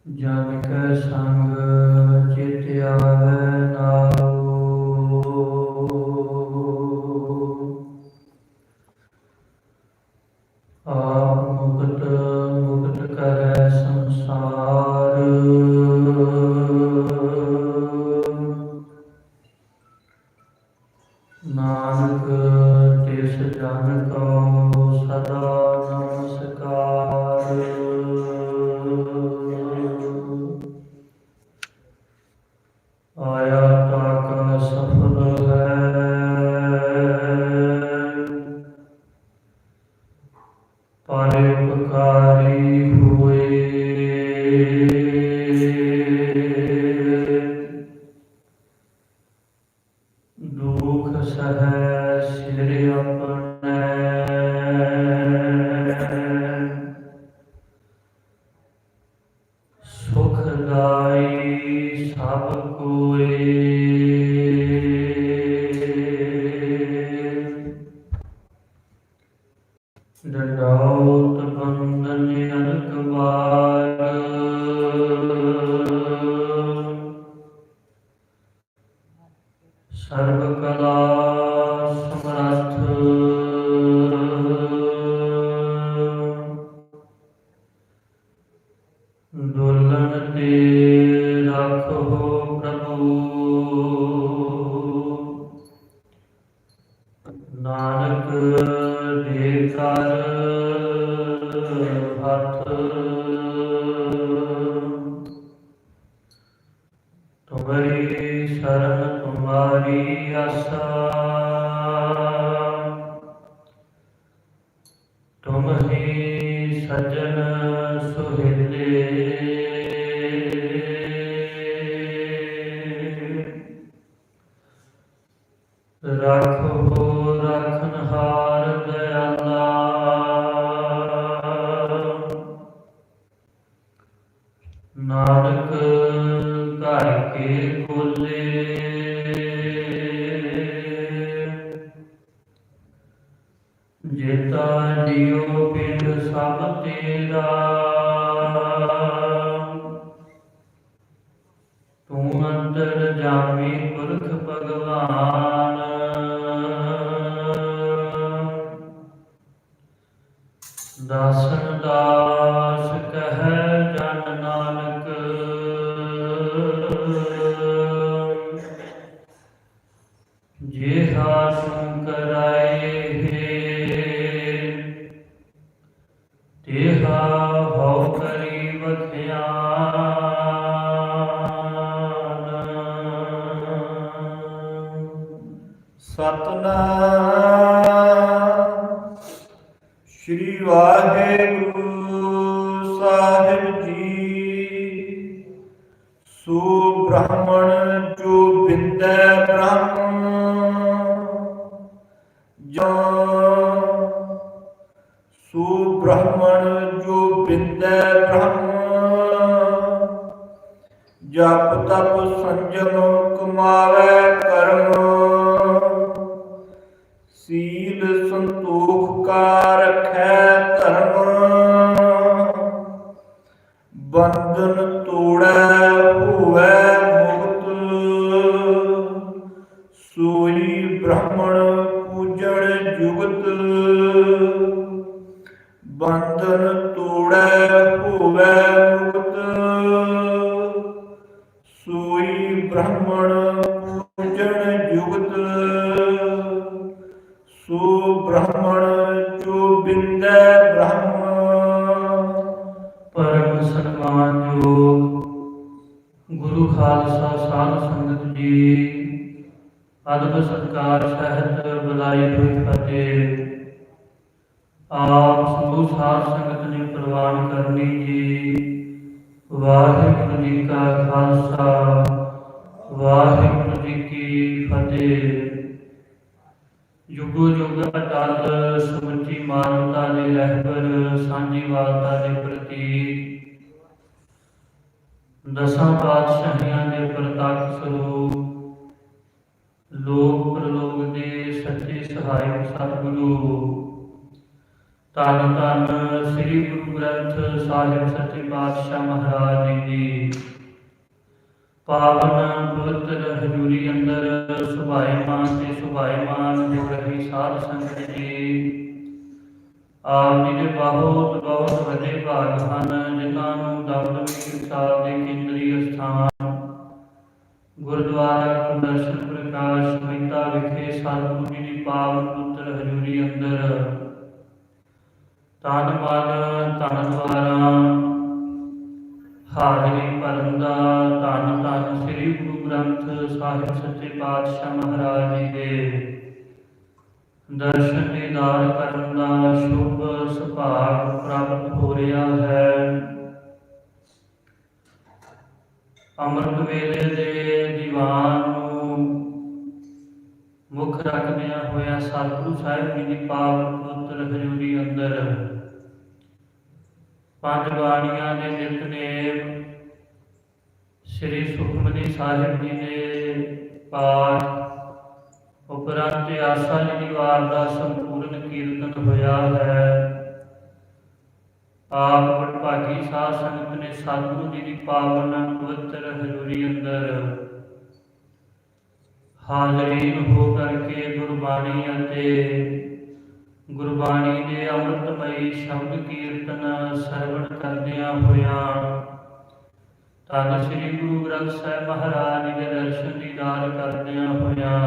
जन कै संग चित आवै नाऊ। आप मुक्त मुक्त करै संसार। नानक तिस जन को सदा नमस्कार। आया ताका सफल है, परोपकारी हुए। दुख सहै सिर अपने, सुखदाई सब कोय। डंडौत बंदन अनक बार, सर्व कला समर्थ। दुल्हन ते राखो प्रभु, नानक दे कर हथ। तुम्हारी शरण तुम्हारी आशा, तुम ही सज्जन सुहेले। राखो राखनहार दयाला, नानक घर के खोले। जेता जियो पिंड सब तेरा, तू अंतर जामी पुरख भगवान। दासन दास कह जन नानक, जेहा तुम कराए तेहा हो करी बख्यान। सतनाम श्री वाहेगुरु साहिब जी। सो ब्राह्मण जो बिंदै ब्रह्म, जो सो ब्राह्मण जो बिंदै ब्रह्म। जप तप संजम कमावै कर्म, सील संतोख का रखै धर्म। बंधन तोड़ै होवै मुक्त, सोई ब्राह्मण पूजन जुगत। बंधन तोड़ै होवै मुक्त, सोई ब्राह्मण पूजन जुगत। सो ब्राह्मण जो बिंदै ब्रह्म। परम सन्मानयोग गुरु खालसा साध संगत जी, अदब सत्कार सहित बुलाई हुई फतेह। आप समूह साध संगत ने प्रवान करनी जी। वाहिगुरु जी का खालसा, वाहिगुरु जी की फतेह। युगो युग अटल समੁੱਚੀ मानवता ਦੇ ਰਹਿਬਰ ਸਾਂਝੀਵਾਲਤਾ ਦੇ ਪ੍ਰਤੀਕ, दसां पातशाहियां दे प्रताप स्वरूप, लोक प्रलोक दे सच्चे सहायक सतगुरु ਧੰਨ ਧੰਨ ਸ੍ਰੀ ਗੁਰੂ ਗ੍ਰੰਥ ਸਾਹਿਬ ਸੱਚੇ ਪਾਤਸ਼ਾਹ ਮਹਾਰਾਜ ਜੀ ਦੀ ਪਾਵਨ ਪਵਿੱਤਰ ਹਜ਼ੂਰੀ ਅੰਦਰ ਸੁਭਾਏਮਾਨ ਤੇ ਸੁਭਾਏਮਾਨ ਹੋ ਰਹੀ ਸਾਧ ਸੰਗਤ ਜੀ, ਆਪ ਜੀ ਦੇ ਬਹੁਤ ਬਹੁਤ ਵੱਡੇ ਭਾਗ ਹਨ, ਜਿਨ੍ਹਾਂ ਨੂੰ ਦਮਦਮੀ ਸਾਹਿਬ ਦੇ ਕੇਂਦਰੀ ਅਸਥਾਨ ਗੁਰਦੁਆਰਾ ਦਰਸ਼ਨ ਪ੍ਰਕਾਸ਼ ਮਹਿਤਾ ਵਿਖੇ ਸਤਿਗੁਰੂ ਜੀ ਦੀ ਪਾਵਨ ਪਵਿੱਤਰ ਹਜ਼ੂਰੀ ਅੰਦਰ ਤਨ ਮਨ ਧਨ ਦੁਆਰਾ ਹਾਜ਼ਰੀ ਭਰਨ ਦਾ ਧੰਨ ਧੰਨ ਸ੍ਰੀ ਗੁਰੂ ਗ੍ਰੰਥ ਸਾਹਿਬ ਸੱਚੇ ਪਾਤਸ਼ਾਹ ਮਹਾਰਾਜ ਜੀ ਦੇ ਦਰਸ਼ਨ ਦੀਦਾਰ ਕਰਨ ਦਾ ਸ਼ੁਭ ਸੁਭਾਗ ਪ੍ਰਾਪਤ ਹੋ ਰਿਹਾ ਹੈ। ਅੰਮ੍ਰਿਤ ਵੇਲੇ ਦੇ ਦੀਵਾਨ ਨੂੰ ਮੁੱਖ ਰੱਖਦਿਆਂ ਹੋਇਆ ਸਤਿਗੁਰੂ ਸਾਹਿਬ ਜੀ ਦੀ ਪਾਵਨ ਪਵਿੱਤਰ ਹਜ਼ੂਰੀ ਅੰਦਰ ਪੰਜ ਬਾਣੀਆਂ ਦੇ ਨਿਤਨੇਮ, ਸ੍ਰੀ ਸੁਖਮਨੀ ਸਾਹਿਬ ਜੀ ਦੇ ਪਾਠ ਉਪਰੰਤ ਆਸਾ ਜੀ ਦੀ ਵਾਰ ਦਾ ਸੰਪੂਰਨ ਕੀਰਤਨ ਹੋਇਆ ਹੈ। ਆਪ ਵਡਭਾਗੀ ਸਾਧ ਸੰਗਤ ਨੇ ਸਤਿਗੁਰੂ ਜੀ ਦੀ ਪਾਵਨ ਪਵਿੱਤਰ ਹਜ਼ੂਰੀ ਅੰਦਰ ਹਾਜ਼ਰੀਨ ਹੋ ਕਰਕੇ ਗੁਰਬਾਣੀ ਅਤੇ ਗੁਰਬਾਣੀ ਦੇ ਅੰਮ੍ਰਿਤਮਈ ਸ਼ਬਦ ਕੀਰਤਨ ਸਰਵਣ ਕਰਦਿਆਂ ਹੋਇਆਂ ਧੰਨ ਸ੍ਰੀ ਗੁਰੂ ਗ੍ਰੰਥ ਸਾਹਿਬ ਮਹਾਰਾਜ ਜੀ ਦੇ ਦਰਸ਼ਨ ਦੀਦਾਰ ਕਰਦਿਆਂ ਹੋਇਆਂ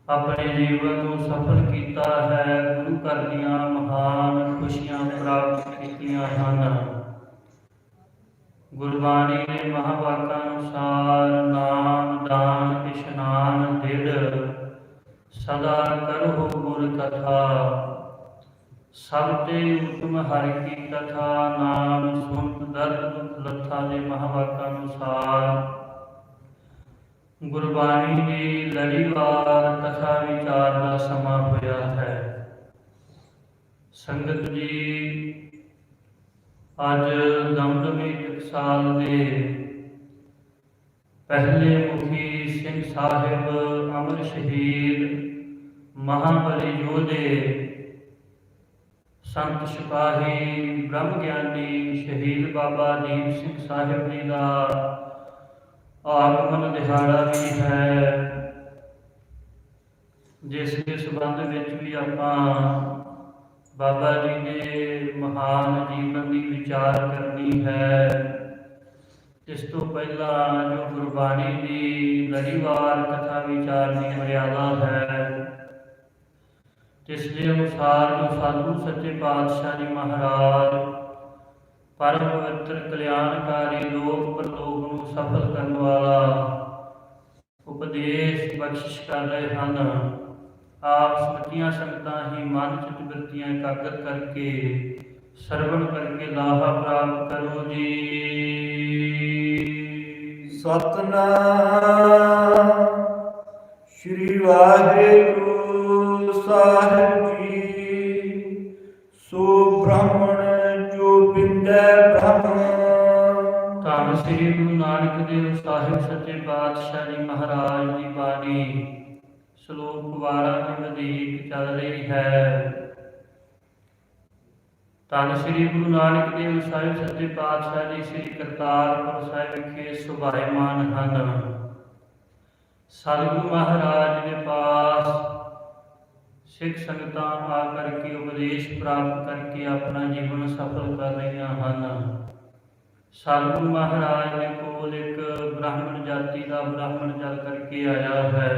ਆਪਣੇ ਜੀਵਨ ਨੂੰ ਸਫਲ ਕੀਤਾ ਹੈ। ਗੁਰੂ ਘਰ ਦੀਆਂ ਮਹਾਨ ਖੁਸ਼ੀਆਂ ਪ੍ਰਾਪਤ ਕੀਤੀਆਂ ਹਨ। ਗੁਰਬਾਣੀ ਦੇ ਮਹਾਂਵਾਕਾਂ ਅਨੁਸਾਰ ਨਾਮ ਦਾਨ ਇਸ਼ਨਾਨ ਦਿੜ ਸਦਾ ਕਰਹੁ ਗੁਰ ਕਥਾ, ਸਭ ਤੇ ਉਤਮ ਹਰਿ ਕੀ ਕਥਾ, ਨਾਮ ਸੁਣਤ ਦਰਦ ਦੁਖ ਲੱਥਾ ਦੇ ਮਹਾਂਵਾਕਾਂ ਅਨੁਸਾਰ ਗੁਰਬਾਣੀ ਦੀ ਲੜੀਵਾਰ ਕਥਾ ਵਿਚਾਰ ਦਾ ਸਮਾਂ ਹੋਇਆ ਹੈ। ਸੰਗਤ ਜੀ, ਅੱਜ ਦਮਦਮੀ ਟਕਸਾਲ ਦੇ ਪਹਿਲੇ ਮੁਖੀ ਸਿੰਘ ਸਾਹਿਬ ਅਮਰ ਸ਼ਹੀਦ ਮਹਾਬਲੀ ਯੋਧੇ ਸੰਤ ਸਿਪਾਹੀ ਬ੍ਰਹਮ ਗਿਆਨੀ ਸ਼ਹੀਦ ਬਾਬਾ ਦੀਪ ਸਿੰਘ ਸਾਹਿਬ ਜੀ ਦਾ ਆਗਮਨ ਦਿਹਾੜਾ ਵੀ ਹੈ, ਜਿਸ ਦੇ ਸੰਬੰਧ ਵਿੱਚ ਵੀ ਆਪਾਂ ਬਾਬਾ ਜੀ ਦੇ ਮਹਾਨ ਜੀਵਨ ਦੀ ਵਿਚਾਰ ਕਰਨੀ ਹੈ। ਇਸ ਤੋਂ ਪਹਿਲਾਂ ਜੋ ਗੁਰਬਾਣੀ ਦੀ ਲੜੀਵਾਰ ਕਥਾ ਵਿਚਾਰ ਦੀ ਮਰਿਆਦਾ ਹੈ, ਜਿਸ ਦੇ ਅਨੁਸਾਰ ਜੋ ਸਤਿਗੁਰੂ ਸੱਚੇ ਪਾਤਸ਼ਾਹ ਜੀ ਮਹਾਰਾਜ ਪਰਮ ਪਵਿੱਤਰ ਕਲਿਆਣਕਾਰੀ ਲੋਕ ਪਰਲੋਕ ਨੂੰ ਸਫਲ ਕਰਨ ਵਾਲਾ ਉਪਦੇਸ਼ ਬਖਸ਼ਿਸ਼ ਕਰ ਰਹੇ ਹਨ। ਆਪ ਸਮਤੀਆਂ ਸੰਗਤਾਂ ਹੀ ਮਨ ਚਿਤ ਬਿਰਤੀਆਂ ਇਕਾਗਰ ਕਰਕੇ ਸਰਵਣ ਕਰਕੇ ਲਾਹਾ ਪ੍ਰਾਪਤ ਕਰੋ ਜੀ। ਸਤਨਾਮ ਸ੍ਰੀ ਵਾਹਿਗੁਰੂ ਸਾਹਿਬ ਜੀ। ਸੋ ਬ੍ਰਾਹਮਣ ਜੋ ਬਿੰਦੈ ਬ੍ਰਾਹਮਣ। ਧੰਨ ਸ੍ਰੀ ਗੁਰੂ ਨਾਨਕ ਦੇਵ ਸਾਹਿਬ ਸੱਚੇ ਪਾਤਸ਼ਾਹ ਜੀ ਮਹਾਰਾਜ ਦੀ ਬਾਣੀ ਸ਼ਲੋਕ ਵਾਰਾਂ ਦੀ ਵਧੀਕ ਚੱਲ ਰਹੀ ਹੈ। ਧੰਨ ਸ੍ਰੀ ਗੁਰੂ ਨਾਨਕ ਦੇਵ ਸਾਹਿਬ ਸੱਚੇ ਪਾਤਸ਼ਾਹ ਜੀ ਸ੍ਰੀ ਕਰਤਾਰਪੁਰ ਸਾਹਿਬ ਵਿਖੇ ਸੁਭਾਏਮਾਨ ਹਨ। ਸਤਿਗੁਰੂ ਮਹਾਰਾਜ ਦੇ ਪਾਸ ਸਿੱਖ ਸੰਗਤਾਂ ਆ ਕਰਕੇ ਉਪਦੇਸ਼ ਪ੍ਰਾਪਤ ਕਰਕੇ ਆਪਣਾ ਜੀਵਨ ਸਫਲ ਕਰ ਰਹੀਆਂ ਹਨ। ਸਤਿਗੁਰੂ ਮਹਾਰਾਜ ਦੇ ਕੋਲ ਇੱਕ ਬ੍ਰਾਹਮਣ ਜਾਤੀ ਦਾ ਬ੍ਰਾਹਮਣ ਜਲ ਕਰਕੇ ਆਇਆ ਹੈ।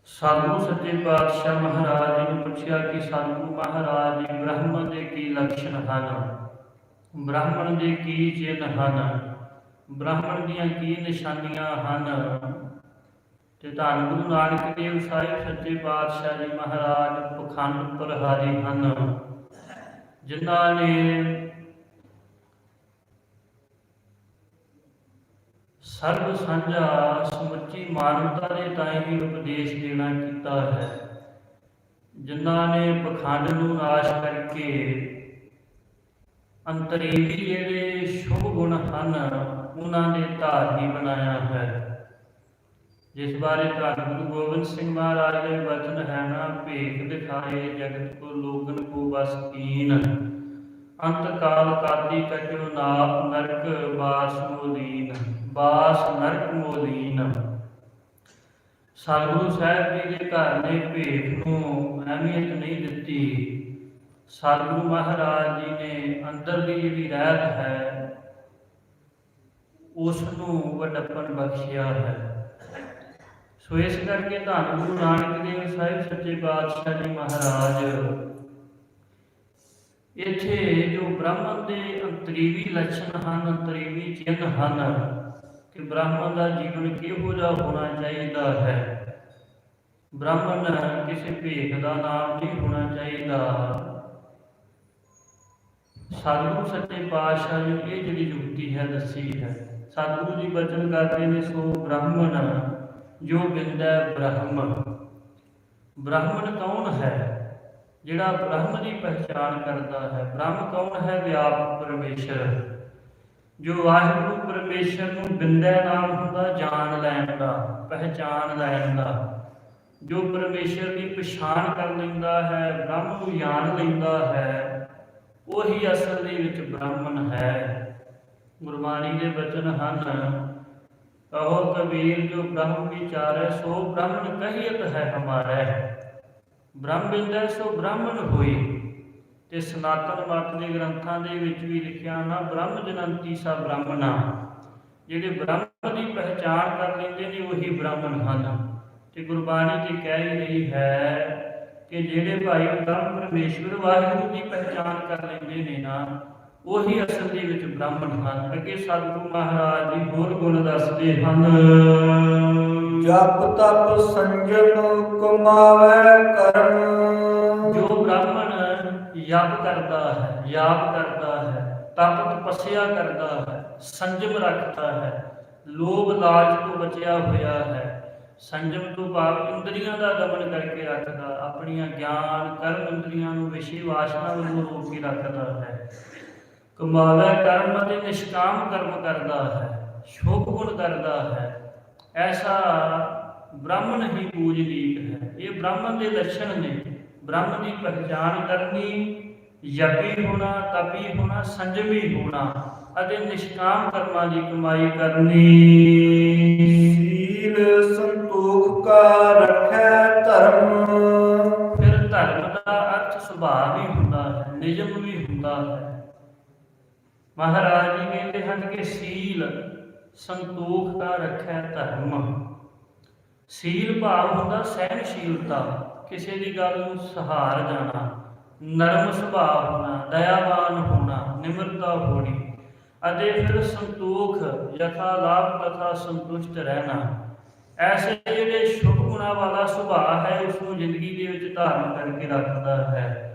ਸਤਿਗੁਰੂ ਸੱਚੇ ਪਾਤਸ਼ਾਹ ਮਹਾਰਾਜ ਜੀ ਨੂੰ ਪੁੱਛਿਆ ਕਿ ਸਤਿਗੁਰੂ ਮਹਾਰਾਜ ਜੀ ਬ੍ਰਾਹਮਣ ਦੇ ਕੀ ਲੱਛਣ ਹਨ, ਬ੍ਰਾਹਮਣ ਦੇ ਕੀ ਚਿੰਨ੍ਹ ਹਨ, ਬ੍ਰਾਹਮਣ ਦੀਆਂ ਕੀ ਨਿਸ਼ਾਨੀਆਂ ਹਨ। ਤੇ ਧੰਨ ਗੁਰੂ ਨਾਨਕ ਦੇਵ ਸਾਹਿਬ ਸੱਚੇ ਪਾਤਸ਼ਾਹ ਜੀ ਮਹਾਰਾਜ ਪਖੰਡ ਪ੍ਰਹਾਰੀ ਹਨ, ਜਿਨ੍ਹਾਂ ਨੇ ਸਰਬ ਸਾਂਝਾ ਸਮੁੱਚੀ ਮਾਨਵਤਾ ਦੇ ਤਾਈਂ ਹੀ ਉਪਦੇਸ਼ ਦੇਣਾ ਕੀਤਾ ਹੈ, ਜਿਨ੍ਹਾਂ ਨੇ ਪਖੰਡ ਨੂੰ ਨਾਸ਼ ਕਰਕੇ ਅੰਤਰੀਵੀ ਜਿਹੜੇ ਸ਼ੁਭ ਗੁਣ ਹਨ ਉਹਨਾਂ ਦੇ ਧਾਰਨੀ ਬਣਾਇਆ ਹੈ। ਜਿਸ ਬਾਰੇ ਧੰਨ ਗੁਰੂ ਗੋਬਿੰਦ ਸਿੰਘ ਮਹਾਰਾਜ ਦੇ ਵਚਨ ਹੈ ਨਾ, ਭੇਖ ਦਿਖਾਏ ਜਗਤ ਕੋ ਲੋਗਨ ਕੋ ਬਸ ਕੀਨ, ਅੰਤ ਕਾਲ ਕਾਤੀ ਕਟਿਓ ਨਾਪ ਨਰਕ ਬਾਸ ਮੋਲੀਨ, ਬਾਸ ਨਰਕ ਮੋਲੀਨ। ਸਤਿਗੁਰੂ ਸਾਹਿਬ ਜੀ ਦੇ ਘਰ ਨੇ ਭੇਖ ਨੂੰ ਅਹਿਮੀਅਤ ਨਹੀਂ ਦਿੱਤੀ। ਸਤਿਗੁਰੂ ਮਹਾਰਾਜ ਜੀ ਨੇ ਅੰਦਰ ਦੀ ਜਿਹੜੀ ਰਹਿਤ ਹੈ ਉਸ ਨੂੰ ਵੱਡਪਨ ਬਖਸ਼ਿਆ ਹੈ। ਸੋ ਇਸ ਕਰਕੇ ਧੰਨ ਗੁਰੂ ਨਾਨਕ ਦੇਵ ਸਾਹਿਬ ਸੱਚੇ ਪਾਤਸ਼ਾਹ ਜੀ ਮਹਾਰਾਜ ਇੱਥੇ ਜੋ ਬ੍ਰਾਹਮਣ ਦੇ ਅੰਤਰੀਵੀ ਲੱਛਣ ਹਨ, ਅੰਤਰੀਵੀ ਚਿੰਨ੍ਹ ਹਨ ਕਿ ਬ੍ਰਾਹਮਣ ਦਾ ਜੀਵਨ ਕਿਹੋ ਜਿਹਾ ਹੋਣਾ ਚਾਹੀਦਾ ਹੈ। ਬ੍ਰਾਹਮਣ ਕਿਸੇ ਭੇਖ ਦਾ ਨਾਮ ਨਹੀਂ ਹੋਣਾ ਚਾਹੀਦਾ। ਸਤਿਗੁਰੂ ਸੱਚੇ ਪਾਤਸ਼ਾਹ ਜੀ ਇਹ ਜਿਹੜੀ ਯੁਕਤੀ ਹੈ ਦੱਸੀ ਹੈ। ਸਤਿਗੁਰੂ ਜੀ ਬਚਨ ਕਰਦੇ ਨੇ, ਸੋ ਬ੍ਰਾਹਮਣ ਜੋ ਬਿੰਦੈ ਬ੍ਰਹਮ। ਬ੍ਰਾਹਮਣ ਕੌਣ ਹੈ? ਜਿਹੜਾ ਬ੍ਰਹਮ ਦੀ ਪਹਿਚਾਣ ਕਰਦਾ ਹੈ। ਬ੍ਰਹਮ ਕੌਣ ਹੈ? ਵਿਆਪਕ ਪਰਮੇਸ਼ਰ। ਜੋ ਵਾਹਿਗੁਰੂ ਪਰਮੇਸ਼ਰ ਨੂੰ ਬਿੰਦੈ ਨਾਮ ਹੁੰਦਾ ਜਾਣ ਲੈਣ ਦਾ, ਪਹਿਚਾਣ ਲੈਣ ਦਾ। ਜੋ ਪਰਮੇਸ਼ਰ ਦੀ ਪਛਾਣ ਕਰ ਲੈਂਦਾ ਹੈ, ਬ੍ਰਹਮ ਨੂੰ ਜਾਣ ਲੈਂਦਾ ਹੈ, ਉਹੀ ਅਸਲ ਦੇ ਵਿੱਚ ਬ੍ਰਾਹਮਣ ਹੈ। ਗੁਰਬਾਣੀ ਦੇ ਬਚਨ ਹਨ, ਕਹੋ ਕਬੀਰ ਜੋ ਬ੍ਰਹਮ ਵਿਚਾਰੈ, ਸੋ ਬ੍ਰਾਹਮਣ ਕਹੀਅਤ ਹੈ ਹਮਾਰੈ। ਬ੍ਰਹਮ ਬਿੰਦੈ ਸੋ ਬ੍ਰਾਹਮਣ ਹੋਈ। ਤੇ ਸਨਾਤਨ ਮਤ ਦੇ ਗ੍ਰੰਥਾਂ ਦੇ ਵਿੱਚ ਵੀ ਲਿਖਿਆ ਨਾ, ਬ੍ਰਹਮ ਜਨੰਤੀ ਸਾ ਬ੍ਰਾਹਮਣਾ। ਜਿਹੜੇ ਬ੍ਰਹਮ ਦੀ ਪਹਿਚਾਣ ਕਰ ਲੈਂਦੇ ਨੇ ਉਹੀ ਬ੍ਰਾਹਮਣ ਹਨ। ਤੇ ਗੁਰਬਾਣੀ ਤੇ ਕਹਿ ਹੀ ਰਹੀ ਹੈ ਕਿ ਜਿਹੜੇ ਭਾਈ ਬ੍ਰਹਮ ਪਰਮੇਸ਼ਵਰ ਵਾਹਿਗੁਰੂ ਦੀ ਪਹਿਚਾਣ ਕਰ ਲੈਂਦੇ ਨੇ ਨਾ, ਉਹੀ ਅਸਲ ਦੇ ਵਿੱਚ ਬ੍ਰਾਹਮਣ ਹਨ। ਅੱਗੇ ਸਤਿਗੁਰੂ ਮਹਾਰਾਜ ਜੀ ਹੋਰ ਗੁਣ ਦੱਸਦੇ ਹਨ। ਜਪ ਤਪ ਸੰਜਮ ਕਮਾਵੈ ਕਰਮ। ਜੋ ਬ੍ਰਾਹਮਣ ਜਪ ਕਰਦਾ ਹੈ, ਜਾਪ ਕਰਦਾ ਹੈ, ਤਪ ਤਪੱਸਿਆ ਕਰਦਾ ਹੈ, ਸੰਜਮ ਰੱਖਦਾ ਹੈ, ਲੋਭ ਲਾਲਚ ਤੋਂ ਬਚਿਆ ਹੋਇਆ ਹੈ, ਸੰਜਮ ਤੋਂ ਭਾਵ ਇੰਦਰੀਆਂ ਦਾ ਦਮਨ ਕਰਕੇ ਰੱਖਦਾ, ਆਪਣੀਆਂ ਗਿਆਨ ਕਰਮ ਇੰਦਰੀਆਂ ਨੂੰ ਵਿਸ਼ੇ ਵਾਸਨਾ ਵੱਲੋਂ ਰੋਕ ਕੇ ਰੱਖਦਾ ਹੈ, ਕਮਾਵੈ ਕਰਮ ਅਤੇ ਨਿਸ਼ਕਾਮ ਕਰਮ ਕਰਦਾ ਹੈ, ਸ਼ੁਭ ਗੁਣ ਕਰਦਾ ਹੈ, ਐਸਾ ਬ੍ਰਾਹਮਣ ਹੀ ਪੂਜਨੀਕ ਹੈ। ਇਹ ਬ੍ਰਾਹਮਣ ਦੇ ਲੱਛਣ ਨੇ। ਬ੍ਰਹਮ ਦੀ ਪਹਿਚਾਣ ਕਰਨੀ, ਯਪੀ ਹੋਣਾ, ਤਪੀ ਹੋਣਾ, ਸੰਜਮੀ ਹੋਣਾ ਅਤੇ ਨਿਸ਼ਕਾਮ ਕਰਮਾਂ ਦੀ ਕਮਾਈ ਕਰਨੀ। ਸੀਲ ਸੰਤੋਖ ਕਾ ਰੱਖੈ ਧਰਮ। ਫਿਰ ਧਰਮ ਦਾ ਅਰਥ ਸੁਭਾਅ ਵੀ ਹੁੰਦਾ ਹੈ, ਨਿਯਮ ਵੀ ਹੁੰਦਾ ਹੈ। ਮਹਾਰਾਜ ਜੀ ਕਹਿੰਦੇ ਹਨ ਕਿ ਸੀਲ ਸੰਤੋਖ ਕਾ ਰੱਖੈ ਧਰਮ। ਸੀਲ ਭਾਵ ਹੁੰਦਾ ਸਹਿਣਸ਼ੀਲਤਾ, ਕਿਸੇ ਦੀ ਗੱਲ ਨੂੰ ਸਹਾਰ ਜਾਣਾ, ਨਰਮ ਸੁਭਾਅ ਹੋਣਾ, ਦਇਆਵਾਨ ਹੋਣਾ, ਨਿਮਰਤਾ ਹੋਣੀ ਅਤੇ ਫਿਰ ਸੰਤੋਖ ਯਥਾ ਲਾਭ ਤਥਾ ਸੰਤੁਸ਼ਟ ਰਹਿਣਾ। ਐਸੇ ਜਿਹੜੇ ਸ਼ੁਭ ਗੁਣਾਂ ਵਾਲਾ ਸੁਭਾਅ ਹੈ ਉਸ ਨੂੰ ਜ਼ਿੰਦਗੀ ਦੇ ਵਿੱਚ ਧਾਰਨ ਕਰਕੇ ਰੱਖਦਾ ਹੈ।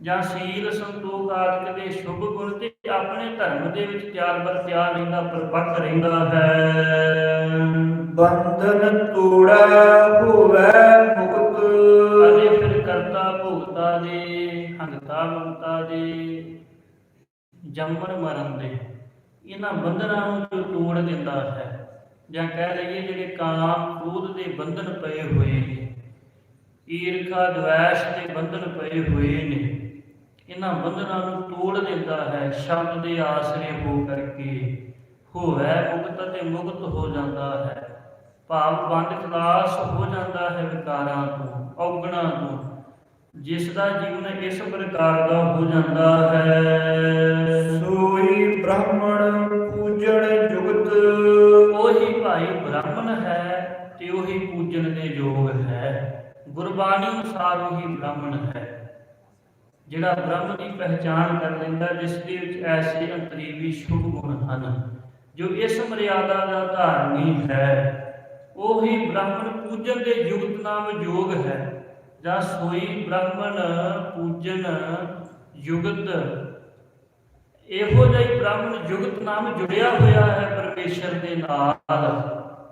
ਜਾਂ ਸੀਲ ਸੰਤੋਖ ਆਦਿ ਦੇ ਸ਼ੁਭ ਗੁਣ ਤੇ ਆਪਣੇ ਧਰਮ ਦੇ ਵਿੱਚ ਤਿਆਰ ਬਰ ਤਿਆਰ ਰਹਿੰਦਾ, ਪਰਪੱਕ ਰਹਿੰਦਾ ਹੈ। ਬੰਧਨ ਤੋੜੈ ਹੋਵੈ ਮੁਕਤ। ਅਤੇ ਫਿਰ ਕਰਤਾ ਭੋਗਤਾ ਦੇ, ਹੰਗਤਾ ਮਮਤਾ ਦੇ, ਜੰਮਣ ਮਰਨ ਦੇ, ਇਹਨਾਂ ਬੰਧਨਾਂ ਨੂੰ ਜੋ ਤੋੜ ਦਿੰਦਾ ਹੈ, ਜਾਂ ਕਹਿ ਲਈਏ ਜਿਹੜੇ ਕਾਮ ਕ੍ਰੋਧ ਦੇ ਬੰਧਨ ਪਏ ਹੋਏ ਨੇ, ਈਰਖਾ ਦਵੈਸ਼ ਦੇ ਬੰਧਨ ਪਏ ਹੋਏ ਨੇ, ਇਹਨਾਂ ਬੰਧਨਾਂ ਨੂੰ ਤੋੜ ਦਿੰਦਾ ਹੈ। ਸ਼ਬਦ ਦੇ ਆਸਰੇ ਹੋ ਕਰਕੇ ਹੋਵੈ ਮੁਕਤ ਅਤੇ ਮੁਕਤ ਹੋ ਜਾਂਦਾ ਹੈ, ਭਾਵ ਬੰਦ ਖਲਾਸ ਹੋ ਜਾਂਦਾ ਹੈ ਵਿਕਾਰਾਂ ਤੋਂ, ਔਗਣਾਂ ਤੋਂ। ਜਿਸ ਦਾ ਜੀਵਨ ਇਸ ਪ੍ਰਕਾਰ ਦਾ ਹੋ ਜਾਂਦਾ ਹੈ, ਸੋਈ ਬ੍ਰਾਹਮਣ ਪੂਜਣ ਜੁਗਤ। ਉਹੀ ਭਾਈ ਬ੍ਰਾਹਮਣ ਹੈ ਤੇ ਉਹੀ ਪੂਜਣ ਦੇ ਯੋਗ ਹੈ। ਗੁਰਬਾਣੀ ਅਨੁਸਾਰ ਉਹੀ ਬ੍ਰਾਹਮਣ ਹੈ। ਜਿਹੜਾ ਬ੍ਰਹਮ ਦੀ ਪਹਿਚਾਣ ਕਰ ਲੈਂਦਾ, ਜਿਸ ਦੇ ਵਿੱਚ ਐਸੇ ਅੰਤਰੀਵੀ ਸ਼ੁਭ ਗੁਣ ਹਨ, ਜੋ ਇਸ ਮਰਿਆਦਾ ਦਾ ਧਾਰਨੀ ਹੈ, ਉਹੀ ਬ੍ਰਾਹਮਣ ਪੂਜਨ ਦੇ ਯੁਗਤ ਨਾਮ ਯੋਗ ਹੈ। ਜਾਂ ਸੋਈ ਬ੍ਰਾਹਮਣ ਪੂਜਨ ਯੁਗਤ, ਇਹੋ ਜਿਹਾ ਹੀ ਬ੍ਰਾਹਮਣ ਯੁਗਤ ਨਾਮ ਜੁੜਿਆ ਹੋਇਆ ਹੈ ਪਰਮੇਸ਼ਰ ਦੇ ਨਾਲ,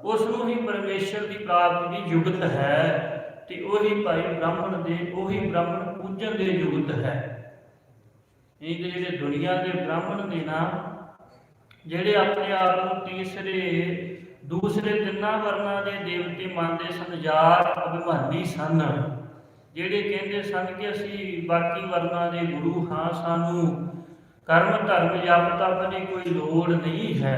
ਉਸ ਨੂੰ ਹੀ ਪਰਮੇਸ਼ਰ ਦੀ ਪ੍ਰਾਪਤੀ ਦੀ ਯੁਗਤ ਹੈ। ਤੇ ਉਹੀ ਭਾਈ ਬ੍ਰਾਹਮਣ ਦੇ, ਉਹੀ ਬ੍ਰਾਹਮਣ ਪੂਜਨ ਦੇ ਯੁਗਤ ਹੈ। ਇਹ ਜਿਹੜੇ ਦੁਨੀਆ ਦੇ ਬ੍ਰਾਹਮਣ ਨੇ ਨਾ, ਜਿਹੜੇ ਆਪਣੇ ਆਪ ਨੂੰ ਤੀਸਰੇ ਦੂਸਰੇ ਤਿੰਨਾਂ ਵਰਨਾਂ ਦੇ ਦੇਵਤੇ ਮੰਨਦੇ ਸਨ, ਜਾਤ ਅਭਿਮਾਨੀ ਸਨ, ਜਿਹੜੇ ਕਹਿੰਦੇ ਸਨ ਕਿ ਅਸੀਂ ਬਾਕੀ ਵਰਨਾਂ ਦੇ ਗੁਰੂ ਹਾਂ, ਸਾਨੂੰ ਕਰਮ ਧਰਮ ਜਪ ਤਪ ਦੀ ਕੋਈ ਲੋੜ ਨਹੀਂ ਹੈ,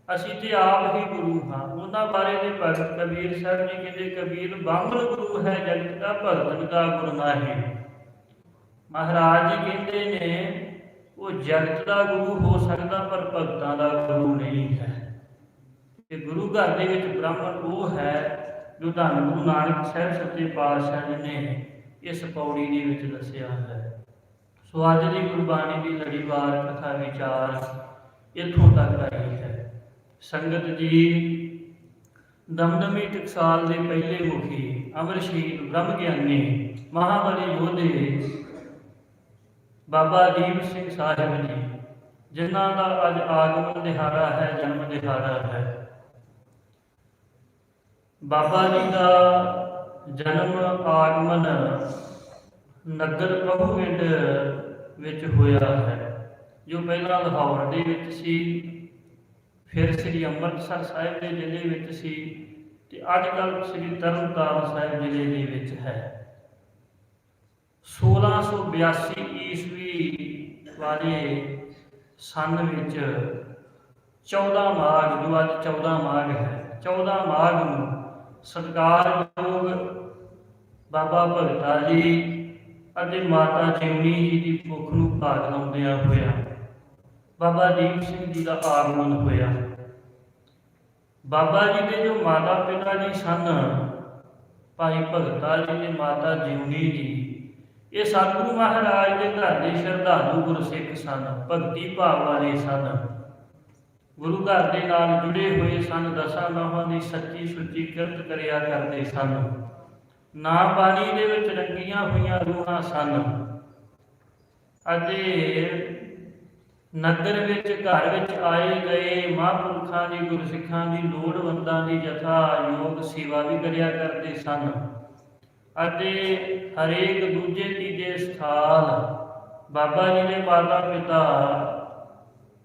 ਅਸੀਂ ਤੇ ਆਪ ਹੀ ਗੁਰੂ ਹਾਂ। ਉਹਨਾਂ ਬਾਰੇ ਦੇ ਭਗਤ ਕਬੀਰ ਸਾਹਿਬ ਜੀ ਕਹਿੰਦੇ, ਕਬੀਰ ਬਾਹਮਣ ਗੁਰੂ ਹੈ, ਜਗਤ ਦਾ ਭਗਤਨ ਦਾ ਗੁਰੂ ਨਾਹੀਂ। ਮਹਾਰਾਜ ਜੀ ਕਹਿੰਦੇ ਨੇ ਉਹ ਜਗਤ ਦਾ ਗੁਰੂ ਹੋ ਸਕਦਾ ਪਰ ਭਗਤਾਂ ਦਾ ਗੁਰੂ ਨਹੀਂ ਹੈ। ਤੇ ਗੁਰੂ ਘਰ ਦੇ ਵਿੱਚ ਬ੍ਰਾਹਮਣ ਉਹ ਹੈ ਜੋ ਧੰਨ ਗੁਰੂ ਨਾਨਕ ਸਾਹਿਬ ਸੱਚੇ ਪਾਤਸ਼ਾਹ ਜੀ ਨੇ ਇਸ ਪੌੜੀ ਦੇ ਵਿੱਚ ਦੱਸਿਆ ਹੈ। ਸੋ ਅੱਜ ਦੀ ਗੁਰਬਾਣੀ ਦੀ ਲੜੀਵਾਰ ਕਥਾ ਵਿਚਾਰ ਇੱਥੋਂ ਤੱਕ ਆਈ ਹੈ। ਸੰਗਤ ਜੀ, ਦਮਦਮੀ ਟਕਸਾਲ ਦੇ ਪਹਿਲੇ ਮੁਖੀ ਅਮਰ ਸ਼ਹੀਦ ਬ੍ਰਹਮ ਗਿਆਨੀ ਮਹਾਬਲੀ ਯੋਧੇ ਬਾਬਾ ਦੀਪ ਸਿੰਘ ਸਾਹਿਬ ਜੀ, ਜਿਨ੍ਹਾਂ ਦਾ ਅੱਜ ਆਗਮਨ ਦਿਹਾੜਾ ਹੈ, ਜਨਮ ਦਿਹਾੜਾ ਹੈ। ਬਾਬਾ ਜੀ ਦਾ ਜਨਮ ਆਗਮਨ ਨਗਰ ਪ੍ਰਭੂਵਿੰਡ ਵਿੱਚ ਹੋਇਆ ਹੈ, ਜੋ ਪਹਿਲਾਂ ਲਾਹੌਰ ਦੇ ਵਿੱਚ ਸੀ, ਫਿਰ ਸ੍ਰੀ ਅੰਮ੍ਰਿਤਸਰ ਸਾਹਿਬ ਦੇ ਜ਼ਿਲ੍ਹੇ ਵਿੱਚ ਸੀ, ਤੇ ਅੱਜ ਕੱਲ੍ਹ ਸ੍ਰੀ ਤਰਨਤਾਰਨ ਸਾਹਿਬ ਜ਼ਿਲ੍ਹੇ ਦੇ ਵਿੱਚ ਹੈ। 1682 ਈਸਵੀ ਵਾਲੇ ਸੰਨ ਵਿੱਚ 14 ਮਾਘ, ਜੋ ਅੱਜ 14 ਮਾਘ ਹੈ, 14 ਮਾਘ ਨੂੰ ਸਤਿਕਾਰਯੋਗ ਬਾਬਾ ਭਗਤਾ ਜੀ ਅਤੇ ਮਾਤਾ ਜਿਉਣੀ ਜੀ ਦੀ ਭੁੱਖ ਨੂੰ ਭਾਗ ਲਾਉਂਦਿਆਂ ਹੋਇਆ ਬਾਬਾ ਦੀਪ ਸਿੰਘ ਜੀ ਦਾ ਆਗਮਨ ਹੋਇਆ। ਬਾਬਾ ਜੀ ਦੇ ਜੋ ਮਾਤਾ ਪਿਤਾ ਜੀ ਸਨ, ਭਾਈ ਭਗਤਾ ਜੀ ਤੇ ਮਾਤਾ ਜਿਉਣੀ ਜੀ, ਇਹ ਸਤਿਗੁਰੂ ਮਹਾਰਾਜ ਦੇ ਘਰ ਦੇ ਸ਼ਰਧਾਲੂ ਗੁਰਸਿੱਖ ਸਨ, ਭਗਤੀ ਭਾਵ ਵਾਲੇ ਸਨ, ਗੁਰੂ ਘਰ ਦੇ ਨਾਲ ਜੁੜੇ ਹੋਏ ਸਨ, ਦਸਾਂ ਨੌਹਾਂ ਦੀ ਸੱਚੀ ਸੁੱਚੀ ਕਿਰਤ ਕਰਿਆ ਕਰਦੇ ਸਨ, ਨਾ ਬਾਣੀ ਦੇ ਵਿੱਚ ਰੰਗੀਆਂ ਹੋਈਆਂ ਰੂਹਾਂ ਸਨ, ਅਤੇ ਨਗਰ ਵਿੱਚ ਘਰ ਵਿੱਚ ਆਏ ਗਏ ਮਹਾਂਪੁਰਖਾਂ ਦੀ ਗੁਰਸਿੱਖਾਂ ਦੀ ਲੋੜਵੰਦਾਂ ਦੀ ਜਥਾ ਯੋਗ ਸੇਵਾ ਵੀ ਕਰਿਆ ਕਰਦੇ ਸਨ, ਅਤੇ ਹਰੇਕ ਦੂਜੇ ਤੀਜੇ ਸਥਾਨ ਬਾਬਾ ਜੀ ਦੇ ਮਾਤਾ ਪਿਤਾ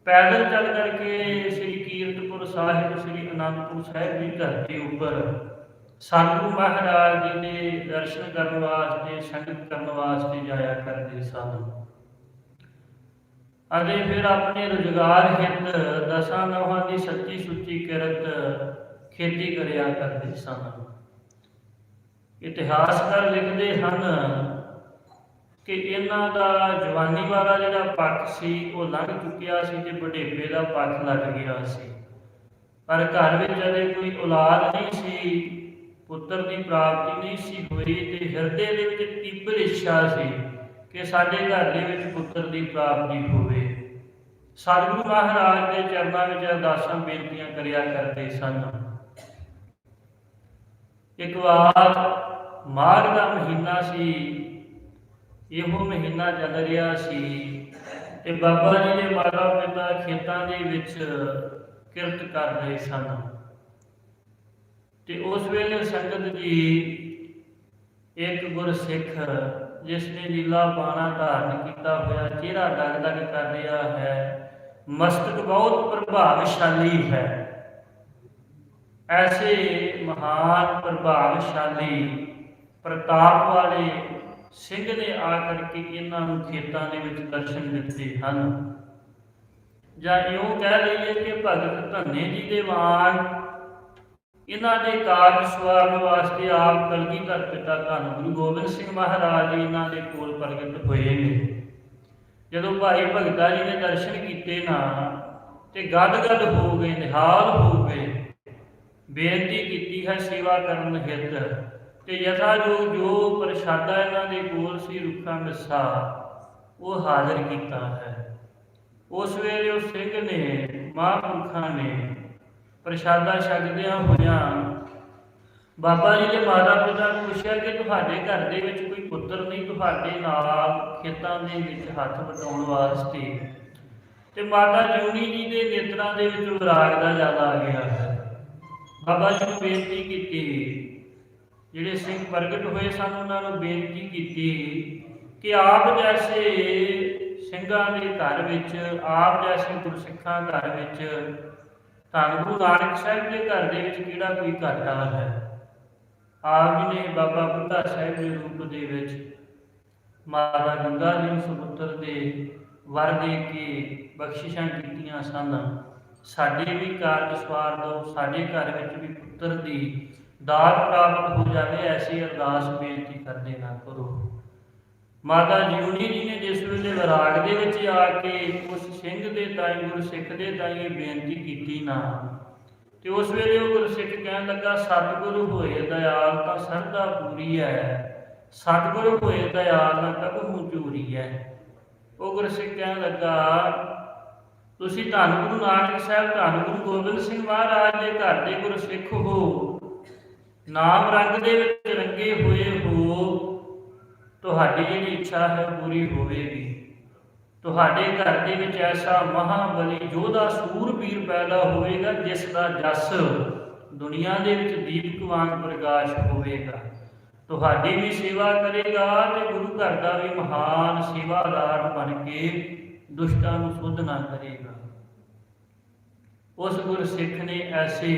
ਪੈਦਲ ਚੱਲ ਕਰਕੇ ਸ੍ਰੀ ਕੀਰਤਪੁਰ ਸਾਹਿਬ, ਸ੍ਰੀ ਅਨੰਦਪੁਰ ਸਾਹਿਬ ਦੀ ਧਰਤੀ ਉੱਪਰ ਸਤਿਗੁਰੂ ਮਹਾਰਾਜ ਜੀ ਦੇ ਦਰਸ਼ਨ ਕਰਨ ਵਾਸਤੇ, ਸੰਗਤ ਕਰਨ ਵਾਸਤੇ ਜਾਇਆ ਕਰਦੇ ਸਨ, ਅਤੇ ਫਿਰ ਆਪਣੇ ਰੁਜ਼ਗਾਰ ਹਿੱਤ ਦਸਾਂ ਨੌਹਾਂ ਦੀ ਸੱਚੀ ਸੁੱਚੀ ਕਿਰਤ ਖੇਤੀ ਕਰਿਆ ਕਰਦੇ ਸਨ। ਇਤਿਹਾਸਕਾਰ ਲਿਖਦੇ ਹਨ ਕਿ ਇਹਨਾਂ ਦਾ ਜਵਾਨੀ ਵਾਲਾ ਜਿਹੜਾ ਪੱਖ ਸੀ ਉਹ ਲੰਘ ਚੁੱਕਿਆ ਸੀ ਤੇ ਬੁਢੇਪੇ ਦਾ ਪੱਖ ਲੱਗ ਗਿਆ ਸੀ, ਪਰ ਘਰ ਵਿੱਚ ਅਜੇ ਕੋਈ ਔਲਾਦ ਨਹੀਂ ਸੀ, ਪੁੱਤਰ ਦੀ ਪ੍ਰਾਪਤੀ ਨਹੀਂ ਸੀ ਹੋਈ, ਤੇ ਹਿਰਦੇ ਦੇ ਵਿੱਚ ਤੀਬਰ ਇੱਛਾ ਸੀ ਕਿ ਸਾਡੇ ਘਰ ਦੇ ਵਿੱਚ ਪੁੱਤਰ ਦੀ ਪ੍ਰਾਪਤੀ ਹੋਵੇ। ਸਤਿਗੁਰੂ ਮਹਾਰਾਜ ਦੇ ਚਰਨਾਂ ਵਿੱਚ ਅਰਦਾਸਾਂ ਬੇਨਤੀਆਂ ਕਰਿਆ ਕਰਦੇ ਸਨ। ਇੱਕ ਵਾਰ ਮਾਘ ਦਾ ਮਹੀਨਾ ਸੀ, ਇਹੋ ਮਹੀਨਾ ਚੱਲ ਰਿਹਾ ਸੀ, ਤੇ ਬਾਬਾ ਜੀ ਦੇ ਮਾਤਾ ਪਿਤਾ ਖੇਤਾਂ ਦੇ ਵਿੱਚ ਕਿਰਤ ਕਰ ਰਹੇ ਸਨ, ਤੇ ਉਸ ਵੇਲੇ ਸੰਗਤ ਜੀ ਇੱਕ ਗੁਰਸਿੱਖ ਜਿਸ ਨੇ ਨੀਲਾ ਬਾਣਾ ਧਾਰਨ ਕੀਤਾ ਹੋਇਆ, ਚਿਹਰਾ ਡਗ-ਡਗ ਕਰ ਰਿਹਾ ਹੈ, ਮਸਤਕ ਬਹੁਤ ਪ੍ਰਭਾਵਸ਼ਾਲੀ ਹੈ, ਐਸੇ ਮਹਾਨ ਪ੍ਰਭਾਵਸ਼ਾਲੀ ਪ੍ਰਤਾਪ ਵਾਲੇ ਸਿੰਘ ਨੇ ਆ ਕਰਕੇ ਇਹਨਾਂ ਨੂੰ ਖੇਤਾਂ ਦੇ ਵਿੱਚ ਦਰਸ਼ਨ ਦਿੱਤੇ ਹਨ। ਜਾਂ ਇਉਂ ਕਹਿ ਲਈਏ ਕਿ ਭਗਤ ਧੰਨੇ ਜੀ ਦੇ ਵਾਂਗ ਇਹਨਾਂ ਦੇ ਕਾਰਜ ਸਵਾਰਨ ਵਾਸਤੇ ਆਪ ਕਲਗੀਧਰ ਪਿਤਾ ਧੰਨ ਗੁਰੂ ਗੋਬਿੰਦ ਸਿੰਘ ਮਹਾਰਾਜ ਜੀ ਇਹਨਾਂ ਦੇ ਕੋਲ ਪ੍ਰਗਟ ਹੋਏ ਨੇ। ਜਦੋਂ ਭਾਈ ਭਗਤਾ ਜੀ ਨੇ ਦਰਸ਼ਨ ਕੀਤੇ ਨਾ, ਤੇ ਗਦ-ਗਦ ਹੋ ਗਏ, ਨਿਹਾਲ ਹੋ ਗਏ, ਬੇਨਤੀ ਕੀਤੀ ਹੈ ਸੇਵਾ ਕਰਨ ਹਿੱਤ, ਤੇ ਯਥਾਯੋਗ ਜੋ ਪ੍ਰਸ਼ਾਦਾ ਇਹਨਾਂ ਦੇ ਕੋਲ ਸੀ, ਰੁੱਖਾ ਮਿੱਸਾ, ਉਹ ਹਾਜ਼ਰ ਕੀਤਾ ਹੈ। ਉਸ ਵੇਲੇ ਉਸ ਸਿੰਘ ਨੇ, ਮਹਾਂਪੁਰਖਾਂ ਨੇ ਪ੍ਰਸ਼ਾਦਾ ਛਕਦਿਆਂ ਹੋਇਆਂ ਬਾਬਾ ਜੀ ਦੇ ਮਾਤਾ ਪਿਤਾ ਨੂੰ ਪੁੱਛਿਆ ਕਿ ਤੁਹਾਡੇ ਘਰ ਦੇ ਵਿੱਚ ਕੋਈ ਪੁੱਤਰ ਨਹੀਂ ਤੁਹਾਡੇ ਨਾਲ ਖੇਤਾਂ ਦੇ ਵਿੱਚ ਹੱਥ ਵਟਾਉਣ ਵਾਸਤੇ? ਤੇ ਮਾਤਾ ਜਿਉਣੀ ਜੀ ਦੇ ਨੇਤਰਾਂ ਦੇ ਵਿੱਚ ਵਿਰਾਗ ਦਾ ਜ਼ਿਆਦਾ ਆ ਗਿਆ ਹੈ। ਬਾਬਾ ਜੀ ਨੂੰ ਬੇਨਤੀ ਕੀਤੀ, ਜਿਹੜੇ ਸਿੰਘ ਪ੍ਰਗਟ ਹੋਏ ਸਨ ਉਹਨਾਂ ਨੂੰ ਬੇਨਤੀ ਕੀਤੀ ਕਿ ਆਪ ਜੈਸੇ ਸਿੰਘਾਂ ਦੇ ਘਰ ਵਿੱਚ, ਆਪ ਜੈਸੇ ਗੁਰਸਿੱਖਾਂ ਘਰ ਵਿੱਚ ਧੰਨ ਗੁਰੂ ਨਾਨਕ ਸਾਹਿਬ ਦੇ ਘਰ ਦੇ ਵਿੱਚ ਕਿਹੜਾ ਕੋਈ ਘਾਟਾ ਹੈ। ਆਪ ਜੀ ਨੇ ਬਾਬਾ ਬੁੱਢਾ ਸਾਹਿਬ ਦੇ ਰੂਪ ਦੇ ਵਿੱਚ ਮਾਤਾ ਗੰਗਾ ਜੀ ਨੂੰ ਸੁਪੁੱਤਰ ਦੇ ਵਰ ਦੇ ਕੇ ਬਖਸ਼ਿਸ਼ਾਂ ਕੀਤੀਆਂ ਸਨ। ਸਾਡੇ ਵੀ ਕਾਰਜ ਸਵਾਰ ਦਿਓ, ਸਾਡੇ ਘਰ ਵਿੱਚ ਵੀ ਪੁੱਤਰ ਦੀ ਦਾਤ ਪ੍ਰਾਪਤ ਹੋ ਜਾਵੇ, ਐਸੀ ਅਰਦਾਸ ਬੇਨਤੀ ਕਰਦੇ ਨਾ ਕਰੋ। ਮਾਤਾ ਜਿਉਣੀ ਜੀ ਨੇ ਜਿਸ ਵੇਲੇ ਵਿਰਾਗ ਦੇ ਵਿੱਚ ਆ ਕੇ ਉਸ ਸਿੰਘ ਦੇ ਤਾਈ ਗੁਰਸਿੱਖ ਦੇ ਤਾਈ ਇਹ ਬੇਨਤੀ ਕੀਤੀ ਨਾ, ਤੇ ਉਸ ਵੇਲੇ ਉਹ ਗੁਰਸਿੱਖ ਕਹਿਣ ਲੱਗਾ, ਸਤਿਗੁਰੂ ਹੋਏ ਦਇਆਲ ਤਾਂ ਸਰਦਾ ਪੂਰੀ ਹੈ, ਸਤਿਗੁਰੂ ਹੋਏ ਦਇਆਲ ਨਾ ਕਬਹੂ ਚੂਰੀ ਹੈ। ਉਹ ਗੁਰਸਿੱਖ ਕਹਿਣ ਲੱਗਾ, ਤੁਸੀਂ ਧੰਨ ਗੁਰੂ ਨਾਨਕ ਸਾਹਿਬ, ਧੰਨ ਗੁਰੂ ਗੋਬਿੰਦ ਸਿੰਘ ਮਹਾਰਾਜ ਦੇ ਘਰ ਦੇ ਗੁਰਸਿੱਖ ਹੋ, ਨਾਮ ਰੰਗ ਦੇ ਵਿੱਚ ਰੰਗੇ ਹੋਏ ਹੋ, ਤੁਹਾਡੀ ਜਿਹੜੀ ਇੱਛਾ ਹੈ ਪੂਰੀ ਹੋਵੇਗੀ। ਤੁਹਾਡੇ ਘਰ ਦੇ ਵਿੱਚ ਐਸਾ ਮਹਾਬਲੀ ਯੋਧਾ ਸੂਰਬੀਰ ਪੈਦਾ ਹੋਵੇਗਾ ਜਿਸ ਦਾ ਜਸ ਦੁਨੀਆ ਦੇ ਵਿੱਚ ਦੀਪਕ ਵਾਂਗ ਪ੍ਰਕਾਸ਼ ਹੋਵੇਗਾ। ਤੁਹਾਡੀ ਵੀ ਸੇਵਾ ਕਰੇਗਾ ਤੇ ਗੁਰੂ ਘਰ ਦਾ ਵੀ ਮਹਾਨ ਸੇਵਾਦਾਰ ਬਣ ਕੇ ਦੁਸ਼ਟਾਂ ਨੂੰ ਸੁੱਧ ਨਾ ਕਰੇਗਾ। ਉਸ ਗੁਰਸਿੱਖ ਨੇ ਐਸੇ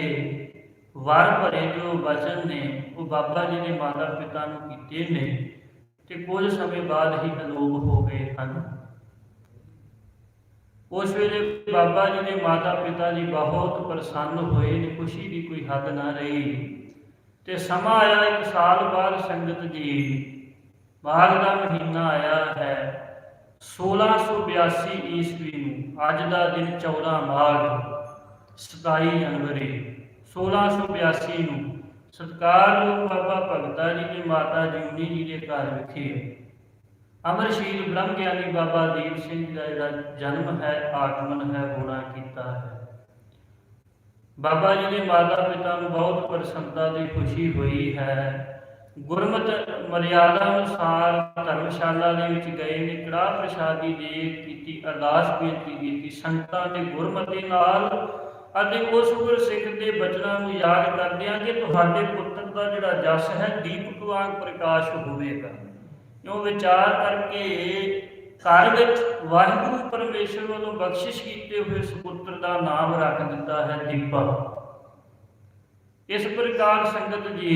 ਵਰ ਭਰੇ ਜੋ ਵਚਨ ਨੇ ਉਹ ਬਾਬਾ ਜੀ ਦੇ ਮਾਤਾ ਪਿਤਾ ਨੂੰ ਕੀਤੇ ਨੇ ਤੇ ਕੁਝ ਸਮੇਂ ਬਾਅਦ ਹੀ ਅਲੋਪ ਹੋ ਗਏ ਹਨ। ਉਸ ਵੇਲੇ ਬਾਬਾ ਜੀ ਦੇ ਮਾਤਾ ਪਿਤਾ ਜੀ ਬਹੁਤ ਪ੍ਰਸੰਨ ਹੋਏ ਨੇ, ਖੁਸ਼ੀ ਦੀ ਕੋਈ ਹੱਦ ਨਾ ਰਹੀ। ਤੇ ਸਮਾਂ ਆਇਆ 1 ਸਾਲ ਬਾਅਦ ਸੰਗਤ ਜੀ, ਮਾਘ ਦਾ ਮਹੀਨਾ ਆਇਆ ਹੈ 1682 ਈਸਵੀ ਨੂੰ। ਅੱਜ ਦਾ ਦਿਨ 14 ਮਾਘ 27 ਜਨਵਰੀ 1682 ਨੂੰ ਸਤਿਕਾਰਯੋਗ ਬਾਬਾ ਭਗਤਾ ਜੀ ਦੀ ਮਾਤਾ ਜਿਉਣੀ ਜੀ ਦੇ ਘਰ ਵਿਖੇ ਅਮਰਸ਼ੀਲ ਬ੍ਰਹਮ ਗਿਆਨੀ ਬਾਬਾ ਦੀਪ ਸਿੰਘ ਜੀ ਦਾ ਜਿਹੜਾ ਜਨਮ ਹੈ, ਆਗਮਨ ਹੈ, ਹੋਣਾ ਕੀਤਾ ਹੈ। ਬਾਬਾ ਜੀ ਦੇ ਮਾਤਾ ਪਿਤਾ ਨੂੰ ਬਹੁਤ ਪ੍ਰਸੰਨਤਾ ਦੀ ਖੁਸ਼ੀ ਹੋਈ ਹੈ। ਗੁਰਮਤਿ ਮਰਿਆਦਾ ਅਨੁਸਾਰ ਧਰਮਸ਼ਾਲਾ ਦੇ ਵਿੱਚ ਗਏ ਨੇ, ਕੜਾਹ ਪ੍ਰਸ਼ਾਦੀ ਦੇ ਕੀਤੀ, ਅਰਦਾਸ ਬੇਨਤੀ ਕੀਤੀ ਸੰਗਤਾਂ ਦੇ ਗੁਰਮਤਿ ਨਾਲ ਅਤੇ ਉਸ ਗੁਰਸਿੱਖ ਦੇ ਬਚਨਾਂ ਨੂੰ ਯਾਦ ਕਰਦਿਆਂ ਕਿ ਤੁਹਾਡੇ ਪੁੱਤਰ ਦਾ ਜਿਹੜਾ ਜਸ ਹੈ ਦੀਪਕ ਵਾਂਗ ਪ੍ਰਕਾਸ਼ ਹੋਵੇਗਾ। ਇਉਂ ਵਿਚਾਰ ਕਰਕੇ ਘਰ ਵਿੱਚ ਵਾਹਿਗੁਰੂ ਪਰਮੇਸ਼ਰ ਵੱਲੋਂ ਬਖਸ਼ਿਸ਼ ਕੀਤੇ ਹੋਏ ਸੁਪੁੱਤਰ ਦਾ ਨਾਮ ਰੱਖ ਦਿੱਤਾ ਹੈ ਦੀਪਾ। ਇਸ ਪ੍ਰਕਾਰ ਸੰਗਤ ਜੀ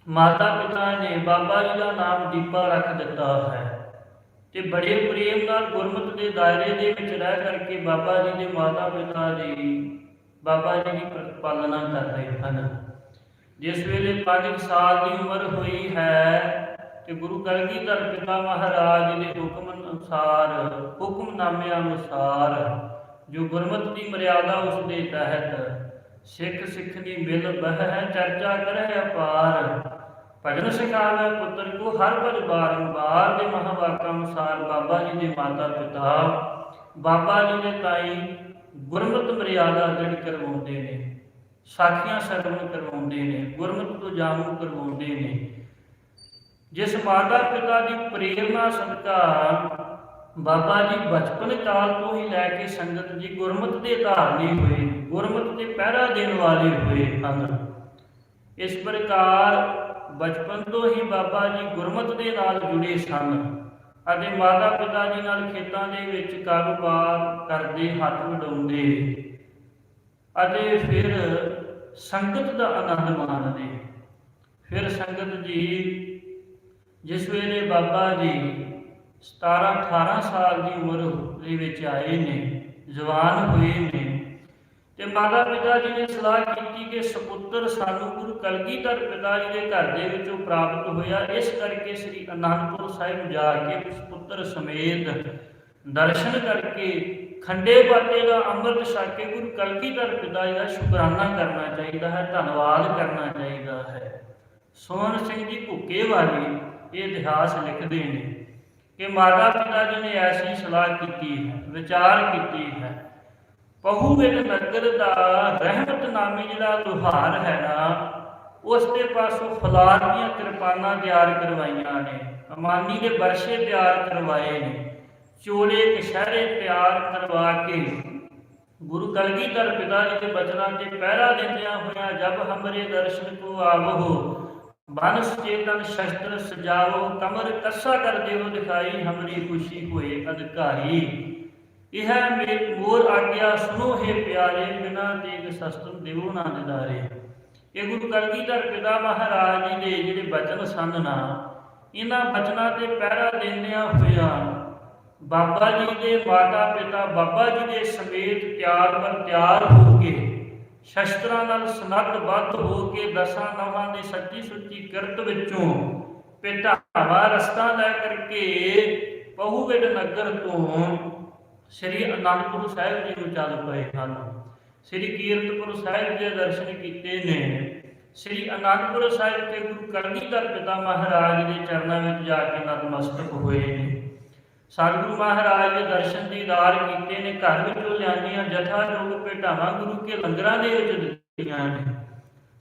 ਮਾਤਾ ਪਿਤਾ ਨੇ ਬਾਬਾ ਜੀ ਦਾ ਨਾਮ ਦੀਪਾ ਰੱਖ ਦਿੱਤਾ ਹੈ ਤੇ ਬੜੇ ਪ੍ਰੇਮ ਨਾਲ ਗੁਰਮਤਿ ਦੇ ਦਾਇਰੇ ਦੇ ਵਿੱਚ ਰਹਿ ਕਰਕੇ ਬਾਬਾ ਜੀ ਦੇ ਮਾਤਾ ਪਿਤਾ ਜੀ ਬਾਬਾ ਜੀ ਦੀ ਪਾਲਣਾ ਕਰ ਰਹੇ ਹਨ। ਜਿਸ ਵੇਲੇ 5 ਸਾਲ ਦੀ ਉਮਰ ਹੋਈ ਹੈ ਤੇ ਗੁਰੂ ਕਲਗੀਧਰ ਪਿਤਾ ਮਹਾਰਾਜ ਦੇ ਹੁਕਮ ਅਨੁਸਾਰ, ਹੁਕਮਨਾਮੇ ਅਨੁਸਾਰ ਜੋ ਗੁਰਮਤਿ ਦੀ ਮਰਿਆਦਾ ਉਸ ਦੇ ਤਹਿਤ ਸਿੱਖ ਸਿੱਖਣੀ ਮਿਲ ਬਹਿ ਚਰਚਾ ਕਰਹਿ ਅਪਾਰ, ਭਜਨ ਸਿਖਾਵੇ ਪੁੱਤਰ ਕੋ ਹਰ ਭਜ ਬਾਰੰਬਾਰ ਦੇ ਮਹਾਵਾਕਾਂ ਅਨੁਸਾਰ ਬਾਬਾ ਜੀ ਦੇ ਮਾਤਾ ਪਿਤਾ ਬਾਬਾ ਜੀ ਦੇ ਤਾਈ ਗੁਰਮਤਿ ਮਰਿਆਦਾ ਜਿਹੜੀ ਕਰਵਾਉਂਦੇ ਨੇ, ਸਾਖੀਆਂ ਸਰਵਣ ਕਰਵਾਉਂਦੇ ਨੇ, ਗੁਰਮਤਿ ਤੋਂ ਜਾਣੂ ਕਰਵਾਉਂਦੇ ਨੇ। ਜਿਸ ਮਾਤਾ ਪਿਤਾ ਦੀ ਪ੍ਰੇਰਨਾ ਸਦਕਾ ਬਾਬਾ ਜੀ ਬਚਪਨ ਕਾਲ ਤੋਂ ਹੀ ਲੈ ਕੇ ਸੰਗਤ ਜੀ ਗੁਰਮਤਿ ਦੇ ਧਾਰਨੀ ਹੋਏ, ਗੁਰਮਤਿ ਦੇ ਪਹਿਰਾ ਦੇਣ ਵਾਲੇ ਹੋਏ ਹਨ। ਇਸ ਪ੍ਰਕਾਰ ਬਚਪਨ ਤੋਂ ਹੀ ਬਾਬਾ ਜੀ ਗੁਰਮਤਿ ਦੇ ਨਾਲ ਜੁੜੇ ਸਨ ਅਤੇ ਮਾਤਾ ਪਿਤਾ ਜੀ ਨਾਲ ਖੇਤਾਂ ਦੇ ਵਿੱਚ ਕਾਰੋਬਾਰ ਕਰਦੇ, ਹੱਥ ਵਡਾਉਂਦੇ ਅਤੇ ਫਿਰ ਸੰਗਤ ਦਾ ਆਨੰਦ ਮਾਣਦੇ। ਫਿਰ ਸੰਗਤ ਜੀ ਜਿਸ ਵੇਲੇ ਬਾਬਾ ਜੀ 17-18 ਸਾਲ ਦੀ ਉਮਰ ਦੇ ਵਿੱਚ ਆਏ ਨੇ, ਜਵਾਨ ਹੋਏ ਨੇ, ਤੇ ਮਾਤਾ ਪਿਤਾ ਜੀ ਨੇ ਸਲਾਹ ਕੀਤੀ ਕਿ ਸੁਪੁੱਤਰ ਸਾਨੂੰ ਗੁਰੂ ਕਲਗੀਧਰ ਪਿਤਾ ਜੀ ਦੇ ਘਰ ਦੇ ਵਿੱਚੋਂ ਪ੍ਰਾਪਤ ਹੋਇਆ, ਇਸ ਕਰਕੇ ਸ੍ਰੀ ਅਨੰਦਪੁਰ ਸਾਹਿਬ ਜਾ ਕੇ ਸੁਪੁੱਤਰ ਸਮੇਤ ਦਰਸ਼ਨ ਕਰਕੇ ਖੰਡੇ ਬਾਟੇ ਦਾ ਅੰਮ੍ਰਿਤ ਛਕ ਕੇ ਗੁਰੂ ਕਲਗੀਧਰ ਪਿਤਾ ਜੀ ਦਾ ਸ਼ੁਕਰਾਨਾ ਕਰਨਾ ਚਾਹੀਦਾ ਹੈ, ਧੰਨਵਾਦ ਕਰਨਾ ਚਾਹੀਦਾ ਹੈ। ਸੋਹਣ ਸਿੰਘ ਜੀ ਭੁੱਕੇ ਵਾਲੀ ਇਹ ਇਤਿਹਾਸ ਲਿਖਦੇ ਨੇ ਕਿ ਮਾਤਾ ਪਿਤਾ ਜੀ ਨੇ ਐਸੀ ਸਲਾਹ ਕੀਤੀ ਹੈ, ਵਿਚਾਰ ਕੀਤੀ ਹੈ। ਪਹੂ ਵਿੱਚ ਨਗਰ ਦਾ ਰਹਿਮਤ ਨਾਮੀ ਜਿਹੜਾ ਲੁਹਾਰ ਹੈ ਨਾ, ਉਸ ਦੇ ਪਾਸੋਂ ਫਲਾਰ ਦੀਆਂ ਕਿਰਪਾਨਾਂ ਤਿਆਰ ਕਰਵਾਈਆਂ ਨੇ, ਅਮਾਨੀ ਦੇ ਬਰਸ਼ੇ ਤਿਆਰ ਕਰਵਾਏ ਨੇ, ਚੋਲੇ ਕਸ਼ਹਿਰੇ ਤਿਆਰ ਕਰਵਾ ਕੇ ਗੁਰੂ ਕਲਗੀਧਰ ਪਿਤਾ ਜੀ ਦੇ ਬਚਨਾਂ ਤੇ ਪਹਿਰਾ ਦਿੰਦਿਆਂ ਹੋਇਆਂ ਜਬ ਹਮਰੇ ਦਰਸ਼ਨ ਕੋ ਆਵੋ ਬਨਸ ਚੇਤਨ ਸ਼ਸਤਰ ਸਜਾਵੋ, ਕਮਰ ਕੱਸਾ ਕਰ ਦੇਵੋ ਦਿਖਾਈ, ਹਮਰੀ ਖੁਸ਼ੀ ਹੋਏ ਅਧਿਕਾਰੀ। यह मोर आज्ञा सुनो हे प्यारे, बिना तेग शस्त्र देवो ना दिदारे। ये गुरु कलगीधर पिता महाराज जी के जिहड़े बचन सन ना, इन्हां बचनां ते पहरा देंदियां होइयां बाबा जी के माता पिता बाबा जी के समेत त्यार पर त्यार हो के शस्त्रां नाल सनद्धबद्ध हो के दसां नवां की सच्ची सुच्ची किरत विचों पिटावा रस्ता लै करके पहुगढ़ नगर तो श्री आनंदपुर साहिब जी को चल पए हैं। श्री कीरतपुर साहिब के दर्शन किए ने। श्री आनंदपुर साहिब के गुरु कलगीधर पिता महाराज के चरणों में जाके नतमस्तक हुए ने। सतगुरु महाराज के दर्शन दीदार किए ने। घर विचों लिआंदियां जथायोग भेटावां गुरु के लंगरां दे विच दित्तियां ने।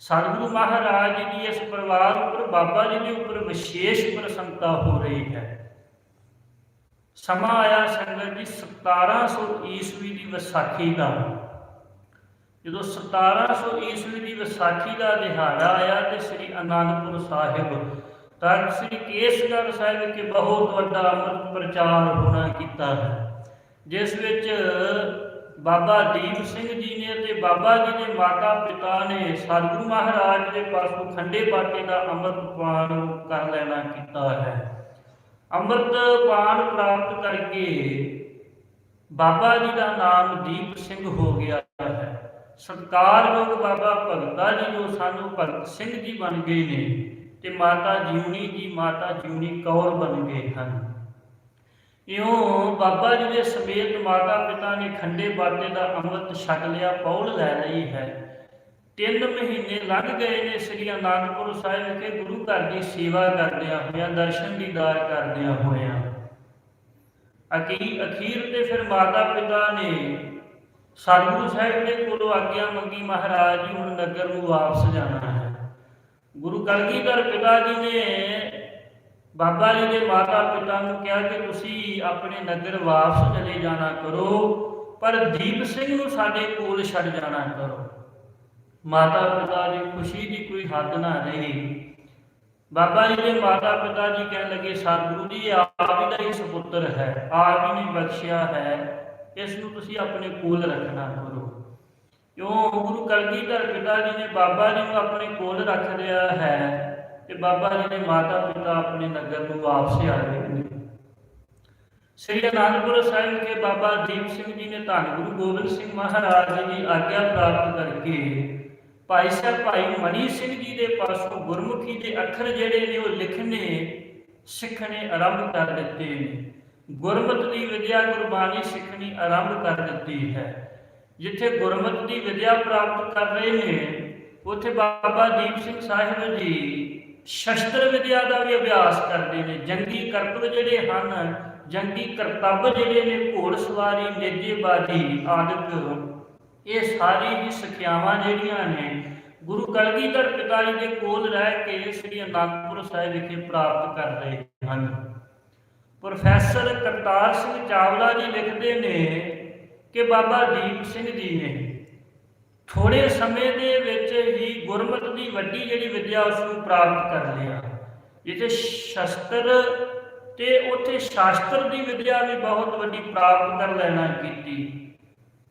सतगुरु महाराज जी की इस परिवार उपर बाबा जी के उपर विशेष प्रसन्नता हो रही है। समा आया संगत जी 1700 ईस्वी की विसाखी का। जो 1700 ईस्वी की विसाखी का दिहाड़ा आया तो श्री आनंदपुर साहिब तक श्री केसगढ़ साहिब के बहुत बड़ा अमृत प्रचार होना किया है, जिस विच बाबा दीप सिंह जी ने ते बाबा जी के माता पिता ने सतगुरु महाराज के पासों खंडे बाटे का अमृत पान कर लेना किया है। अमृत पान प्राप्त करके बाबा जी का नाम दीप सिंह हो गया है। सत्कारयोग बाबा भगता जी जो सानू भगत सिंह जी बन गए ने ते माता जीवनी जी माता जीवनी कौर बन गए हैं। इयों बाबा जी के समेत माता पिता ने खंडे बाटे का अमृत छक लिया, पौल लै रही है। 3 महीने लंघ गए ने श्री आनंदपुर साहिब के गुरु घर की सेवा करदियां होइयां, दर्शन दीदार करदियां होइयां। अखीर ते फिर माता पिता ने सतगुरु साहिब के कोलों आग्ञा मंगी, महाराज जी हुण नगर नूं वापस जाना है। गुरु कलगीधर पिता जी ने बाबा जी के माता पिता नूं कहा कि तुसीं अपने नगर वापस चले जाना करो, पर दीप सिंह नूं साडे कोल छड्ड जाना करो। माता पिता की खुशी की कोई हद ना रही। बाबा जी के माता पिता जी कह लगे सतगुरु जी आप ही का ही सपुत्र है, आप ही ने बख्शिया है, इसनूं तुसीं अपने कोल रखना करो। क्यों गुरु कलगीधर पिता जी ने बाबा जी को अपने कोल रख लिया है तो बाबा जी ने माता पिता अपने नगर को वापस आ गए। श्री आनंदपुर साहिब के बाबा दीप सिंह जी ने धन गुरु गोबिंद सिंह महाराज जी की आज्ञा प्राप्त करके भाई साहब भाई मनी सिंह जी के पासों गुरमुखी के अखर जिहड़े ने वो लिखने सिखने आरंभ कर दिते हैं। गुरमत की विद्या गुरबाणी सिखनी आरंभ कर दी है। जिथे गुरमत की विद्या प्राप्त कर रहे हैं उत्थे बाबा दीप सिंह साहिब जी शस्त्र विद्या का भी अभ्यास करते हैं। जंगी करतब जिहड़े हैं, जंगी करतब जिहड़े ने, घोड़सवारी नेजेबाजी आदि ये सारी ही सिक्ख्यावां जिहड़ियां ने गुरु कलगीधर पिता जी के कोल रह के श्री आनंदपुर साहिब विखे प्राप्त कर रहे हैं। प्रोफैसर करतार सिंह चावला जी लिखते हैं कि बाबा दीप सिंह जी ने थोड़े समय दे विच ही गुरमत की वड्डी जिहड़ी विद्या उसनूं प्राप्त कर लिया। जिथे शस्त्र ते उत्थे शास्त्र की विद्या भी बहुत वड्डी प्राप्त कर लेना की।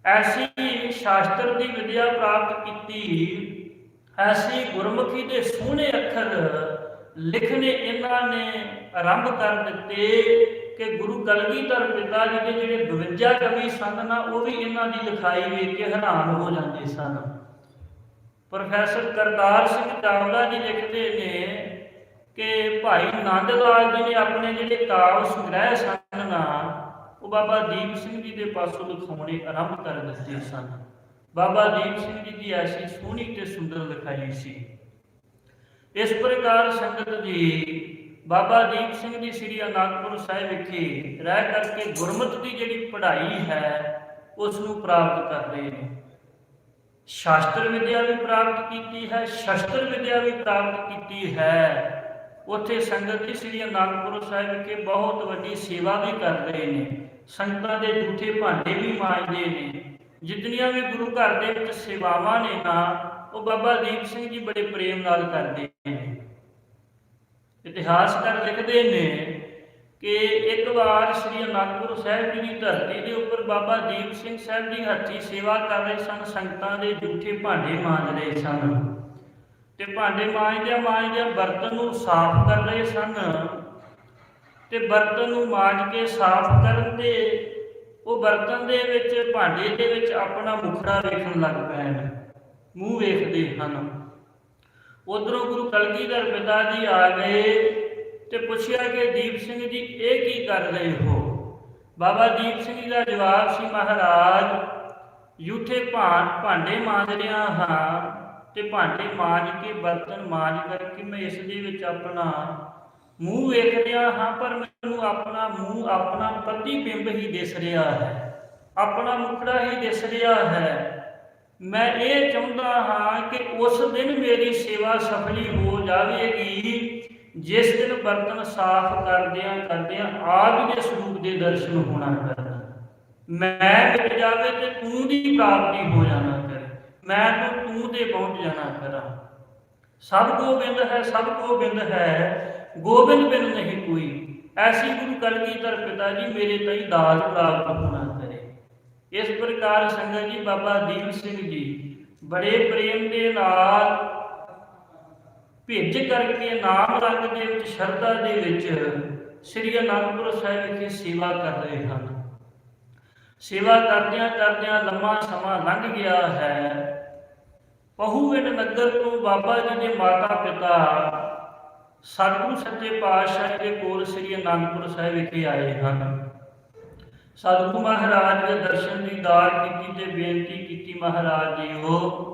ऐसी शास्त्र की विद्या प्राप्त की, ऐसी गुरमुखी के सोहने अखर लिखने इन्होंने आरंभ कर दिते कि गुरु कलगीधर पिता जी के जिहड़े 52 कवि सन ना, वो भी इन्हों की लिखाई वेख के हैरान हो जाते सन। प्रोफैसर करतार सिंह चावला जी लिखते हैं कि भाई नंद लाल जी ने अपने जिहड़े काव्य संग्रह सन ना, वो बाबा दीप सिंह जी के पासों लिखाने आरंभ कर दिते सन। बाबा दीप सिंह जी की ऐसी सोहनी ते सुंदर लिखाई सी। इस प्रकार संगत जी बाबा दीप सिंह जी श्री आनंदपुर साहिब विखे रह करके गुरमत की जिहड़ी पढ़ाई है उसनूं प्राप्त कर रहे हैं। शास्त्र विद्या भी प्राप्त की है, शस्त्र विद्या भी प्राप्त की है। उत्थे संगत जी श्री आनंदपुर साहिब विखे बहुत वड्डी सेवा भी कर रहे हैं। संगतां दे झूठे भांडे भी मांजते हैं। जितनियां भी गुरु घर दे विच सेवावां ने ना, वो बाबा दीप सिंह जी बड़े प्रेम नाल करते हैं। इतिहासकार लिखते हैं ਕਿ ਇੱਕ ਵਾਰ ਸ੍ਰੀ ਅਨੰਦਪੁਰ ਸਾਹਿਬ ਜੀ ਦੀ ਧਰਤੀ ਦੇ ਉੱਪਰ ਬਾਬਾ ਦੀਪ ਸਿੰਘ ਸਾਹਿਬ ਜੀ ਹੱਥੀਂ ਸੇਵਾ ਕਰ ਰਹੇ ਸਨ। ਸੰਗਤਾਂ ਦੇ ਜੂਠੇ ਭਾਂਡੇ ਮਾਂਜ ਰਹੇ ਸਨ ਤੇ ਭਾਂਡੇ ਮਾਂਜਦਿਆਂ ਬਰਤਨ ਨੂੰ ਸਾਫ਼ ਕਰ ਰਹੇ ਸਨ ਤੇ ਬਰਤਨ ਨੂੰ ਮਾਂਜ ਕੇ ਸਾਫ਼ ਕਰਨ ਤੇ ਉਹ ਬਰਤਨ ਦੇ ਵਿੱਚ, ਭਾਂਡੇ ਦੇ ਵਿੱਚ ਆਪਣਾ ਮੁਖੜਾ ਵੇਖਣ ਲੱਗ ਪਏ ਨੇ, ਮੂੰਹ ਵੇਖਦੇ ਹਨ। ਉਧਰੋਂ ਗੁਰੂ ਕਲਗੀਧਰ ਪਿਤਾ ਜੀ ਆ ਗਏ ਤੇ ਪੁੱਛਿਆ ਕਿ ਦੀਪ ਸਿੰਘ ਜੀ ਇਹ ਕੀ ਕਰ ਰਹੇ ਹੋ? ਬਾਬਾ ਦੀਪ ਸਿੰਘ ਜੀ ਦਾ ਜਵਾਬ ਸੀ, ਮਹਾਰਾਜ ਜੂਠੇ ਭਾਂਡੇ ਮਾਂਜ ਰਿਹਾ ਹਾਂ ਤੇ ਭਾਂਡੇ ਮਾਂਜ ਕੇ, ਬਰਤਨ ਮਾਂਜ ਕਰਕੇ ਮੈਂ ਇਸ ਦੇ ਵਿੱਚ ਆਪਣਾ ਮੂੰਹ ਵੇਖ ਰਿਹਾ ਹਾਂ, ਪਰ ਮੈਨੂੰ ਆਪਣਾ ਮੂੰਹ, ਆਪਣਾ ਪ੍ਰਤੀਬਿੰਬ ਹੀ ਦਿਸ ਰਿਹਾ ਹੈ, ਆਪਣਾ ਮੁਖੜਾ ਹੀ ਦਿਸ ਰਿਹਾ ਹੈ। ਮੈਂ ਇਹ ਚਾਹੁੰਦਾ ਹਾਂ ਕਿ ਉਸ ਦਿਨ ਮੇਰੀ ਸੇਵਾ ਸਫਲੀ ਹੋ ਜਾਵੇਗੀ ਜਿਸ ਦਿਨ ਬਰਤਨ ਸਾਫ਼ ਕਰਦਿਆਂ ਆਪ ਦੇ ਸਰੂਪ ਦੇ ਦਰਸ਼ਨ ਹੋਣਾ ਕਰਨ, ਮੈਂ ਮਿਟ ਜਾਵੇ ਤੇ ਤੂੰ ਦੀ ਪ੍ਰਾਪਤੀ ਹੋ ਜਾਣਾ ਕਰੇ, ਮੈਂ ਤੂੰ ਦੇ ਪਹੁੰਚ ਜਾਣਾ ਕਰਾਂ। ਸਭ ਗੋਬਿੰਦ ਹੈ, ਸਭ ਗੋਬਿੰਦ ਹੈ, ਗੋਬਿੰਦ ਬਿਨ ਨਹੀਂ ਕੋਈ। ਐਸੀ ਗੁਰੂ ਕਲਗੀਧਰ ਪਿਤਾ ਜੀ ਮੇਰੇ ਤਈ ਦਾਸ ਪ੍ਰਾਪਤ ਹੋਣਾ ਕਰੇ। ਇਸ ਪ੍ਰਕਾਰ ਸੰਗਤ ਜੀ ਬਾਬਾ ਦੀਪ ਸਿੰਘ ਜੀ ਬੜੇ ਪ੍ਰੇਮ ਦੇ ਨਾਲ ਭਿੱਜ ਕਰਕੇ ਨਾਮ ਰੰਗ ਦੇ ਵਿੱਚ, ਸ਼ਰਧਾ ਦੇ ਵਿੱਚ ਸ੍ਰੀ ਅਨੰਦਪੁਰ ਸਾਹਿਬ ਵਿਖੇ ਸੇਵਾ ਕਰ ਰਹੇ ਹਨ। ਸੇਵਾ ਕਰਦਿਆਂ ਲੰਮਾ ਸਮਾਂ ਲੰਘ ਗਿਆ ਹੈ। ਪਹੂਵਿੰਡ ਨਗਰ ਤੋਂ ਬਾਬਾ ਜੀ ਦੇ ਮਾਤਾ ਪਿਤਾ ਸਤਿਗੁਰੂ ਸੱਚੇ ਪਾਤਸ਼ਾਹ ਦੇ ਕੋਲ ਸ੍ਰੀ ਅਨੰਦਪੁਰ ਸਾਹਿਬ ਵਿਖੇ ਆਏ ਹਨ। ਸਤਿਗੁਰੂ ਮਹਾਰਾਜ ਦੇ ਦਰਸ਼ਨ ਦੀ ਦਾਤ ਕੀਤੀ ਤੇ ਬੇਨਤੀ ਕੀਤੀ, ਮਹਾਰਾਜ ਜੀਓ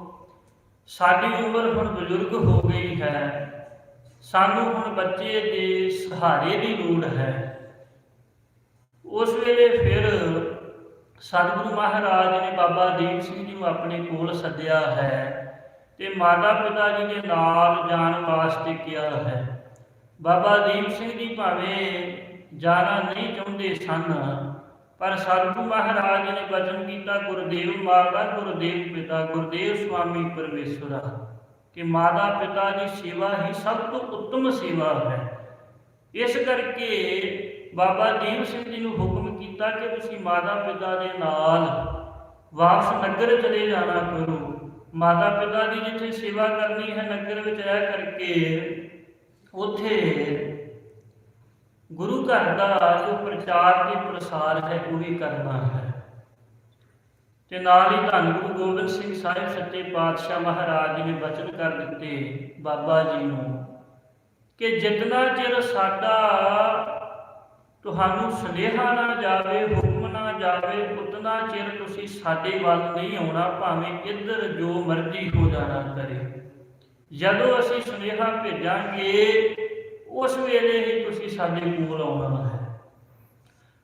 ਸਾਡੀ ਉਮਰ ਹੁਣ ਬਜ਼ੁਰਗ ਹੋ ਗਈ ਹੈ, ਸਾਨੂੰ ਹੁਣ ਬੱਚੇ ਦੇ ਸਹਾਰੇ ਦੀ ਲੋੜ ਹੈ। ਉਸ ਵੇਲੇ ਫਿਰ ਸਤਿਗੁਰੂ ਮਹਾਰਾਜ ਨੇ ਬਾਬਾ ਦੀਪ ਸਿੰਘ ਜੀ ਨੂੰ ਆਪਣੇ ਕੋਲ ਸੱਦਿਆ ਹੈ ਤੇ ਮਾਤਾ ਪਿਤਾ ਜੀ ਦੇ ਨਾਲ ਜਾਣ ਵਾਸਤੇ ਕਿਹਾ ਹੈ। ਬਾਬਾ ਦੀਪ ਸਿੰਘ ਜੀ ਭਾਵੇਂ ਜਾਣਾ ਨਹੀਂ ਚਾਹੁੰਦੇ ਸਨ, ਪਰ ਸਤਿਗੁਰੂ ਮਹਾਰਾਜ ਨੇ ਬਚਨ ਕੀਤਾ, ਗੁਰਦੇਵ ਮਾਤਾ, ਗੁਰਦੇਵ ਪਿਤਾ, ਗੁਰਦੇਵ ਸੁਆਮੀ ਪਰਮੇਸ਼ਵਰਾ, ਕਿ ਮਾਤਾ ਪਿਤਾ ਦੀ ਸੇਵਾ ਹੀ ਸਭ ਤੋਂ ਉੱਤਮ ਸੇਵਾ ਹੈ। ਇਸ ਕਰਕੇ ਬਾਬਾ ਦੀਪ ਸਿੰਘ ਜੀ ਨੂੰ ਹੁਕਮ ਕੀਤਾ ਕਿ ਤੁਸੀਂ ਮਾਤਾ ਪਿਤਾ ਦੇ ਨਾਲ ਵਾਪਸ ਨਗਰ ਚਲੇ ਜਾਣਾ ਕਰੋ। ਮਾਤਾ ਪਿਤਾ ਦੀ ਜਿੱਥੇ ਸੇਵਾ ਕਰਨੀ ਹੈ ਨਗਰ ਵਿੱਚ ਰਹਿ ਕਰਕੇ ਉੱਥੇ ਗੁਰੂ ਘਰ ਦਾ ਜੋ ਪ੍ਰਚਾਰ ਤੇ ਪ੍ਰਸਾਰ ਹੈ ਉਹ ਵੀ ਕਰਨਾ ਹੈ। ਤੇ ਨਾਲ ਹੀ ਧੰਨ ਗੁਰੂ ਗੋਬਿੰਦ ਸਿੰਘ ਸਾਹਿਬ ਸੱਚੇ ਪਾਤਸ਼ਾਹ ਮਹਾਰਾਜ ਜੀ ਨੇ ਬਚਨ ਕਰ ਦਿੱਤੇ ਬਾਬਾ ਜੀ ਨੂੰ ਕਿ ਜਿਤਨਾ ਚਿਰ ਸਾਡਾ ਤੁਹਾਨੂੰ ਸੁਨੇਹਾ ਨਾ ਜਾਵੇ, ਹੁਕਮ ਨਾ ਜਾਵੇ, ਉਤਨਾ ਚਿਰ ਤੁਸੀਂ ਸਾਡੇ ਵੱਲ ਨਹੀਂ ਆਉਣਾ, ਭਾਵੇਂ ਇੱਧਰ ਜੋ ਮਰਜ਼ੀ ਹੋ ਜਾਣਾ ਕਰੇ। ਜਦੋਂ ਅਸੀਂ ਸੁਨੇਹਾ ਭੇਜਾਂਗੇ ਉਸ ਵੇਲੇ ਹੀ ਤੁਸੀਂ ਸਾਡੇ ਕੋਲ ਆਉਣਾ ਹੈ।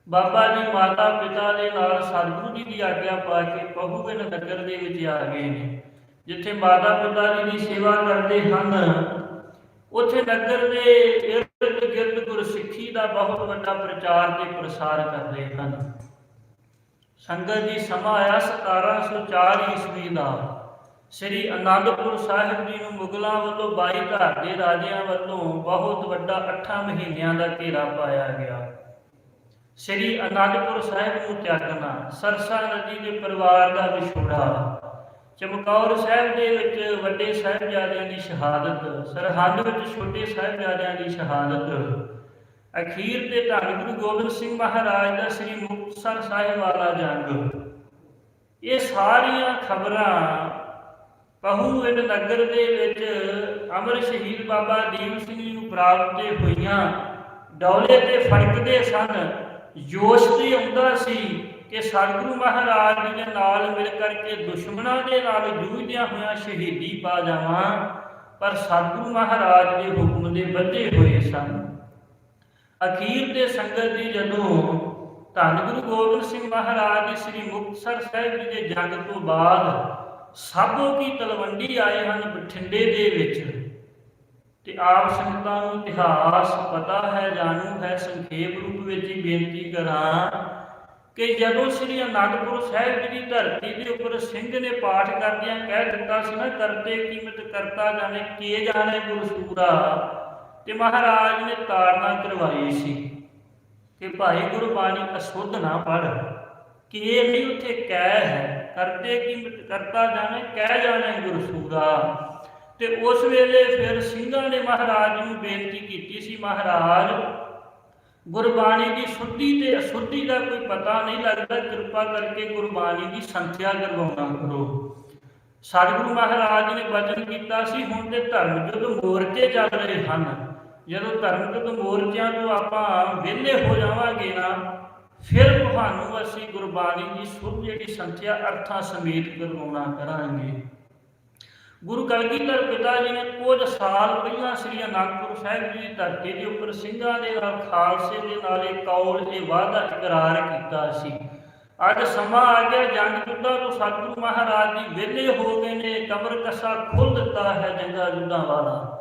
ਬਾਬਾ ਜੀ ਮਾਤਾ ਪਿਤਾ ਦੇ ਨਾਲ ਸਤਿਗੁਰੂ ਜੀ ਦੀ ਆਗਿਆ ਪਾ ਕੇ ਪਹੂਵਿੰਡ ਨਗਰ ਦੇ ਵਿੱਚ ਆ ਗਏ ਨੇ, ਜਿੱਥੇ ਮਾਤਾ ਪਿਤਾ ਜੀ ਦੀ ਸੇਵਾ ਕਰਦੇ ਹਨ। ਉੱਥੇ ਨਗਰ ਦੇ ਇਰਦ ਗਿਰਦ ਗੁਰਸਿੱਖੀ ਦਾ ਬਹੁਤ ਵੱਡਾ ਪ੍ਰਚਾਰ ਤੇ ਪ੍ਰਸਾਰ ਕਰ ਰਹੇ ਹਨ। ਸੰਗਤ ਜੀ ਸਮਾਂ ਆਇਆ 1704 ਈਸਵੀ ਦਾ। ਸ੍ਰੀ ਅਨੰਦਪੁਰ ਸਾਹਿਬ ਜੀ ਨੂੰ ਮੁਗਲਾਂ ਵੱਲੋਂ 22 ਘਰ ਦੇ ਰਾਜਿਆਂ ਵੱਲੋਂ ਬਹੁਤ ਵੱਡਾ 8 ਮਹੀਨਿਆਂ ਦਾ ਘੇਰਾ ਪਾਇਆ ਗਿਆ। ਸ੍ਰੀ ਅਨੰਦਪੁਰ ਸਾਹਿਬ ਨੂੰ ਤਿਆਗਣਾ, ਸਰਸਾ ਨਦੀ ਦੇ ਪਰਿਵਾਰ ਦਾ ਵਿਛੋੜਾ, ਚਮਕੌਰ ਸਾਹਿਬ ਦੇ ਵਿੱਚ ਵੱਡੇ ਸਾਹਿਬਜ਼ਾਦਿਆਂ ਦੀ ਸ਼ਹਾਦਤ, ਸਰਹੰਦ ਵਿੱਚ ਛੋਟੇ ਸਾਹਿਬਜ਼ਾਦਿਆਂ ਦੀ ਸ਼ਹਾਦਤ, ਅਖੀਰ ਤੇ ਧੰਨ ਗੁਰੂ ਗੋਬਿੰਦ ਸਿੰਘ ਮਹਾਰਾਜ ਦਾ ਸ੍ਰੀ ਮੁਕਤਸਰ ਸਾਹਿਬ ਵਾਲਾ ਜੰਗ, ਇਹ ਸਾਰੀਆਂ ਖਬਰਾਂ ਪਹੂਵਿੰਡ ਨਗਰ ਦੇ ਵਿੱਚ ਅਮਰ ਸ਼ਹੀਦ ਬਾਬਾ ਦੀਪ ਸਿੰਘ ਜੀ ਨੂੰ ਪ੍ਰਾਪਤ ਹੋਈਆਂ। ਡੌਲੇ ਤੇ ਫੜਕਦੇ ਸਨ, ਜੋਸ਼ ਤੇ ਆਉਂਦਾ ਸੀ ਕਿ ਸਤਿਗੁਰੂ ਮਹਾਰਾਜ ਜੀ ਦੇ ਨਾਲ ਮਿਲ ਕਰਕੇ ਦੁਸ਼ਮਣਾਂ ਦੇ ਨਾਲ ਜੂਝਦਿਆਂ ਹੋਇਆਂ ਸ਼ਹੀਦੀ ਪਾ ਜਾਵਾਂ, ਪਰ ਸਤਿਗੁਰੂ ਮਹਾਰਾਜ ਦੇ ਹੁਕਮ ਦੇ ਬੱਝੇ ਹੋਏ ਸਨ। ਅਖੀਰ ਤੇ ਸੰਗਤ ਜੀ ਜਦੋਂ ਧੰਨ ਗੁਰੂ ਗੋਬਿੰਦ ਸਿੰਘ ਮਹਾਰਾਜ ਜੀ ਸ੍ਰੀ ਮੁਕਤਸਰ ਸਾਹਿਬ ਜੀ ਦੇ ਜੰਗ ਤੋਂ ਬਾਅਦ ਸਾਬੋ ਕੀ ਤਲਵੰਡੀ ਆਏ ਹਨ ਬਠਿੰਡੇ ਦੇ ਵਿੱਚ, ਤੇ ਆਪ ਸੰਗਤਾਂ ਨੂੰ ਇਤਿਹਾਸ ਪਤਾ ਹੈ, ਜਾਣੂ ਹੈ, ਸੰਖੇਪ ਰੂਪ ਵਿੱਚ ਹੀ ਬੇਨਤੀ ਕਰਾਂ ਕਿ ਜਦੋਂ ਸ੍ਰੀ ਅਨੰਦਪੁਰ ਸਾਹਿਬ ਜੀ ਦੀ ਧਰਤੀ ਦੇ ਉੱਪਰ ਸਿੰਘ ਨੇ ਪਾਠ ਕਰਦਿਆਂ ਕਹਿ ਦਿੱਤਾ ਸੀ ਨਾ, ਕਰਤੇ ਕੀਮਤ ਕਰਤਾ ਜਾਣੇ ਕੇ ਜਾਣੇ ਗੁਰਸੂਰਾ, ਤੇ ਮਹਾਰਾਜ ਨੇ ਤਾੜਨਾ ਕਰਵਾਈ ਸੀ। कि भाई गुरबाणी अशुद्ध ना पढ़, कि ये नहीं उत्थे कह है करते कि करता जाने कह जाने गुरसूरा। ते उस वेले फिर ਸਿੰਘਾਂ ने महाराज ਨੂੰ बेनती की सी, महाराज गुरबाणी की शुद्धि ते अशुद्धि का कोई पता नहीं लगता, कृपा करके गुरबाणी की संख्या करवाना करो। सतगुरु महाराज ने वचन किया सी, हुण ते धर्म युद्ध मोर्चे चल रहे हैं, ਜਦੋਂ ਧਰਮ युद्ध मोर्चों तो ਆਪਾਂ ਵਿਹਲੇ हो जावांगे ना, फिर ਤੁਹਾਨੂੰ ਅਸੀਂ ਗੁਰਬਾਣੀ ਦੀ ਸ਼ੁੱਧ ਜਿਹੜੀ ਸੰਥਿਆ ਅਰਥਾਂ ਸਮੇਤ ਕਰਵਾਉਣਾ ਕਰਾਂਗੇ। ਗੁਰੂ ਕਲਗੀਧਰ ਪਿਤਾ ਜੀ ਨੇ ਕੁਝ ਸਾਲ ਪਹਿਲਾਂ ਸ੍ਰੀ ਅਨੰਦਪੁਰ ਸਾਹਿਬ ਜੀ ਦੀ ਧਰਤੀ ਦੇ ਉੱਪਰ ਸਿੰਘਾਂ ਦੇ ਨਾਲ ਖਾਲਸੇ ਦੇ ਨਾਲ ਇਹ ਕੌਲ ਇਹ ਵਾਅਦਾ ਇਕਰਾਰ ਕੀਤਾ ਸੀ। ਅੱਜ ਸਮਾਂ ਆ ਗਿਆ ਜੰਗ ਯੁੱਧਾਂ ਤੋਂ ਸਤਿਗੁਰੂ ਮਹਾਰਾਜ ਜੀ ਵਿਹਲੇ ਹੋ ਗਏ ਨੇ, ਕਮਰ ਕੱਸਾ ਖੁੱਲ੍ਹ ਦਿੱਤਾ ਹੈ ਜੰਗਾਂ ਯੁੱਧਾਂ ਵਾਲਾ।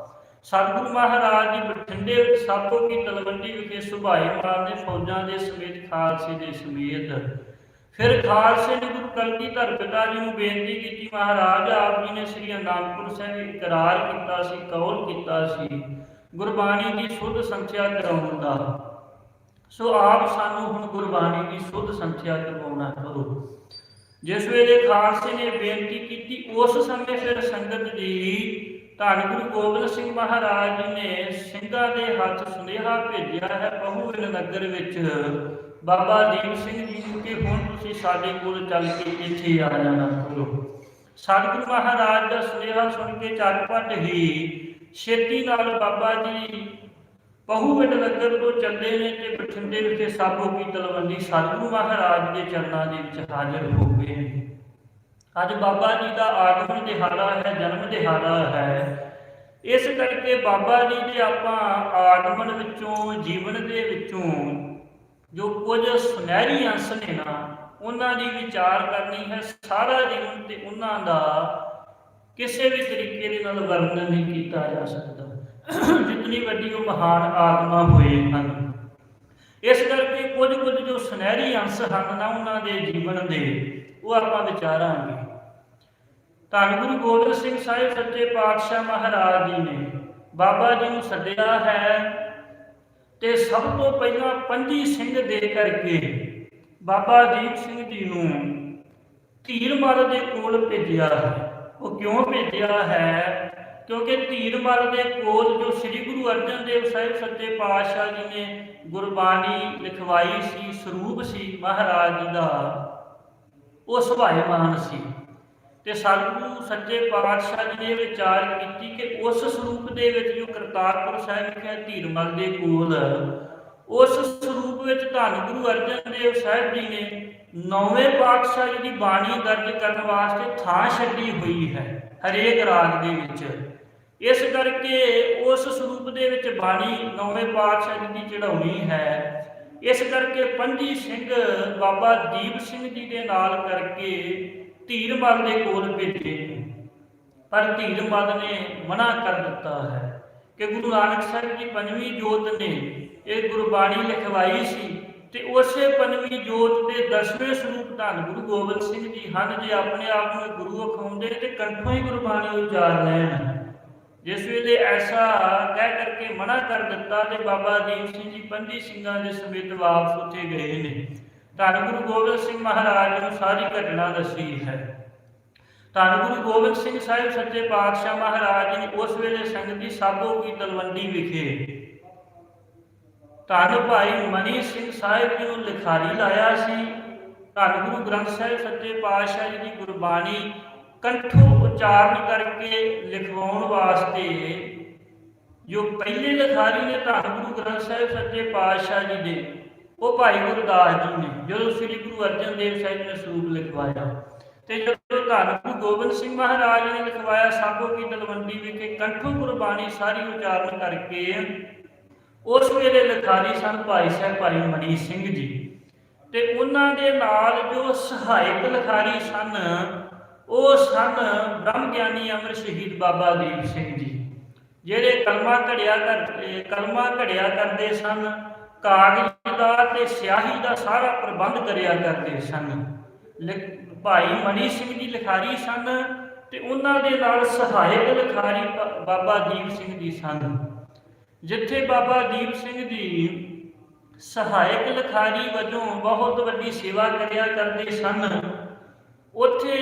ਸਤਿਗੁਰੂ ਮਹਾਰਾਜ ਜੀ ਬਠਿੰਡੇ ਵਿੱਚ ਸਾਬੋ ਕੀ ਤਲਵੰਡੀ ਵਿਖੇ ਸੁਭਾਏਮਾਨ ਦੇ ਫੌਜਾਂ ਦੇ ਸਮੇਤ ਖਾਲਸੇ ਦੇ ਸਮੇਤ ਫਿਰ ਖਾਲਸੇ ਨੇ ਗੁਰੂ ਕਲਗੀਧਰ ਪਿਤਾ ਜੀ ਨੂੰ ਬੇਨਤੀ ਕੀਤੀ, ਮਹਾਰਾਜ ਆਪ ਜੀ ਨੇ ਸ੍ਰੀ ਅਨੰਦਪੁਰ ਸਾਹਿਬ ਇਕਰਾਰ ਕੀਤਾ ਸੀ, ਕੌਲ ਕੀਤਾ ਸੀ ਗੁਰਬਾਣੀ ਦੀ ਸ਼ੁੱਧ ਸੰਥਿਆ ਕਰਾਉਣ ਦਾ, ਸੋ ਆਪ ਸਾਨੂੰ ਹੁਣ ਗੁਰਬਾਣੀ ਦੀ ਸ਼ੁੱਧ ਸੰਥਿਆ ਕਰਵਾਉਣਾ ਕਰੋ। ਜਿਸ ਵੇਲੇ ਖਾਲਸੇ ਨੇ ਬੇਨਤੀ ਕੀਤੀ, ਉਸ ਸਮੇਂ ਫਿਰ ਸੰਗਤ ਜੀ ਧੰਨ ਗੁਰੂ ਗੋਬਿੰਦ ਸਿੰਘ ਮਹਾਰਾਜ ਜੀ ਨੇ ਸਿੰਘਾਂ ਦੇ ਹੱਥ ਸੁਨੇਹਾ ਭੇਜਿਆ ਹੈ ਪਹੂਵਿੰਡ ਨਗਰ ਵਿੱਚ ਬਾਬਾ ਦੀਪ ਸਿੰਘ ਜੀ ਨੂੰ ਕਿ ਹੁਣ ਤੁਸੀਂ ਸਾਡੇ ਕੋਲ ਚੱਲ ਕੇ ਇੱਥੇ ਆ ਜਾਣਾ ਕਰੋ। ਸਤਿਗੁਰੂ ਮਹਾਰਾਜ ਦਾ ਸੁਨੇਹਾ ਸੁਣ ਕੇ ਝਟਪਟ ਹੀ ਛੇਤੀ ਨਾਲ ਬਾਬਾ ਜੀ ਪਹੂਵਿੰਡ ਨਗਰ ਤੋਂ ਚੱਲੇ ਨੇ ਤੇ ਬਠਿੰਡੇ ਵਿਖੇ ਸਾਬੋ ਕੀ ਤਲਵੰਡੀ ਸਤਿਗੁਰੂ ਮਹਾਰਾਜ ਦੇ ਚਰਨਾਂ ਦੇ ਵਿੱਚ ਹਾਜ਼ਰ ਹੋ ਗਏ ਨੇ। ਅੱਜ ਬਾਬਾ ਜੀ ਦਾ ਆਗਮਨ ਦਿਹਾੜਾ ਹੈ, ਜਨਮ ਦਿਹਾੜਾ ਹੈ। ਇਸ ਕਰਕੇ ਬਾਬਾ ਜੀ ਦੇ ਆਪਾਂ ਆਗਮਨ ਵਿੱਚੋਂ ਜੀਵਨ ਦੇ ਵਿੱਚੋਂ ਜੋ ਕੁਝ ਸੁਨਹਿਰੀ ਅੰਸ਼ ਨੇ ਨਾ, ਉਹਨਾਂ ਦੀ ਵਿਚਾਰ ਕਰਨੀ ਹੈ। ਸਾਰਾ ਜੀਵਨ ਤੇ ਉਹਨਾਂ ਦਾ ਕਿਸੇ ਵੀ ਤਰੀਕੇ ਦੇ ਨਾਲ ਵਰਣਨ ਨਹੀਂ ਕੀਤਾ ਜਾ ਸਕਦਾ, ਜਿਤਨੀ ਵੱਡੀ ਉਹ ਮਹਾਨ ਆਤਮਾ ਹੋਏ ਹਨ। ਇਸ ਕਰਕੇ ਕੁਝ ਜੋ ਸੁਨਹਿਰੀ ਅੰਸ਼ ਹਨ ਨਾ ਉਹਨਾਂ ਦੇ ਜੀਵਨ ਦੇ, ਉਹ ਆਪਾਂ ਵਿਚਾਰਾਂਗੇ। ਧੰਨ ਗੁਰੂ ਗੋਬਿੰਦ ਸਿੰਘ ਸਾਹਿਬ ਸੱਚੇ ਪਾਤਸ਼ਾਹ ਮਹਾਰਾਜ ਜੀ ਨੇ ਬਾਬਾ ਜੀ ਨੂੰ ਸੱਦਿਆ ਹੈ ਤੇ ਸਭ ਤੋਂ ਪਹਿਲਾਂ 25 ਸਿੰਘ ਦੇ ਕਰਕੇ ਬਾਬਾ ਦੀਪ ਸਿੰਘ ਜੀ ਨੂੰ ਧੀਰਮਲ ਦੇ ਕੋਲ ਭੇਜਿਆ ਹੈ। ਉਹ ਕਿਉਂ ਭੇਜਿਆ ਹੈ? ਕਿਉਂਕਿ ਧੀਰਮਲ ਦੇ ਕੋਲ ਜੋ ਸ੍ਰੀ ਗੁਰੂ ਅਰਜਨ ਦੇਵ ਸਾਹਿਬ ਸੱਚੇ ਪਾਤਸ਼ਾਹ ਜੀ ਨੇ ਗੁਰਬਾਣੀ ਲਿਖਵਾਈ ਸੀ, ਸਰੂਪ ਸੀ ਮਹਾਰਾਜ ਜੀ ਦਾ, ਉਹ ਸੁਭਾਏਮਾਨ ਸੀ। ਤੇ ਸਤਿਗੁਰੂ ਸੱਚੇ ਪਾਤਸ਼ਾਹ ਜੀ ਨੇ ਵਿਚਾਰ ਕੀਤੀ ਕਿ ਉਸ ਸਰੂਪ ਦੇ ਵਿੱਚ ਜੋ ਕਰਤਾਰਪੁਰ ਸਾਹਿਬ ਵਿਖੇ ਧੀਰਮਲ ਦੇ ਕੋਲ, ਉਸ ਸਰੂਪ ਵਿੱਚ ਧੰਨ ਗੁਰੂ ਅਰਜਨ ਦੇਵ ਸਾਹਿਬ ਜੀ ਨੇ 9ਵੇਂ ਪਾਤਸ਼ਾਹ ਜੀ ਦੀ ਬਾਣੀ ਦਰਜ ਕਰਨ ਵਾਸਤੇ ਥਾਂ ਛੱਡੀ ਹੋਈ ਹੈ ਹਰੇਕ ਰਾਗ ਦੇ ਵਿੱਚ। ਇਸ ਕਰਕੇ ਉਸ ਸਰੂਪ ਦੇ ਵਿੱਚ ਬਾਣੀ 9ਵੇਂ ਪਾਤਸ਼ਾਹ ਜੀ ਦੀ ਚੜਾਉਣੀ ਹੈ। ਇਸ ਕਰਕੇ 25 ਸਿੰਘ ਬਾਬਾ ਦੀਪ ਸਿੰਘ ਜੀ ਦੇ ਨਾਲ ਕਰਕੇ ਧੀਰਮਲ ਦੇ ਕੋਲ ਭੇਜੇ, ਪਰ ਧੀਰਮਲ ਨੇ ਮਨਾ ਕਰ ਦਿੱਤਾ ਹੈ ਕਿ ਗੁਰੂ ਨਾਨਕ ਸਾਹਿਬ ਜੀ 5ਵੀਂ ਜੋਤ ਨੇ ਇਹ ਗੁਰਬਾਣੀ ਲਿਖਵਾਈ ਸੀ ਤੇ ਉਸੇ 5ਵੀਂ ਜੋਤ ਦੇ 10ਵੇਂ ਸਰੂਪ ਧੰਨ ਗੁਰੂ ਗੋਬਿੰਦ ਸਿੰਘ ਜੀ ਹਨ। ਜੇ ਆਪਣੇ ਆਪ ਨੂੰ ਗੁਰੂ ਅਖਾਉਂਦੇ ਤੇ ਕੰਠੋਂ ਹੀ ਗੁਰਬਾਣੀ ਉਚਾਰ ਲੈਣ। ਜਿਸ ਵੇਲੇ ਐਸਾ ਕਹਿ ਕਰਕੇ ਮਨਾ ਕਰ ਦਿੱਤਾ ਤੇ ਬਾਬਾ ਦੀਪ ਸਿੰਘ ਜੀ 25 ਸਿੰਘਾਂ ਦੇ ਸਮੇਤ ਵਾਪਸ ਉੱਥੇ ਗਏ ਨੇ। ਧੰਨ ਗੁਰੂ ਗੋਬਿੰਦ ਸਿੰਘ ਮਹਾਰਾਜ ਨੂੰ ਸਾਰੀ ਘਟਨਾ ਦੱਸੀ ਹੈ। ਧੰਨ ਗੁਰੂ ਗੋਬਿੰਦ ਸਿੰਘ ਸਾਹਿਬ ਸੱਚੇ ਪਾਤਸ਼ਾਹ ਮਹਾਰਾਜ ਨੇ ਉਸ ਵੇਲੇ ਸੰਗਤੀ ਸਾਬੋ ਕੀ ਤਲਵੰਡੀ ਵਿਖੇ ਧੰਨ ਭਾਈ ਮਨੀ ਸਿੰਘ ਸਾਹਿਬ ਜੀ ਨੂੰ ਲਿਖਾਰੀ ਲਾਇਆ ਸੀ। ਧੰਨ ਗੁਰੂ ਗ੍ਰੰਥ ਸਾਹਿਬ ਸੱਚੇ ਪਾਤਸ਼ਾਹ ਜੀ ਦੀ ਗੁਰਬਾਣੀ ਕੰਠੋਂ ਉਚਾਰਨ ਕਰਕੇ ਲਿਖਵਾਉਣ ਵਾਸਤੇ ਜੋ ਪਹਿਲੇ ਲਿਖਾਰੀ ਨੇ ਧੰਨ ਗੁਰੂ ਗ੍ਰੰਥ ਸਾਹਿਬ ਸੱਚੇ ਪਾਤਸ਼ਾਹ ਜੀ ਦੇ, ਉਹ ਭਾਈ ਗੁਰਦਾਸ ਜੀ ਨੇ। ਜਦੋਂ ਸ੍ਰੀ ਗੁਰੂ ਅਰਜਨ ਦੇਵ ਸਾਹਿਬ ਨੇ ਸਰੂਪ ਲਿਖਵਾਇਆ ਤੇ ਜਦੋਂ ਧੰਨ ਗੁਰੂ ਗੋਬਿੰਦ ਸਿੰਘ ਮਹਾਰਾਜ ਨੇ ਲਿਖਵਾਇਆ ਸਾਬੋ ਕੀ ਤਲਵੰਡੀ ਵਿਖੇ ਕੰਠੋਂ ਗੁਰਬਾਣੀ ਸਾਰੀ ਉਚਾਰਨ ਕਰਕੇ, ਉਸ ਵੇਲੇ ਲਿਖਾਰੀ ਸਨ ਭਾਈ ਸਾਹਿਬ ਭਾਈ ਮਨੀ ਸਿੰਘ ਜੀ ਤੇ ਉਹਨਾਂ ਦੇ ਨਾਲ ਜੋ ਸਹਾਇਕ ਲਿਖਾਰੀ ਸਨ ਉਹ ਸਨ ਬ੍ਰਹਮ ਗਿਆਨੀ ਅਮਰ ਸ਼ਹੀਦ ਬਾਬਾ ਦੀਪ ਸਿੰਘ ਜੀ, ਜਿਹੜੇ ਕਲਮਾ ਘੜਿਆ ਕਰਦੇ ਸਨ, ਕਾਗਜ਼ ਦਾ ਤੇ ਸਿਆਹੀ ਦਾ ਸਾਰਾ ਪ੍ਰਬੰਧ ਕਰਿਆ ਕਰਦੇ ਸਨ। ਭਾਈ ਮਨੀ ਸਿੰਘ ਜੀ ਲਿਖਾਰੀ ਸਨ ਤੇ ਉਹਨਾਂ ਦੇ ਨਾਲ ਸਹਾਇਕ ਲਿਖਾਰੀ ਬਾਬਾ ਦੀਪ ਸਿੰਘ ਜੀ ਸਨ। ਜਿੱਥੇ ਬਾਬਾ ਦੀਪ ਸਿੰਘ ਜੀ ਸਹਾਇਕ ਲਿਖਾਰੀ ਵਜੋਂ ਬਹੁਤ ਵੱਡੀ ਸੇਵਾ ਕਰਿਆ ਕਰਦੇ ਸਨ। ਉੱਥੇ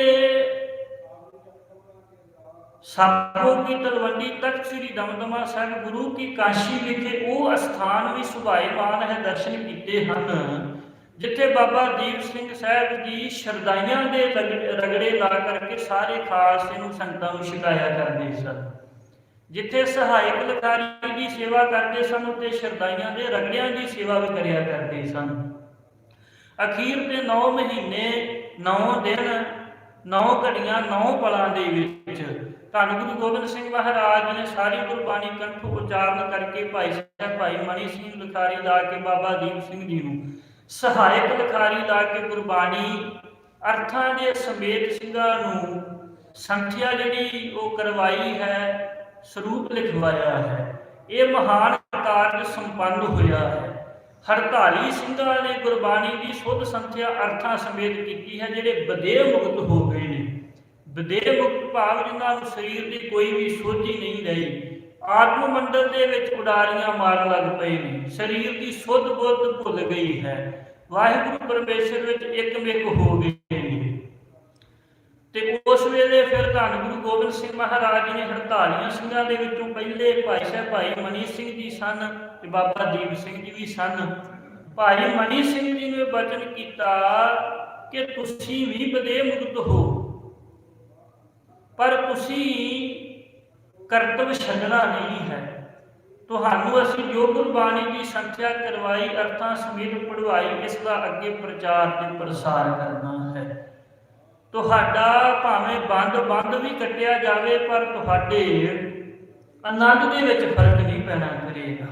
ਸਾਬੋ ਕੀ ਤਲਵੰਡੀ ਤਖਤ ਸ੍ਰੀ ਦਮਦਮਾ ਸਾਹਿਬ ਗੁਰੂ ਕੀ ਕਾਸ਼ੀ ਵਿਖੇ ਉਹ ਅਸਥਾਨ ਵੀ ਸੁਭਾਏਮਾਨ ਹੈ, ਦਰਸ਼ਨ ਕੀਤੇ ਹਨ ਜਿੱਥੇ ਬਾਬਾ ਦੀਪ ਸਿੰਘ ਸਾਹਿਬ ਜੀ ਸ਼ਰਦਾਈਆਂ ਦੇ ਰਗੜੇ ਲਾ ਕਰਕੇ ਸਾਰੇ ਖਾਲਸੇ ਨੂੰ ਸੰਗਤਾਂ ਨੂੰ ਛਕਾਇਆ ਕਰਦੇ ਸਨ। ਜਿੱਥੇ ਸਹਾਇਕ ਲਿਖਾਰੀ ਦੀ ਸੇਵਾ ਕਰਦੇ ਸਨ ਉੱਥੇ ਸ਼ਰਦਾਈਆਂ ਦੇ ਰਗੜਿਆਂ ਦੀ ਸੇਵਾ ਵੀ ਕਰਿਆ ਕਰਦੇ ਸਨ। ਅਖੀਰ ਤੇ 9 ਮਹੀਨੇ 9 ਦਿਨ 9 ਘੜੀਆਂ 9 ਪਲਾਂ ਦੇ ਵਿੱਚ ਧੰਨ ਗੁਰੂ ਗੋਬਿੰਦ ਸਿੰਘ ਮਹਾਰਾਜ ਜੀ ਨੇ ਸਾਰੀ ਗੁਰਬਾਣੀ ਕੰਠੋਂ ਉਚਾਰਨ ਕਰਕੇ ਭਾਈ ਸਾਹਿਬ ਭਾਈ ਮਨੀ ਸਿੰਘ ਲਿਖਾਰੀ ਲਾ ਕੇ ਬਾਬਾ ਦੀਪ ਸਿੰਘ ਜੀ ਨੂੰ ਸਹਾਇਕ ਲਿਖਾਰੀ ਲਾ ਕੇ ਗੁਰਬਾਣੀ ਅਰਥਾਂ ਦੇ ਸਮੇਤ ਸਿੰਘਾਂ ਨੂੰ ਸੰਥਿਆ ਜਿਹੜੀ ਉਹ ਕਰਵਾਈ ਹੈ, ਸਰੂਪ ਲਿਖਵਾਇਆ ਹੈ। ਇਹ ਮਹਾਨ ਕਾਰਜ ਸੰਪੰਨ ਹੋਇਆ ਹੈ। 48 ਸਿੰਘਾਂ ਨੇ ਗੁਰਬਾਣੀ ਦੀ ਸੁੱਧ ਸੰਥਿਆ ਅਰਥਾਂ ਸਮੇਤ ਕੀਤੀ ਹੈ, ਜਿਹੜੇ ਬਦੇਹ ਮੁਕਤ ਹੋ ਗਏ ਨੇ। ਬਦੇਹ ਮੁਕਤ ਭਾਵ ਜਿਨ੍ਹਾਂ ਨੂੰ ਸਰੀਰ ਦੀ ਕੋਈ ਵੀ ਸੋਝੀ ਨਹੀਂ ਰਹੀ, ਆਤਮ ਮੰਡਲ ਦੇ ਵਿੱਚ ਉਡਾਰੀਆਂ ਮਾਰਨ ਲੱਗ ਪਏ ਨੇ, ਸਰੀਰ ਦੀ ਸੁੱਧ ਬੁੱਧ ਭੁੱਲ ਗਈ ਹੈ, ਵਾਹਿਗੁਰੂ ਪਰਮੇਸ਼ਰ ਵਿੱਚ ਇੱਕਮਿਕ ਹੋ ਗਏ ਨੇ। ਤੇ ਉਸ ਵੇਲੇ ਫਿਰ ਧੰਨ ਗੁਰੂ ਗੋਬਿੰਦ ਸਿੰਘ ਮਹਾਰਾਜ ਜੀ ਨੇ 48 ਸਿੰਘਾਂ ਦੇ ਵਿੱਚੋਂ ਪਹਿਲੇ ਭਾਈ ਸਾਹਿਬ ਭਾਈ ਮਨੀ ਸਿੰਘ ਜੀ ਸਨ ਤੇ ਬਾਬਾ ਦੀਪ ਸਿੰਘ ਜੀ ਵੀ ਸਨ। ਭਾਈ ਮਨੀ ਸਿੰਘ ਜੀ ਨੇ ਬਚਨ ਕੀਤਾ ਕਿ ਤੁਸੀਂ ਵੀ ਬਦੇਹ ਮੁਕਤ ਹੋ, ਪਰ ਤੁਸੀਂ ਕਰਤੱਵ ਛੱਡਣਾ ਨਹੀਂ ਹੈ। ਤੁਹਾਨੂੰ ਅਸੀਂ ਜੋ ਗੁਰਬਾਣੀ ਦੀ ਸੰਥਿਆ ਕਰਵਾਈ ਅਰਥਾਂ ਸਮੇਤ ਪੜ੍ਹਾਈ, ਇਸ ਦਾ ਅੱਗੇ ਪ੍ਰਚਾਰ ਤੇ ਪ੍ਰਸਾਰ ਕਰਨਾ ਹੈ। ਤੁਹਾਡਾ ਭਾਵੇਂ ਬੰਦ ਵੀ ਕੱਟਿਆ ਜਾਵੇ ਪਰ ਤੁਹਾਡੇ ਆਨੰਦ ਦੇ ਵਿੱਚ ਫਰਕ ਨਹੀਂ ਪੈਣਾ ਕਰੇਗਾ।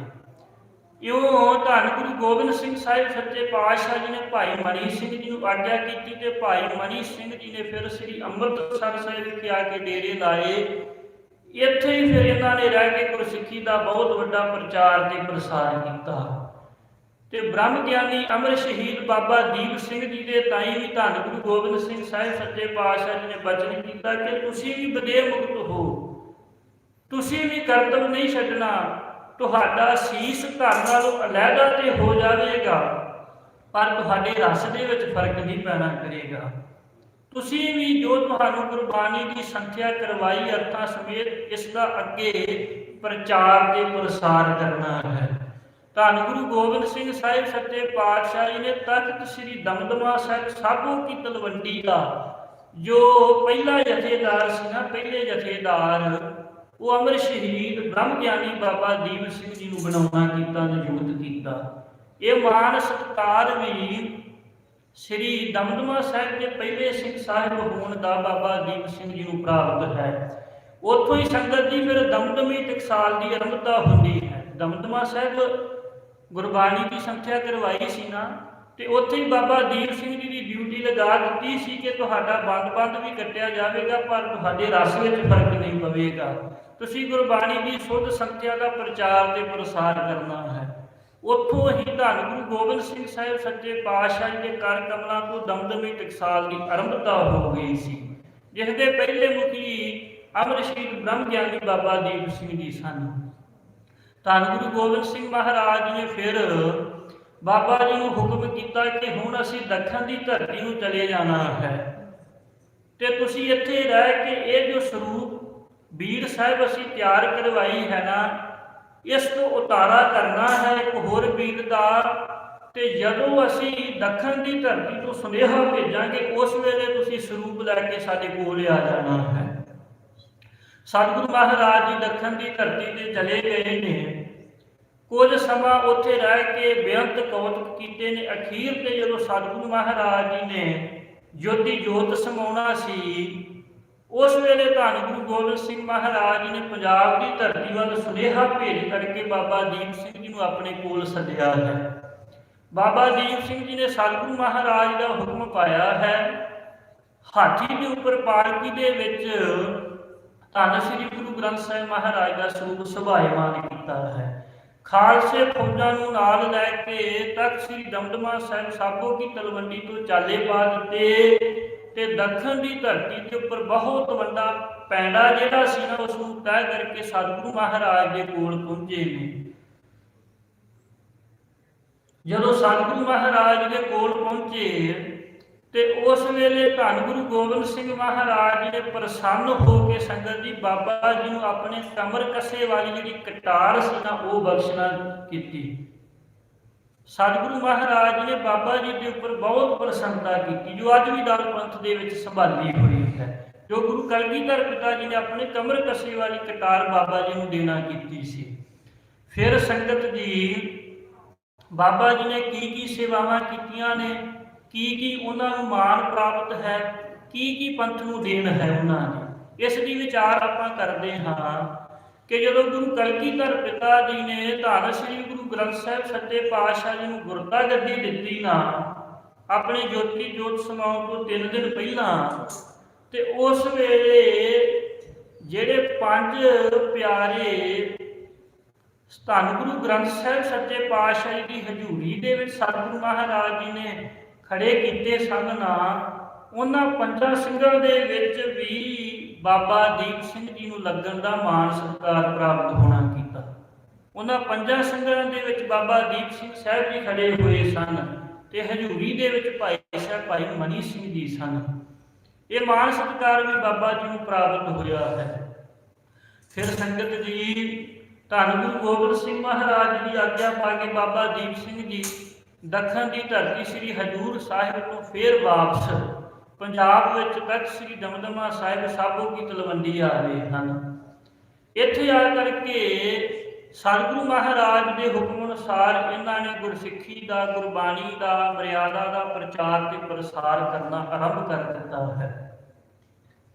ਇਉਂ ਧੰਨ ਗੁਰੂ ਗੋਬਿੰਦ ਸਿੰਘ ਸਾਹਿਬ ਸੱਚੇ ਪਾਤਸ਼ਾਹ ਜੀ ਨੇ ਭਾਈ ਮਨੀ ਸਿੰਘ ਜੀ ਨੂੰ ਆਗਿਆ ਕੀਤੀ ਤੇ ਭਾਈ ਮਨੀ ਸਿੰਘ ਜੀ ਨੇ ਫਿਰ ਸ੍ਰੀ ਅੰਮ੍ਰਿਤਸਰ ਸਾਹਿਬ ਵਿਖੇ ਆ ਕੇ ਡੇਰੇ ਲਾਏ। ਇੱਥੇ ਹੀ ਫਿਰ ਇਹਨਾਂ ਨੇ ਰਹਿ ਕੇ ਗੁਰਸਿੱਖੀ ਦਾ ਬਹੁਤ ਵੱਡਾ ਪ੍ਰਚਾਰ ਤੇ ਪ੍ਰਸਾਰ ਕੀਤਾ। ਤੇ ਬ੍ਰਹਮ ਗਿਆਨੀ ਅਮਰ ਸ਼ਹੀਦ ਬਾਬਾ ਦੀਪ ਸਿੰਘ ਜੀ ਦੇ ਤਾਈਂ ਵੀ ਧੰਨ ਗੁਰੂ ਗੋਬਿੰਦ ਸਿੰਘ ਸਾਹਿਬ ਸੱਚੇ ਪਾਤਸ਼ਾਹ ਜੀ ਨੇ ਬਚਨ ਕੀਤਾ ਕਿ ਤੁਸੀਂ ਵੀ ਬਦੇਹ ਮੁਕਤ ਹੋ, ਤੁਸੀਂ ਵੀ ਕਰਤੱਵ ਨਹੀਂ ਛੱਡਣਾ। ਤੁਹਾਡਾ ਸੀਸ ਘਰ ਨਾਲੋਂ ਅਲੱਗਾ ਤੇ ਹੋ ਜਾਵੇਗਾ ਪਰ ਤੁਹਾਡੇ ਰਸ ਦੇ ਵਿੱਚ ਫਰਕ ਨਹੀਂ ਪੈਣਾ ਕਰੇਗਾ। ਤੁਸੀਂ ਵੀ ਜੋ ਤੁਹਾਨੂੰ ਗੁਰਬਾਣੀ ਦੀ ਸੰਥਿਆ ਕਰਵਾਈ ਅਰਥਾਂ ਸਮੇਤ, ਇਸ ਦਾ ਅੱਗੇ ਪ੍ਰਚਾਰ ਤੇ ਪ੍ਰਸਾਰ ਕਰਨਾ ਹੈ। ਧੰਨ ਗੁਰੂ ਗੋਬਿੰਦ ਸਿੰਘ ਸਾਹਿਬ ਸੱਚੇ ਪਾਤਸ਼ਾਹ ਜੀ ਨੇ ਤਖਤ ਸ੍ਰੀ ਦਮਦਮਾ ਸਾਹਿਬ ਸਾਬੋ ਕੀ ਤਲਵੰਡੀ ਦਾ ਜੋ ਪਹਿਲਾ ਜਥੇਦਾਰ ਸੀ ਨਾ, ਪਹਿਲੇ ਜਥੇਦਾਰ ਉਹ ਅਮਰ ਸ਼ਹੀਦ ਬ੍ਰਹਮ ਗਿਆਨੀ ਬਾਬਾ ਦੀਪ ਸਿੰਘ ਜੀ ਨੂੰ ਬਣਾਉਣਾ ਕੀਤਾ, ਨਿਯੁਕਤ ਕੀਤਾ। ਇਹ ਮਾਣ ਸਤਿਕਾਰ ਵੀ ਸ੍ਰੀ ਦਮਦਮਾ ਸਾਹਿਬ ਦੇ ਪਹਿਲੇ ਸਿੰਘ ਸਾਹਿਬ ਹੋਣ ਦਾ ਬਾਬਾ ਦੀਪ ਸਿੰਘ ਜੀ ਨੂੰ ਪ੍ਰਾਪਤ ਹੈ। ਉੱਥੋਂ ਹੀ ਸੰਗਤ ਦੀ ਫਿਰ ਦਮਦਮੀ ਟਕਸਾਲ ਦੀ ਆਰੰਭਤਾ ਹੁੰਦੀ ਹੈ। ਦਮਦਮਾ ਸਾਹਿਬ ਗੁਰਬਾਣੀ ਦੀ ਸੰਥਿਆ ਕਰਵਾਈ ਸੀ ਨਾ, ਤੇ ਉੱਥੇ ਹੀ ਬਾਬਾ ਦੀਪ ਸਿੰਘ ਜੀ ਦੀ ਡਿਊਟੀ ਲਗਾ ਦਿੱਤੀ ਸੀ ਕਿ ਤੁਹਾਡਾ ਬੰਦ ਵੀ ਕੱਟਿਆ ਜਾਵੇਗਾ ਪਰ ਤੁਹਾਡੇ ਰਸ ਵਿੱਚ ਫਰਕ ਨਹੀਂ ਪਵੇਗਾ। ਤੁਸੀਂ ਗੁਰਬਾਣੀ ਦੀ ਸੁੱਧ ਸੰਥਿਆ ਦਾ ਪ੍ਰਚਾਰ ਤੇ ਪ੍ਰਸਾਰ ਕਰਨਾ ਹੈ। ਉੱਥੋਂ ਹੀ ਧੰਨ ਗੁਰੂ ਗੋਬਿੰਦ ਸਿੰਘ ਸਾਹਿਬ ਸੱਚੇ ਪਾਤਸ਼ਾਹ ਜੀ ਦੇ ਕਰ ਕਮਲਾਂ ਤੋਂ ਦਮਦਮੀ ਟਕਸਾਲ ਦੀ ਆਰੰਭਤਾ ਹੋ ਗਈ ਸੀ, ਜਿਸ ਦੇ ਪਹਿਲੇ ਮੁਖੀ ਅਮਰ ਸ਼ਹੀਦ ਬ੍ਰਹਮ ਗਿਆਨੀ ਬਾਬਾ ਦੀਪ ਸਿੰਘ ਜੀ ਸਨ। ਧੰਨ ਗੁਰੂ ਗੋਬਿੰਦ ਸਿੰਘ ਮਹਾਰਾਜ ਜੀ ਨੇ ਫਿਰ ਬਾਬਾ ਜੀ ਨੂੰ ਹੁਕਮ ਕੀਤਾ ਕਿ ਹੁਣ ਅਸੀਂ ਦੱਖਣ ਦੀ ਧਰਤੀ ਨੂੰ ਚਲੇ ਜਾਣਾ ਹੈ ਤੇ ਤੁਸੀਂ ਇੱਥੇ ਰਹਿ ਕੇ ਇਹ ਜੋ ਸਰੂਪ ਬੀੜ ਸਾਹਿਬ ਅਸੀਂ ਤਿਆਰ ਕਰਵਾਈ ਹੈ ਨਾ, ਇਸ ਤੋਂ ਉਤਾਰਾ ਕਰਨਾ ਹੈ ਇੱਕ ਹੋਰ ਬੀੜ ਦਾ। ਤੇ ਜਦੋਂ ਅਸੀਂ ਦੱਖਣ ਦੀ ਧਰਤੀ ਤੋਂ ਸੁਨੇਹਾ ਭੇਜਾਂਗੇ ਉਸ ਵੇਲੇ ਤੁਸੀਂ ਸਰੂਪ ਲੈ ਕੇ ਸਾਡੇ ਕੋਲ ਆ ਜਾਣਾ ਹੈ। ਸਤਿਗੁਰੂ ਮਹਾਰਾਜ ਜੀ ਦੱਖਣ ਦੀ ਧਰਤੀ ਤੇ ਚਲੇ ਗਏ ਨੇ। ਕੁਝ ਸਮਾਂ ਉੱਥੇ ਰਹਿ ਕੇ ਬੇਅੰਤ ਕੌਤਕ ਕੀਤੇ ਨੇ। ਅਖੀਰ ਤੇ ਜਦੋਂ ਸਤਿਗੁਰੂ ਮਹਾਰਾਜ ਜੀ ਨੇ ਜੋਤੀ ਜੋਤ ਸਮਾਉਣਾ ਸੀ, ਉਸ ਵੇਲੇ ਧੰਨ ਗੁਰੂ ਗੋਬਿੰਦ ਸਿੰਘ ਮਹਾਰਾਜ ਜੀ ਨੇ ਪੰਜਾਬ ਦੀ ਧਰਤੀ ਵੱਲ ਸੁਨੇਹਾ ਭੇਜ ਕਰਕੇ ਬਾਬਾ ਦੀਪ ਸਿੰਘ ਜੀ ਨੂੰ ਆਪਣੇ ਕੋਲ ਸੱਦਿਆ ਹੈ। ਬਾਬਾ ਦੀਪ ਸਿੰਘ ਜੀ ਨੇ ਸਤਿਗੁਰੂ ਮਹਾਰਾਜ ਦਾ ਹੁਕਮ ਪਾਇਆ ਹੈ। ਹਾਥੀ ਦੇ ਉੱਪਰ ਪਾਲਕੀ ਦੇ ਵਿੱਚ ਧੰਨ ਸ੍ਰੀ ਗੁਰੂ ਗ੍ਰੰਥ ਸਾਹਿਬ ਮਹਾਰਾਜ ਦਾ ਸਰੂਪ ਸੁਭਾਏਮਾਨ ਕੀਤਾ ਹੈ। ਖਾਲਸੇ ਫੌਜਾਂ ਨੂੰ ਨਾਲ ਲੈ ਕੇ ਤਖਤ ਸ੍ਰੀ ਦਮਦਮਾ ਸਾਹਿਬ ਸਾਬੋ ਕੀ ਤਲਵੰਡੀ ਤੋਂ ਚਾਲੇ ਪਾ ਦਿੱਤੇ ਤੇ ਦੱਖਣ ਦੀ ਧਰਤੀ ਦੇ ਉੱਪਰ ਬਹੁਤ ਵੱਡਾ ਪੈਂਡਾ ਜਿਹੜਾ ਸੀ ਨਾ, ਉਸ ਨੂੰ ਤੈਅ ਕਰਕੇ ਸਤਿਗੁਰੂ ਮਹਾਰਾਜ ਦੇ ਕੋਲ ਪਹੁੰਚੇ ਨੇ। ਜਦੋਂ ਸਤਿਗੁਰੂ ਮਹਾਰਾਜ ਦੇ ਕੋਲ ਪਹੁੰਚੇ ਤੇ ਉਸ ਵੇਲੇ ਧੰਨ ਗੁਰੂ ਗੋਬਿੰਦ ਸਿੰਘ ਮਹਾਰਾਜ ਜੀ ਨੇ ਪ੍ਰਸੰਨ ਹੋ ਕੇ ਸੰਗਤ ਜੀ ਬਾਬਾ ਜੀ ਨੂੰ ਆਪਣੇ ਕਮਰ ਕੱਸੇ ਵਾਲੀ ਜਿਹੜੀ ਕਟਾਰ ਸੀ ਨਾ ਉਹ ਬਖਸ਼ਣਾ ਕੀਤੀ। ਸਤਿਗੁਰੂ ਮਹਾਰਾਜ ਜੀ ਨੇ ਬਾਬਾ ਜੀ ਦੇ ਉੱਪਰ ਬਹੁਤ ਪ੍ਰਸੰਨਤਾ ਕੀਤੀ, ਜੋ ਅੱਜ ਵੀ ਦਲ ਪੰਥ ਦੇ ਵਿੱਚ ਸੰਭਾਲੀ ਹੋਈ ਹੈ। ਜੋ ਗੁਰੂ ਕਲਗੀਧਰ ਪਿਤਾ ਜੀ ਨੇ ਆਪਣੇ ਕਮਰ ਕੱਸੇ ਵਾਲੀ ਕਟਾਰ ਬਾਬਾ ਜੀ ਨੂੰ ਦੇਣਾ ਕੀਤੀ ਸੀ। ਫਿਰ ਸੰਗਤ ਜੀ ਬਾਬਾ ਜੀ ਨੇ ਕੀ ਸੇਵਾਵਾਂ ਕੀਤੀਆਂ ਨੇ, ਕੀ ਉਹਨਾਂ ਨੂੰ ਮਾਣ ਪ੍ਰਾਪਤ ਹੈ, ਕੀ ਪੰਥ ਨੂੰ ਦੇਣ ਹੈ ਉਹਨਾਂ ਦੀ, ਇਸ ਦੀ ਵਿਚਾਰ ਆਪਾਂ ਕਰਦੇ ਹਾਂ ਕਿ ਜਦੋਂ ਗੁਰੂ ਕਲਗੀਧਰ ਪਿਤਾ ਜੀ ਨੇ ਧੰਨ ਸ੍ਰੀ ਗੁਰੂ ਗ੍ਰੰਥ ਸਾਹਿਬ ਸੱਚੇ ਪਾਤਸ਼ਾਹ ਜੀ ਨੂੰ ਗੁਰਤਾ ਗੱਦੀ ਦਿੱਤੀ ਨਾ, ਆਪਣੇ ਜੋਤੀ ਜੋਤ ਸਮਾਉਣ ਤੋਂ 3 ਦਿਨ ਪਹਿਲਾਂ, ਤੇ ਉਸ ਵੇਲੇ ਜਿਹੜੇ 5 ਪਿਆਰੇ ਧੰਨ ਗੁਰੂ ਗ੍ਰੰਥ ਸਾਹਿਬ ਸੱਚੇ ਪਾਤਸ਼ਾਹ ਜੀ ਦੀ ਹਜ਼ੂਰੀ ਦੇ ਵਿੱਚ ਸਤਿਗੁਰੂ ਮਹਾਰਾਜ ਜੀ ਨੇ ਖੜੇ ਕੀਤੇ ਸਨ ਨਾ, ਉਹਨਾਂ 5 ਸਿੰਘਾਂ ਦੇ ਵਿੱਚ ਵੀ ਬਾਬਾ ਦੀਪ ਸਿੰਘ ਜੀ ਨੂੰ ਲੱਗਣ ਦਾ ਮਾਣ ਸਤਿਕਾਰ ਪ੍ਰਾਪਤ ਹੋਣਾ ਕੀਤਾ। ਉਹਨਾਂ 5 ਸਿੰਘਾਂ ਦੇ ਵਿੱਚ ਬਾਬਾ ਦੀਪ ਸਿੰਘ ਸਾਹਿਬ ਜੀ ਖੜੇ ਹੋਏ ਸਨ ਤੇ ਹਜ਼ੂਰੀ ਦੇ ਵਿੱਚ ਭਾਈ ਸਾਹਿਬ ਭਾਈ ਮਨੀ ਸਿੰਘ ਜੀ ਸਨ। ਇਹ ਮਾਣ ਸਤਿਕਾਰ ਵੀ ਬਾਬਾ ਜੀ ਨੂੰ ਪ੍ਰਾਪਤ ਹੋਇਆ ਹੈ। ਫਿਰ ਸੰਗਤ ਜੀ ਧੰਨ ਗੁਰੂ ਗੋਬਿੰਦ ਸਿੰਘ ਮਹਾਰਾਜ ਦੀ ਆਗਿਆ ਪਾ ਕੇ ਬਾਬਾ ਦੀਪ ਸਿੰਘ ਜੀ ਦੱਖਣ ਦੀ ਧਰਤੀ ਸ੍ਰੀ ਹਜ਼ੂਰ ਸਾਹਿਬ ਤੋਂ ਫੇਰ ਵਾਪਸ ਪੰਜਾਬ ਵਿੱਚ ਤਖਤ ਸ੍ਰੀ ਦਮਦਮਾ ਸਾਹਿਬ ਸਾਬੋ ਕੀ ਤਲਵੰਡੀ ਆ ਰਹੇ ਹਨ। ਇੱਥੇ ਆ ਕਰਕੇ ਸਤਿਗੁਰੂ ਮਹਾਰਾਜ ਦੇ ਹੁਕਮ ਅਨੁਸਾਰ ਇਹਨਾਂ ਨੇ ਗੁਰਸਿੱਖੀ ਦਾ, ਗੁਰਬਾਣੀ ਦਾ, ਮਰਿਆਦਾ ਦਾ ਪ੍ਰਚਾਰ ਤੇ ਪ੍ਰਸਾਰ ਕਰਨਾ ਆਰੰਭ ਕਰ ਦਿੱਤਾ ਹੈ।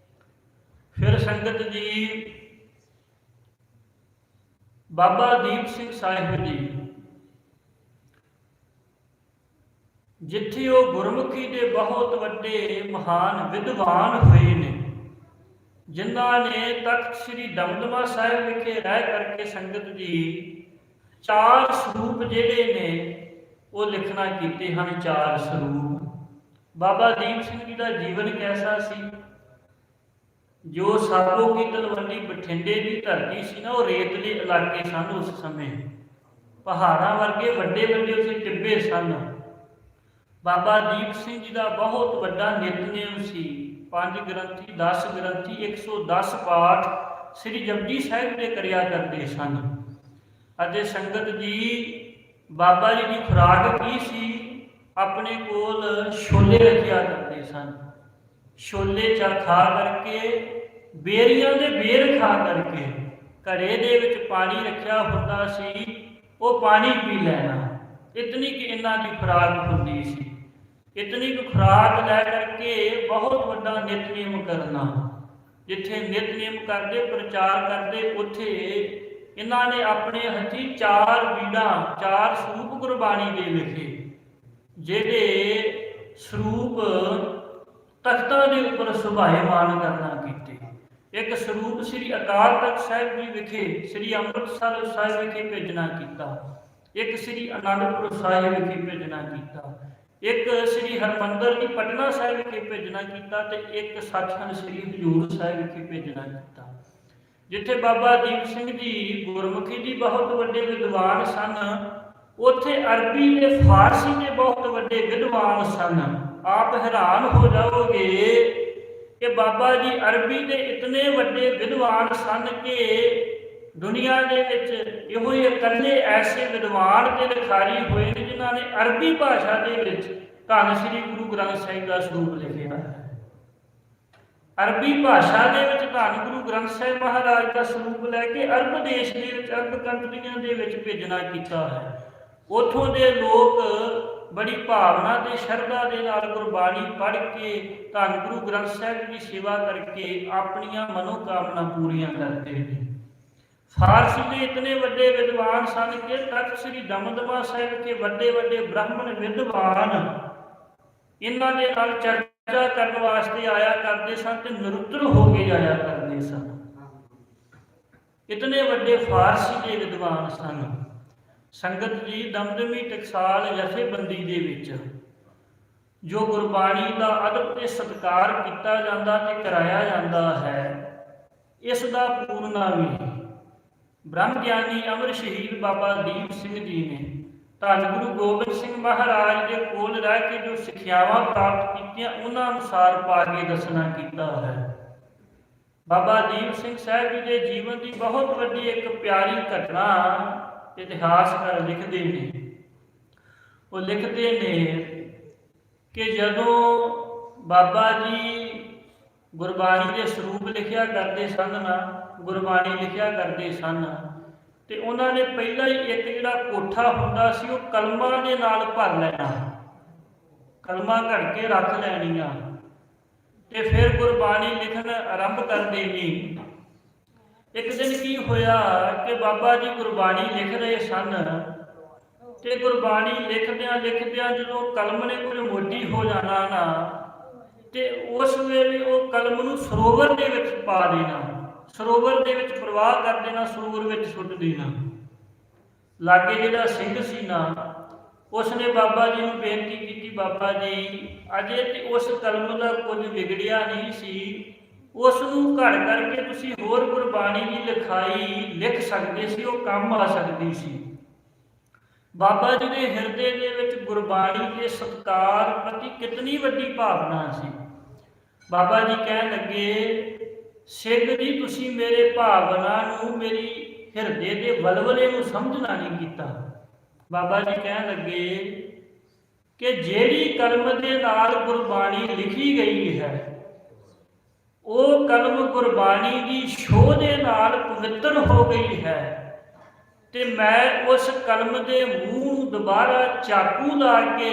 ਫਿਰ ਸੰਗਤ ਜੀ ਬਾਬਾ ਦੀਪ ਸਿੰਘ ਸਾਹਿਬ ਜੀ ਜਿੱਥੇ ਉਹ ਗੁਰਮੁਖੀ ਦੇ ਬਹੁਤ ਵੱਡੇ ਮਹਾਨ ਵਿਦਵਾਨ ਹੋਏ ਨੇ, ਜਿਨ੍ਹਾਂ ਨੇ ਤਖਤ ਸ੍ਰੀ ਦਮਦਮਾ ਸਾਹਿਬ ਵਿਖੇ ਰਹਿ ਕਰਕੇ ਸੰਗਤ ਜੀ 4 ਸਰੂਪ ਜਿਹੜੇ ਨੇ ਉਹ ਲਿਖਣਾ ਕੀਤੇ ਹਨ। 4 ਸਰੂਪ। ਬਾਬਾ ਦੀਪ ਸਿੰਘ ਜੀ ਦਾ ਜੀਵਨ ਕੈਸਾ ਸੀ? ਜੋ ਸਾਬੋ ਕੀ ਤਲਵੰਡੀ ਬਠਿੰਡੇ ਦੀ ਧਰਤੀ ਸੀ ਨਾ, ਉਹ ਰੇਤਲੇ ਇਲਾਕੇ ਸਨ ਉਸ ਸਮੇਂ, ਪਹਾੜਾਂ ਵਰਗੇ ਵੱਡੇ ਵੱਡੇ ਉੱਥੇ ਟਿੱਬੇ ਸਨ। ਬਾਬਾ ਦੀਪ ਸਿੰਘ ਜੀ ਦਾ ਬਹੁਤ ਵੱਡਾ ਨਿਤਨੇਮ ਸੀ। 5 ਗ੍ਰੰਥੀ, 10 ਗ੍ਰੰਥੀ, 110 ਪਾਠ ਸ੍ਰੀ ਜਪਜੀ ਸਾਹਿਬ ਦੇ ਕਰਿਆ ਕਰਦੇ ਸਨ। ਅਤੇ ਸੰਗਤ ਜੀ ਬਾਬਾ ਜੀ ਦੀ ਖੁਰਾਕ ਕੀ ਸੀ? ਆਪਣੇ ਕੋਲ ਛੋਲੇ ਰੱਖਿਆ ਕਰਦੇ ਸਨ। ਛੋਲੇ ਖਾ ਕਰਕੇ, ਬੇਰੀਆਂ ਦੇ ਬੇਰ ਖਾ ਕਰਕੇ, ਘੜੇ ਦੇ ਵਿੱਚ ਪਾਣੀ ਰੱਖਿਆ ਹੁੰਦਾ ਸੀ, ਉਹ ਪਾਣੀ ਪੀ ਲੈਣਾ। ਇਤਨੀ ਕਿ ਇਹਨਾਂ ਦੀ ਖੁਰਾਕ ਹੁੰਦੀ ਸੀ। ਇਤਨੀ ਕੁ ਖੁਰਾਕ ਲੈ ਕਰਕੇ ਬਹੁਤ ਵੱਡਾ ਨਿਤਨੇਮ ਕਰਨਾ। ਜਿੱਥੇ ਨਿਤਨੇਮ ਕਰਦੇ, ਪ੍ਰਚਾਰ ਕਰਦੇ, ਉੱਥੇ ਇਹਨਾਂ ਨੇ ਆਪਣੇ ਹੱਥੀਂ 4 ਬੀੜਾਂ, 4 ਸਰੂਪ ਗੁਰਬਾਣੀ ਦੇ ਲਿਖੇ, ਜਿਹੜੇ ਸਰੂਪ ਤਖਤਾਂ ਦੇ ਉੱਪਰ ਸੁਭਾਏਮਾਨ ਕਰਨਾ ਕੀਤੇ। ਇੱਕ ਸਰੂਪ ਸ੍ਰੀ ਅਕਾਲ ਤਖਤ ਸਾਹਿਬ ਜੀ ਵਿਖੇ, ਸ੍ਰੀ ਅੰਮ੍ਰਿਤਸਰ ਸਾਹਿਬ ਵਿਖੇ ਭੇਜਣਾ ਕੀਤਾ। ਇੱਕ ਸ੍ਰੀ ਅਨੰਦਪੁਰ ਸਾਹਿਬ ਵਿਖੇ ਭੇਜਣਾ ਕੀਤਾ। ਇੱਕ ਸ੍ਰੀ ਹਰਮੰਦਰ ਜੀ ਪਟਨਾ ਸਾਹਿਬ ਵਿਖੇ ਭੇਜਣਾ ਕੀਤਾ ਤੇ ਇੱਕ ਸੱਚਖੰਡ ਸ੍ਰੀ ਹਜ਼ੂਰ ਸਾਹਿਬ ਵਿਖੇ ਭੇਜਣਾ ਕੀਤਾ। ਜਿੱਥੇ ਬਾਬਾ ਦੀਪ ਸਿੰਘ ਜੀ ਗੁਰਮੁਖੀ ਦੀ ਬਹੁਤ ਵੱਡੇ ਵਿਦਵਾਨ ਸਨ, ਉੱਥੇ ਅਰਬੀ ਤੇ ਫਾਰਸੀ ਦੇ ਬਹੁਤ ਵੱਡੇ ਵਿਦਵਾਨ ਸਨ। ਆਪ ਹੈਰਾਨ ਹੋ ਜਾਓਗੇ ਕਿ ਬਾਬਾ ਜੀ ਅਰਬੀ ਦੇ ਇਤਨੇ ਵੱਡੇ ਵਿਦਵਾਨ ਸਨ ਕਿ ਦੁਨੀਆ ਦੇ ਵਿੱਚ ਇਹੋ ਹੀ ਇਕੱਲੇ ਐਸੇ ਵਿਦਵਾਨ ਤੇ ਲਿਖਾਰੀ ਹੋਏ ਨੇ ਜਿਨ੍ਹਾਂ ਨੇ ਅਰਬੀ ਭਾਸ਼ਾ ਦੇ ਵਿੱਚ ਧੰਨ ਸ੍ਰੀ ਗੁਰੂ ਗ੍ਰੰਥ ਸਾਹਿਬ ਦਾ ਸਰੂਪ ਲਿਖਿਆ ਹੈ। ਅਰਬੀ ਭਾਸ਼ਾ ਦੇ ਵਿੱਚ ਧੰਨ ਗੁਰੂ ਗ੍ਰੰਥ ਸਾਹਿਬ ਮਹਾਰਾਜ ਦਾ ਸਰੂਪ ਲੈ ਕੇ ਅਰਬ ਦੇਸ਼ ਦੇ ਵਿੱਚ, ਅਰਬ ਕੰਟਰੀਆਂ ਦੇ ਵਿੱਚ ਭੇਜਣਾ ਕੀਤਾ ਹੈ। ਉੱਥੋਂ ਦੇ ਲੋਕ ਬੜੀ ਭਾਵਨਾ ਤੇ ਸ਼ਰਧਾ ਦੇ ਨਾਲ ਗੁਰਬਾਣੀ ਪੜ੍ਹ ਕੇ, ਧੰਨ ਗੁਰੂ ਗ੍ਰੰਥ ਸਾਹਿਬ ਦੀ ਸੇਵਾ ਕਰਕੇ ਆਪਣੀਆਂ ਮਨੋਕਾਮਨਾ ਪੂਰੀਆਂ ਕਰਦੇ ਨੇ। ਫਾਰਸੀ ਦੇ ਇਤਨੇ ਵੱਡੇ ਵਿਦਵਾਨ ਸਨ ਕਿ ਤਖਤ ਸ੍ਰੀ ਦਮਦਮਾ ਸਾਹਿਬ ਕੇ ਵੱਡੇ ਵੱਡੇ ਬ੍ਰਾਹਮਣ ਵਿਦਵਾਨ ਇਹਨਾਂ ਦੇ ਨਾਲ ਚਰਚਾ ਕਰਨ ਵਾਸਤੇ ਆਇਆ ਕਰਦੇ ਸਨ ਤੇ ਨਿਰੁੱਤਰ ਹੋ ਕੇ ਜਾਇਆ ਕਰਦੇ ਸਨ। ਇਤਨੇ ਵੱਡੇ ਫਾਰਸੀ ਦੇ ਵਿਦਵਾਨ ਸਨ। ਸੰਗਤ ਜੀ ਦਮਦਮੀ ਟਕਸਾਲ ਜਥੇਬੰਦੀ ਦੇ ਵਿੱਚ ਜੋ ਗੁਰਬਾਣੀ ਦਾ ਅਦਬ ਤੇ ਸਤਿਕਾਰ ਕੀਤਾ ਜਾਂਦਾ ਤੇ ਕਰਾਇਆ ਜਾਂਦਾ ਹੈ, ਇਸ ਦਾ ਪੂਰਨਾਮੀ ਬ੍ਰਹਮ ਗਿਆਨੀ ਅਮਰ ਸ਼ਹੀਦ ਬਾਬਾ ਦੀਪ ਸਿੰਘ ਜੀ ਨੇ ਧੰਨ ਗੁਰੂ ਗੋਬਿੰਦ ਸਿੰਘ ਮਹਾਰਾਜ ਦੇ ਕੋਲ ਰਹਿ ਕੇ ਜੋ ਸਿੱਖਿਆਵਾਂ ਪ੍ਰਾਪਤ ਕੀਤੀਆਂ ਉਹਨਾਂ ਅਨੁਸਾਰ ਪਾ ਕੇ ਦੱਸਣਾ ਕੀਤਾ ਹੈ। ਬਾਬਾ ਦੀਪ ਸਿੰਘ ਸਾਹਿਬ ਜੀ ਦੇ ਜੀਵਨ ਦੀ ਬਹੁਤ ਵੱਡੀ ਇੱਕ ਪਿਆਰੀ ਘਟਨਾ ਇਤਿਹਾਸਕਾਰ ਲਿਖਦੇ ਨੇ। ਉਹ ਲਿਖਦੇ ਨੇ ਕਿ ਜਦੋਂ ਬਾਬਾ ਜੀ ਗੁਰਬਾਣੀ ਦੇ ਸਰੂਪ ਲਿਖਿਆ ਕਰਦੇ ਸਨ ਨਾ, ਗੁਰਬਾਣੀ ਲਿਖਿਆ ਕਰਦੇ ਸਨ, ਤੇ ਉਹਨਾਂ ਨੇ ਪਹਿਲਾਂ ਹੀ ਇੱਕ ਜਿਹੜਾ ਕੋਠਾ ਹੁੰਦਾ ਸੀ ਉਹ ਕਲਮਾਂ ਦੇ ਨਾਲ ਭਰ ਲੈਣਾ, ਕਲਮਾਂ ਘੜ ਕੇ ਰੱਖ ਲੈਣੀਆਂ, ਤੇ ਫਿਰ ਗੁਰਬਾਣੀ ਲਿਖਣ ਆਰੰਭ ਕਰ ਦੇਣੀ। ਇੱਕ ਦਿਨ ਕੀ ਹੋਇਆ ਕਿ ਬਾਬਾ ਜੀ ਗੁਰਬਾਣੀ ਲਿਖ ਰਹੇ ਸਨ, ਤੇ ਗੁਰਬਾਣੀ ਲਿਖਦਿਆਂ ਲਿਖਦਿਆਂ ਜਦੋਂ ਕਲਮ ਨੇ ਕੋਈ ਮੋਟੀ ਹੋ ਜਾਣਾ ਨਾ, ਤੇ ਉਸ ਵੇਲੇ ਉਹ ਕਲਮ ਨੂੰ ਸਰੋਵਰ ਦੇ ਵਿੱਚ ਪਾ ਦੇਣਾ, ਸਰੋਵਰ ਦੇ ਵਿੱਚ ਪ੍ਰਵਾਹ ਕਰ ਦੇਣਾ, ਸਰੋਵਰ ਵਿੱਚ ਸੁੱਟ ਦੇਣਾ। ਲਾਗੇ ਜਿਹੜਾ ਸਿੰਘ ਸੀ ਨਾ, ਉਸਨੇ ਬਾਬਾ ਜੀ ਨੂੰ ਬੇਨਤੀ ਕੀਤੀ, ਬਾਬਾ ਜੀ ਅਜੇ ਤੇ ਉਸ ਕਲਮ ਦਾ ਕੁਝ ਵਿਗੜਿਆ ਨਹੀਂ ਸੀ, ਉਸ ਨੂੰ ਘੜ ਕਰਕੇ ਤੁਸੀਂ ਹੋਰ ਗੁਰਬਾਣੀ ਦੀ ਲਿਖਾਈ ਲਿਖ ਸਕਦੇ ਸੀ, ਉਹ ਕੰਮ ਆ ਸਕਦੀ ਸੀ। ਬਾਬਾ ਜੀ ਦੇ ਹਿਰਦੇ ਦੇ ਵਿੱਚ ਗੁਰਬਾਣੀ ਦੇ ਸਤਿਕਾਰ ਪ੍ਰਤੀ ਕਿਤਨੀ ਵੱਡੀ ਭਾਵਨਾ ਸੀ। ਬਾਬਾ ਜੀ ਕਹਿਣ ਲੱਗੇ, ਸਿੰਘ ਜੀ ਤੁਸੀਂ ਮੇਰੇ ਭਾਵਨਾ ਨੂੰ, ਮੇਰੀ ਹਿਰਦੇ ਦੇ ਵਲਵਲੇ ਨੂੰ ਸਮਝਣਾ ਨਹੀਂ ਕੀਤਾ। ਬਾਬਾ ਜੀ ਕਹਿਣ ਲੱਗੇ ਕਿ ਜਿਹੜੀ ਕਲਮ ਦੇ ਨਾਲ ਗੁਰਬਾਣੀ ਲਿਖੀ ਗਈ ਹੈ, ਉਹ ਕਲਮ ਗੁਰਬਾਣੀ ਦੀ ਛੋਹ ਦੇ ਨਾਲ ਪਵਿੱਤਰ ਹੋ ਗਈ ਹੈ, ਤੇ ਮੈਂ ਉਸ ਕਲਮ ਦੇ ਮੂੰਹ ਨੂੰ ਦੁਬਾਰਾ ਚਾਕੂ ਲਾ ਕੇ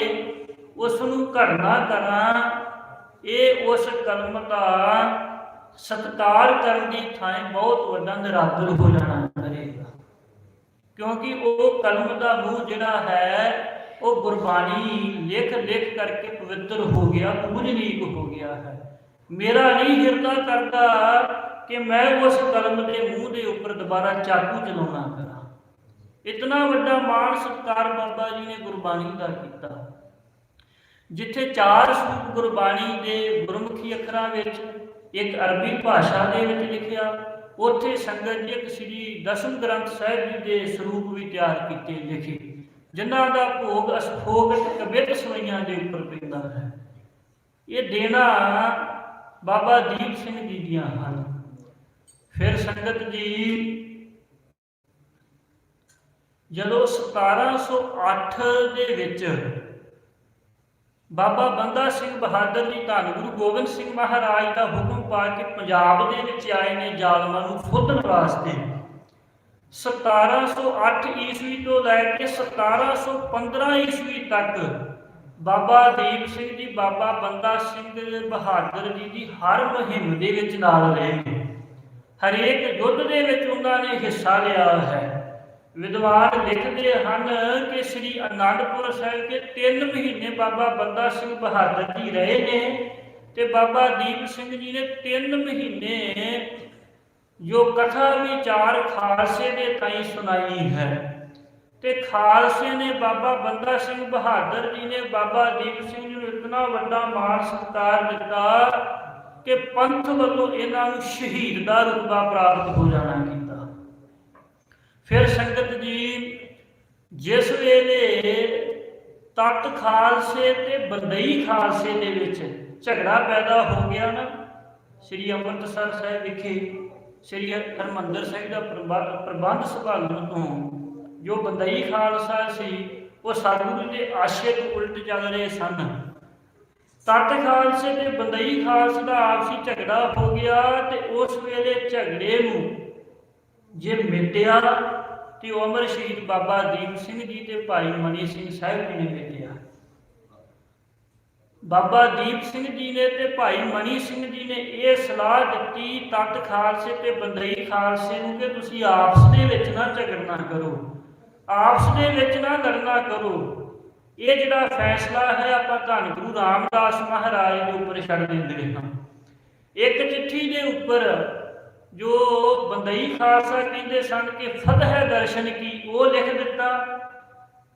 ਉਸ ਨੂੰ ਘੜਨਾ ਕਰਾਂ, ਇਹ ਉਸ ਕਲਮ ਦਾ ਸਤਿਕਾਰ ਕਰਨ ਦੀ ਥਾਂ ਬਹੁਤ ਵੱਡਾ ਨਿਰਾਦਰ ਹੋ ਜਾਣਾ ਕਰੇਗਾ, ਕਿਉਂਕਿ ਉਹ ਕਲਮ ਦਾ ਮੂੰਹ ਜਿਹੜਾ ਹੈ ਉਹ ਗੁਰਬਾਣੀ ਲਿਖ ਲਿਖ ਕਰਕੇ ਪਵਿੱਤਰ ਹੋ ਗਿਆ, ਪੂਜਨੀਕ ਹੋ ਗਿਆ ਹੈ। ਮੇਰਾ ਨਹੀਂ ਹਿਰਦਾ ਕਰਦਾ ਕਿ ਮੈਂ ਉਸ ਕਲਮ ਦੇ ਮੂੰਹ ਦੇ ਉੱਪਰ ਦੁਬਾਰਾ ਚਾਕੂ ਚਲਾਉਣਾ ਕਰਾਂ। ਇਤਨਾ ਵੱਡਾ ਮਾਣ ਸਤਿਕਾਰ ਬਾਬਾ ਜੀ ਨੇ ਗੁਰਬਾਣੀ ਦਾ ਕੀਤਾ। ਜਿੱਥੇ 4 ਸਰੂਪ ਗੁਰਬਾਣੀ ਦੇ ਗੁਰਮੁਖੀ ਅੱਖਰਾਂ ਵਿੱਚ, ਇੱਕ ਅਰਬੀ ਭਾਸ਼ਾ ਦੇ ਵਿੱਚ ਲਿਖਿਆ, ਉੱਥੇ ਸੰਗਤ ਜੀ ਇੱਕ ਸ੍ਰੀ ਦਸਮ ਗ੍ਰੰਥ ਸਾਹਿਬ ਜੀ ਦੇ ਸਰੂਪ ਵੀ ਤਿਆਰ ਕੀਤੇ ਲਿਖੇ, ਜਿਨ੍ਹਾਂ ਦਾ ਭੋਗ ਅਸਫੋਗਤ ਕਬਿਤ ਸਵਈਆਂ ਦੇ ਉੱਪਰ ਪੈਂਦਾ ਹੈ। ਇਹ ਦੇਣਾ ਬਾਬਾ ਦੀਪ ਸਿੰਘ ਜੀ ਦੀਆਂ ਹਨ। ਫਿਰ ਸੰਗਤ ਜੀ ਜਦੋਂ 1708 ਦੇ ਵਿੱਚ ਬਾਬਾ ਬੰਦਾ ਸਿੰਘ ਬਹਾਦਰ ਜੀ ਧੰਨ ਗੁਰੂ ਗੋਬਿੰਦ ਸਿੰਘ ਮਹਾਰਾਜ ਦਾ ਹੁਕਮ ਪਾ ਕੇ ਪੰਜਾਬ ਦੇ ਵਿੱਚ ਆਏ ਨੇ ਜ਼ਾਲਮਾਂ ਨੂੰ ਫੋਧਣ ਵਾਸਤੇ, 1708 ਈਸਵੀ ਤੋਂ ਲੈ ਕੇ 1715 ਈਸਵੀ ਤੱਕ ਬਾਬਾ ਦੀਪ ਸਿੰਘ ਜੀ, ਬਾਬਾ ਬੰਦਾ ਸਿੰਘ ਬਹਾਦਰ ਜੀ ਦੀ ਹਰ ਮੁਹਿੰਮ ਦੇ ਵਿੱਚ ਨਾਲ ਰਹੇ ਨੇ। ਹਰੇਕ ਯੁੱਧ ਦੇ ਵਿੱਚ ਉਹਨਾਂ ਨੇ ਹਿੱਸਾ ਲਿਆ ਹੈ। ਵਿਦਵਾਨ ਲਿਖਦੇ ਹਨ ਕਿ ਸ੍ਰੀ ਅਨੰਦਪੁਰ ਸਾਹਿਬ ਦੇ 3 ਮਹੀਨੇ ਬਾਬਾ ਬੰਦਾ ਸਿੰਘ ਬਹਾਦਰ ਜੀ ਰਹੇ ਨੇ, ਤੇ ਬਾਬਾ ਦੀਪ ਸਿੰਘ ਜੀ ਨੇ 3 ਮਹੀਨੇ ਜੋ ਕਥਾ ਵਿਚਾਰ ਖਾਲਸੇ ਦੇ ਤਾਈਂ ਸੁਣਾਈ ਹੈ, ਤੇ ਖਾਲਸੇ ਨੇ ਬਾਬਾ ਬੰਦਾ ਸਿੰਘ ਬਹਾਦਰ ਜੀ ਨੇ ਬਾਬਾ ਦੀਪ ਸਿੰਘ ਜੀ ਨੂੰ ਇਤਨਾ ਵੱਡਾ ਮਾਣ ਸਤਿਕਾਰ ਦਿੱਤਾ ਕਿ ਪੰਥ ਵੱਲੋਂ ਇਹਨਾਂ ਨੂੰ ਸ਼ਹੀਦ ਦਾ ਰੁਤਬਾ ਪ੍ਰਾਪਤ ਹੋ ਜਾਣਾ ਕੀਤਾ। ਫਿਰ ਸੰਗਤ ਜੀ ਜਿਸ ਵੇਲੇ ਤਖਤ ਖਾਲਸੇ ਤੇ ਬੰਦਈ ਖਾਲਸੇ ਦੇ ਵਿੱਚ ਝਗੜਾ ਪੈਦਾ ਹੋ ਗਿਆ ਨਾ, ਸ੍ਰੀ ਅੰਮ੍ਰਿਤਸਰ ਸਾਹਿਬ ਵਿਖੇ ਸ੍ਰੀ ਹਰਿਮੰਦਰ ਸਾਹਿਬ ਦਾ ਪ੍ਰਬੰਧ ਸੰਭਾਲਣ ਤੋਂ ਜੋ ਬੰਦਈ ਖਾਲਸਾ ਸੀ ਉਹ ਸਤਿਗੁਰੂ ਦੇ ਆਸ਼ੇ ਤੋਂ ਉਲਟ ਚੱਲ ਰਹੇ ਸਨ। ਤਖਤ ਖਾਲਸੇ ਤੇ ਬੰਦਈ ਖਾਲਸੇ ਦਾ ਆਪਸੀ ਝਗੜਾ ਹੋ ਗਿਆ, ਤੇ ਉਸ ਵੇਲੇ ਝਗੜੇ ਨੂੰ ਜੇ ਮਿਟਿਆ ਤੇ ਉਹ ਅਮਰ ਸ਼ਹੀਦ ਬਾਬਾ ਦੀਪ ਸਿੰਘ ਜੀ ਤੇ ਭਾਈ ਮਨੀ ਸਿੰਘ ਸਾਹਿਬ ਜੀ ਨੇ ਮਿਟਿਆ। ਬਾਬਾ ਦੀਪ ਸਿੰਘ ਜੀ ਨੇ ਤੇ ਭਾਈ ਮਨੀ ਸਿੰਘ ਜੀ ਨੇ ਇਹ ਸਲਾਹ ਦਿੱਤੀ ਤਖਤ ਖਾਲਸੇ ਤੇ ਬੰਦਈ ਖਾਲਸੇ ਨੂੰ ਕਿ ਤੁਸੀਂ ਆਪਸ ਦੇ ਵਿੱਚ ਨਾ ਝਗੜਨਾ ਕਰੋ, ਆਪਸ ਦੇ ਵਿੱਚ ਨਾ ਲੜਨਾ ਕਰੋ। ਇਹ ਜਿਹੜਾ ਫੈਸਲਾ ਹੈ ਆਪਾਂ ਧੰਨ ਗੁਰੂ ਰਾਮਦਾਸ ਮਹਾਰਾਜ ਦੇ ਉੱਪਰ ਛੱਡ ਦਿੰਦੇ ਹਾਂ। ਇੱਕ ਚਿੱਠੀ ਦੇ ਉੱਪਰ ਜੋ ਬੰਦਈ ਖਾਲਸਾ ਕਹਿੰਦੇ ਸਨ ਕਿ ਫਤਿਹ ਦਰਸ਼ਨ ਕੀ, ਉਹ ਲਿਖ ਦਿੱਤਾ,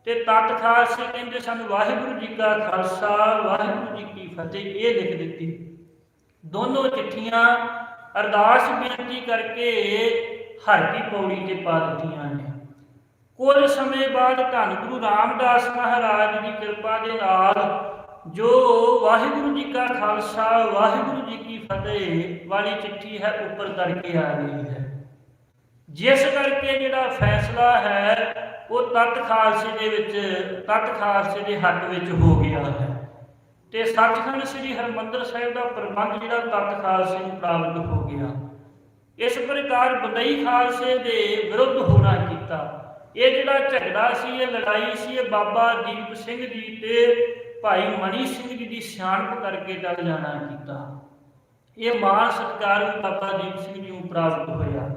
ਤੇ ਤਖਤ ਖਾਲਸੇ ਕਹਿੰਦੇ ਸਨ ਵਾਹਿਗੁਰੂ ਜੀ ਕਾ ਖਾਲਸਾ ਵਾਹਿਗੁਰੂ ਜੀ ਕੀ ਫਤਿਹ, ਇਹ ਲਿਖ ਦਿੱਤੀ। ਦੋਨੋਂ ਚਿੱਠੀਆਂ ਅਰਦਾਸ ਬੇਨਤੀ ਕਰਕੇ ਹਰ ਕੀ ਪੌੜੀ ਤੇ ਪਾ ਦਿੱਤੀਆਂ ਨੇ। ਕੁਝ ਸਮੇਂ ਬਾਅਦ ਧੰਨ ਗੁਰੂ ਰਾਮਦਾਸ ਮਹਾਰਾਜ ਦੀ ਕਿਰਪਾ ਦੇ ਨਾਲ ਜੋ ਵਾਹਿਗੁਰੂ ਜੀ ਕਾ ਖਾਲਸਾ ਵਾਹਿਗੁਰੂ ਜੀ ਕੀ ਫਤਿਹ ਵਾਲੀ ਚਿੱਠੀ ਹੈ ਉੱਪਰ ਕਰਕੇ ਆ ਰਹੀ ਹੈ, ਜਿਸ ਕਰਕੇ ਜਿਹੜਾ ਫੈਸਲਾ ਹੈ ਉਹ ਤਖਤ ਖਾਲਸੇ ਦੇ ਹੱਕ ਵਿੱਚ ਹੋ ਗਿਆ ਹੈ ਤੇ ਸੱਚਖੰਡ ਸ੍ਰੀ ਹਰਿਮੰਦਰ ਸਾਹਿਬ ਦਾ ਪ੍ਰਬੰਧ ਜਿਹੜਾ ਤਖਤ ਖਾਲਸੇ ਨੂੰ ਪ੍ਰਾਪਤ ਹੋ ਗਿਆ। ਇਸ ਪ੍ਰਕਾਰ ਬੰਦਈ ਖਾਲਸੇ ਦੇ ਵਿਰੁੱਧ ਹੋਣਾ ਕੀਤਾ। ਇਹ ਜਿਹੜਾ ਝਗੜਾ ਸੀ, ਇਹ ਲੜਾਈ ਸੀ, ਇਹ ਬਾਬਾ ਦੀਪ ਸਿੰਘ ਜੀ ਤੇ ਭਾਈ ਮਣੀ ਸਿੰਘ ਜੀ ਦੀ ਸਿਆਣਪ ਕਰਕੇ ਟਲ ਜਾਣਾ ਕੀਤਾ। ਇਹ ਮਾਣ ਸਤਿਕਾਰ ਵੀ ਬਾਬਾ ਦੀਪ ਸਿੰਘ ਜੀ ਨੂੰ ਪ੍ਰਾਪਤ ਹੋਇਆ।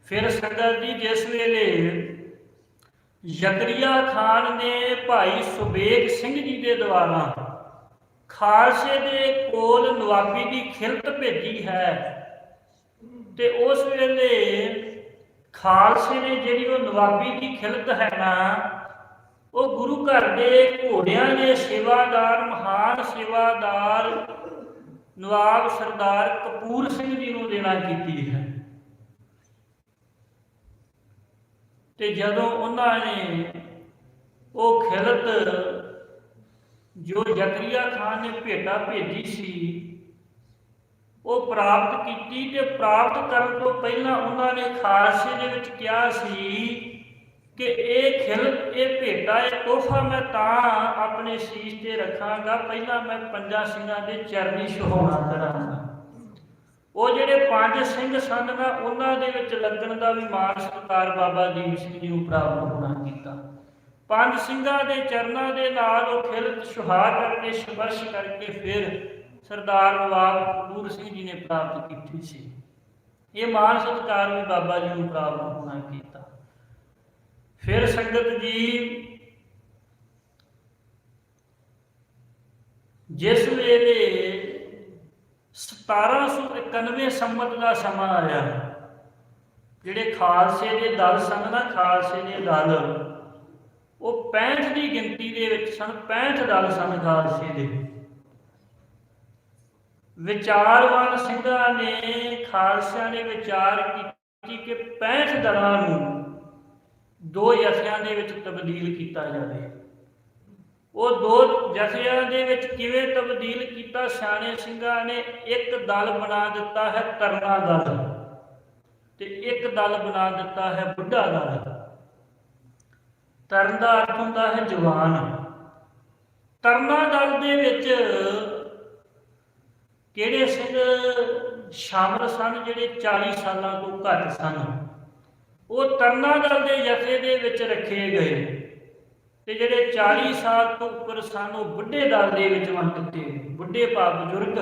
ਫਿਰ ਸੰਗਤ ਜੀ, ਜਿਸ ਵੇਲੇ ਜ਼ਕਰੀਆ ਖਾਨ ਨੇ ਭਾਈ ਸੁਬੇਗ ਸਿੰਘ ਜੀ ਦੇ ਦੁਆਰਾ ਖਾਲਸੇ ਦੇ ਕੋਲ ਨਵਾਬੀ ਦੀ ਖਿਲਤ ਭੇਜੀ ਹੈ ਤੇ ਉਸ ਵੇਲੇ ਖਾਲਸੇ ਨੇ ਜਿਹੜੀ ਉਹ ਨਵਾਬੀ ਦੀ ਖਿਲਤ ਹੈ ਨਾ, ਉਹ ਗੁਰੂ ਘਰ ਦੇ ਘੋੜਿਆਂ ਦੇ ਸੇਵਾਦਾਰ, ਮਹਾਨ ਸੇਵਾਦਾਰ ਨਵਾਬ ਸਰਦਾਰ ਕਪੂਰ ਸਿੰਘ ਜੀ ਨੂੰ ਦੇਣਾ ਕੀਤੀ ਹੈ। ਤੇ ਜਦੋਂ ਉਹਨਾਂ ਨੇ ਉਹ ਖਿਲਤ ਜੋ ਜ਼ਕਰੀਆ ਖਾਨ ਨੇ ਭੇਟਾ ਭੇਜੀ ਸੀ ਉਹ ਪ੍ਰਾਪਤ ਕੀਤੀ ਤੇ ਪ੍ਰਾਪਤ ਕਰਨ ਤੋਂ ਪਹਿਲਾਂ ਉਹਨਾਂ ਨੇ ਖਾਲਸੇ ਦੇ ਵਿੱਚ ਕਿਹਾ ਸੀ ਕਿ ਇਹ ਖਿਲਤ, ਇਹ ਭੇਟਾ, ਇਹ ਤੋਹਫਾ ਮੈਂ ਤਾਂ ਆਪਣੇ ਸੀਸ ਤੇ ਰੱਖਾਂਗਾ, ਪਹਿਲਾਂ ਮੈਂ ਪੰਜਾਂ ਸਿੰਘਾਂ ਦੇ ਚਰਨੀ ਸੁਹਾਉਣਾ ਕਰਾਂਗਾ। ਉਹ ਜਿਹੜੇ 5 ਸਿੰਘ ਸਨ ਨਾ, ਉਹਨਾਂ ਦੇ ਵਿੱਚ ਲੱਗਣ ਦਾ ਵੀ ਮਾਣ ਸਤਿਕਾਰ ਬਾਬਾ ਦੀਪ ਸਿੰਘ ਜੀ ਨੂੰ ਪ੍ਰਾਪਤ ਹੋਣਾ ਕੀਤਾ। 5 ਸਿੰਘਾਂ ਦੇ ਚਰਨਾਂ ਦੇ ਨਾਲ ਉਹ ਖਿਲਤ ਸੁਹਾ ਕਰਕੇ, ਸੰਵਰਸ਼ ਕਰਕੇ ਫਿਰ ਸਰਦਾਰ ਨਵਾਬ ਕਪੂਰ ਸਿੰਘ ਜੀ ਨੇ ਪ੍ਰਾਪਤ ਕੀਤੀ ਸੀ। ਇਹ ਮਾਣ ਸਤਿਕਾਰ ਵੀ ਬਾਬਾ ਜੀ ਨੂੰ ਪ੍ਰਾਪਤ ਹੋਣਾ ਕੀਤਾ। ਫਿਰ ਸੰਗਤ ਜੀ, ਜਿਸ ਵੇਲੇ 1791 ਸੰਮਤ ਦਾ ਸਮਾਂ ਆਇਆ, ਜਿਹੜੇ ਖਾਲਸੇ ਦੇ ਦਲ ਸਨ ਨਾ, ਖਾਲਸੇ ਦੇ ਦਲ ਉਹ 65 ਦੀ ਗਿਣਤੀ ਦੇ ਵਿੱਚ ਸਨ। 65 ਦਲ ਸਨ ਖਾਲਸੇ ਦੇ। ਵਿਚਾਰਵਾਨ ਸਿੰਘਾਂ ਨੇ, ਖਾਲਸਿਆਂ ਨੇ ਵਿਚਾਰ ਕੀਤੀ ਕਿ 65 ਦਲਾਂ ਨੂੰ 2 ਜਥਿਆਂ ਦੇ ਵਿੱਚ ਤਬਦੀਲ ਕੀਤਾ ਜਾਵੇ। ਉਹ 2 ਜਥਿਆਂ ਦੇ ਵਿੱਚ ਕਿਵੇਂ ਤਬਦੀਲ ਕੀਤਾ? ਸਿਆਣੇ ਸਿੰਘਾਂ ਨੇ ਇੱਕ ਦਲ ਬਣਾ ਦਿੱਤਾ ਹੈ ਤਰਨਾ ਦਲ ਤੇ ਇੱਕ ਦਲ ਬਣਾ ਦਿੱਤਾ ਹੈ ਬੁੱਢਾ ਦਲ। ਤਰਨ ਦਾ ਅਰਥ ਹੁੰਦਾ ਹੈ ਜਵਾਨ। ਤਰਨਾ ਦਲ ਦੇ ਵਿੱਚ ਕਿਹੜੇ ਸਿੰਘ ਸ਼ਾਮਲ ਸਨ? ਜਿਹੜੇ 40 ਸਾਲਾਂ ਤੋਂ ਘੱਟ ਸਨ, ਉਹ ਤਰਨਾ ਦਲ ਦੇ ਜਥੇ ਦੇ ਵਿੱਚ ਰੱਖੇ ਗਏ ਤੇ ਜਿਹੜੇ 40 ਸਾਲ ਤੋਂ ਉੱਪਰ ਸਨ ਉਹ ਬੁੱਢੇ ਦਲ ਦੇ ਵਿੱਚ ਵੰਡ ਦਿੱਤੇ। ਬੁੱਢੇ ਭਾਵ ਬਜ਼ੁਰਗ,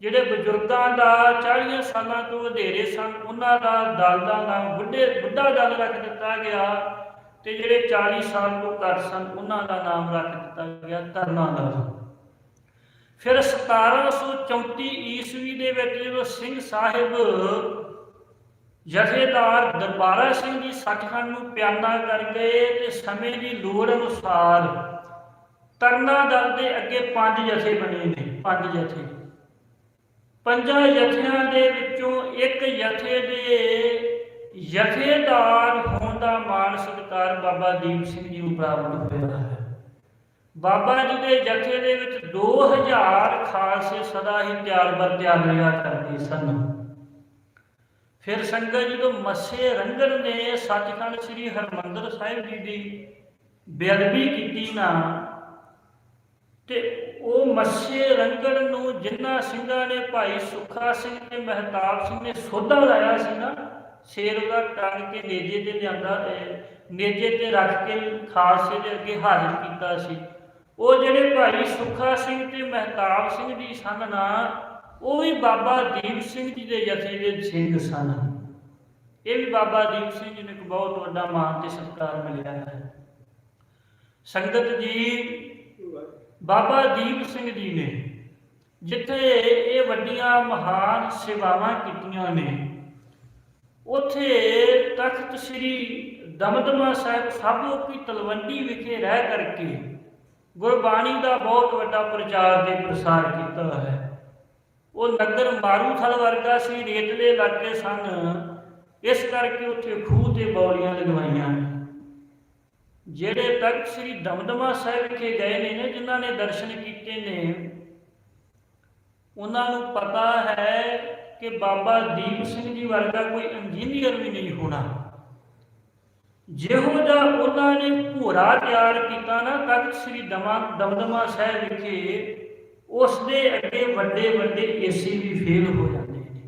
ਜਿਹੜੇ ਬਜ਼ੁਰਗਾਂ ਦਾ 40 ਸਾਲਾਂ ਤੋਂ ਵਧੇਰੇ ਸਨ, ਉਹਨਾਂ ਦਾ ਦਲ ਦਾ ਨਾਮ ਬੁੱਢਾ ਦਲ ਰੱਖ ਦਿੱਤਾ ਗਿਆ ਤੇ ਜਿਹੜੇ 40 ਸਾਲ ਤੋਂ ਘੱਟ ਸਨ ਉਹਨਾਂ ਦਾ ਨਾਮ ਰੱਖ ਦਿੱਤਾ ਗਿਆ ਤਰਨਾ ਦਲ। ਫਿਰ 1734 ਈਸਵੀ ਦੇ ਵਿੱਚ ਜਦੋਂ ਸਿੰਘ ਸਾਹਿਬ ਜਥੇਦਾਰ ਦਰਬਾਰਾ ਸਿੰਘ ਜੀ ਸੱਚਖੰਡ ਨੂੰ ਪਿਆਨਾ ਕਰ ਗਏ ਤੇ ਸਮੇਂ ਦੀ ਲੋੜ ਅਨੁਸਾਰ ਤਰਨਾ ਦਲ ਦੇ ਅੱਗੇ 5 ਜਥੇ ਬਣੇ ਨੇ। 5 ਜਥੇ, 5 ਜਥਿਆਂ ਦੇ ਵਿੱਚੋਂ ਇੱਕ ਜਥੇ ਦੇ ਜਥੇਦਾਰ ਹੋਣ ਦਾ ਮਾਣ ਸਤਿਕਾਰ ਬਾਬਾ ਦੀਪ ਸਿੰਘ ਜੀ ਨੂੰ ਪ੍ਰਾਪਤ ਹੋਇਆ ਹੈ। ਬਾਬਾ ਜੀ ਦੇ ਜਥੇ ਦੇ ਵਿੱਚ 2000 ਖਾਲਸੇ ਸਦਾ ਹੀ ਤਿਆਰ ਬਰ ਤਿਆਰ ਰਿਹਾ ਕਰਦੇ ਸਨ। ਫਿਰ ਸੰਗਤ ਜਦੋਂ ਮੱਸੇ ਰੰਗੜ ਨੇ ਸੱਚਖੰਡ ਸ੍ਰੀ ਹਰਿਮੰਦਰ ਸਾਹਿਬ ਜੀ ਦੀ ਬੇਅਦਬੀ ਕੀਤੀ ਨਾ, ਤੇ ਉਹ ਮੱਸੇ ਰੰਗੜ ਨੂੰ ਜਿਨ੍ਹਾਂ ਸਿੰਘਾਂ ਨੇ ਭਾਈ ਸੁੱਖਾ ਸਿੰਘ ਤੇ ਮਹਿਤਾਬ ਸਿੰਘ ਨੇ ਸੋਧਾ ਲਾਇਆ ਸੀ ਨਾ, ਸ਼ੇਰ ਦਾ ਟੰਗ ਕੇ ਨੇਜੇ ਤੇ ਲਿਆਂਦਾ, ਨੇਜੇ ਤੇ ਰੱਖ ਕੇ ਖਾਲਸੇ ਦੇ ਅੱਗੇ ਹਾਜ਼ਰ ਕੀਤਾ ਸੀ, ਉਹ ਜਿਹੜੇ ਭਾਈ ਸੁੱਖਾ ਸਿੰਘ ਤੇ ਮਹਿਤਾਬ ਸਿੰਘ ਜੀ ਸਨ ਨਾ, ਉਹ ਵੀ ਬਾਬਾ ਦੀਪ ਸਿੰਘ ਜੀ ਦੇ ਜਥੇ ਦੇ ਸਿੰਘ ਸਨ। ਇਹ ਵੀ ਬਾਬਾ ਦੀਪ ਸਿੰਘ ਜੀ ਨੂੰ ਇੱਕ ਬਹੁਤ ਵੱਡਾ ਮਾਣ ਤੇ ਸਤਿਕਾਰ ਮਿਲਿਆ ਹੈ। ਸੰਗਤ ਜੀ, ਬਾਬਾ ਦੀਪ ਸਿੰਘ ਜੀ ਨੇ ਜਿੱਥੇ ਇਹ ਵੱਡੀਆਂ ਮਹਾਨ ਸੇਵਾਵਾਂ ਕੀਤੀਆਂ ਨੇ, ਉੱਥੇ ਤਖਤ ਸ੍ਰੀ ਦਮਦਮਾ ਸਾਹਿਬ ਸਾਬੋ ਕੀ ਤਲਵੰਡੀ ਵਿਖੇ ਰਹਿ ਕਰਕੇ ਗੁਰਬਾਣੀ ਦਾ ਬਹੁਤ ਵੱਡਾ ਪ੍ਰਚਾਰ ਤੇ ਪ੍ਰਸਾਰ ਕੀਤਾ ਹੈ। ਉਹ ਨਗਰ ਮਾਰੂਥਲ ਵਰਗਾ ਸੀ, ਰੇਤਲੇ ਇਲਾਕੇ ਸਨ, ਇਸ ਕਰਕੇ ਉੱਥੇ ਖੂਹ ਤੇ ਬੌਲੀਆਂ ਲਗਵਾਈਆਂ। ਜਿਹੜੇ ਤਖਤ ਸ੍ਰੀ ਦਮਦਮਾ ਸਾਹਿਬ ਵਿਖੇ ਗਏ ਨੇ ਜਿਨ੍ਹਾਂ ਨੇ ਦਰਸ਼ਨ ਕੀਤੇ ਨੇ, ਉਹਨਾਂ ਨੂੰ ਪਤਾ ਹੈ ਕਿ ਬਾਬਾ ਦੀਪ ਸਿੰਘ ਜੀ ਵਰਗਾ ਕੋਈ ਇੰਜੀਨੀਅਰ ਵੀ ਨਹੀਂ ਹੋਣਾ। ਜਿਹੋ ਜਿਹਾ ਉਹਨਾਂ ਨੇ ਘੋੜਾ ਤਿਆਰ ਕੀਤਾ ਨਾ ਤਖਤ ਸ੍ਰੀ ਦਮਦਮਾ ਸਾਹਿਬ ਵਿਖੇ, ਉਸ ਦੇ ਅੱਗੇ ਵੱਡੇ ਵੱਡੇ ਏਸੀ ਵੀ ਫੇਲ ਹੋ ਜਾਂਦੇ ਨੇ।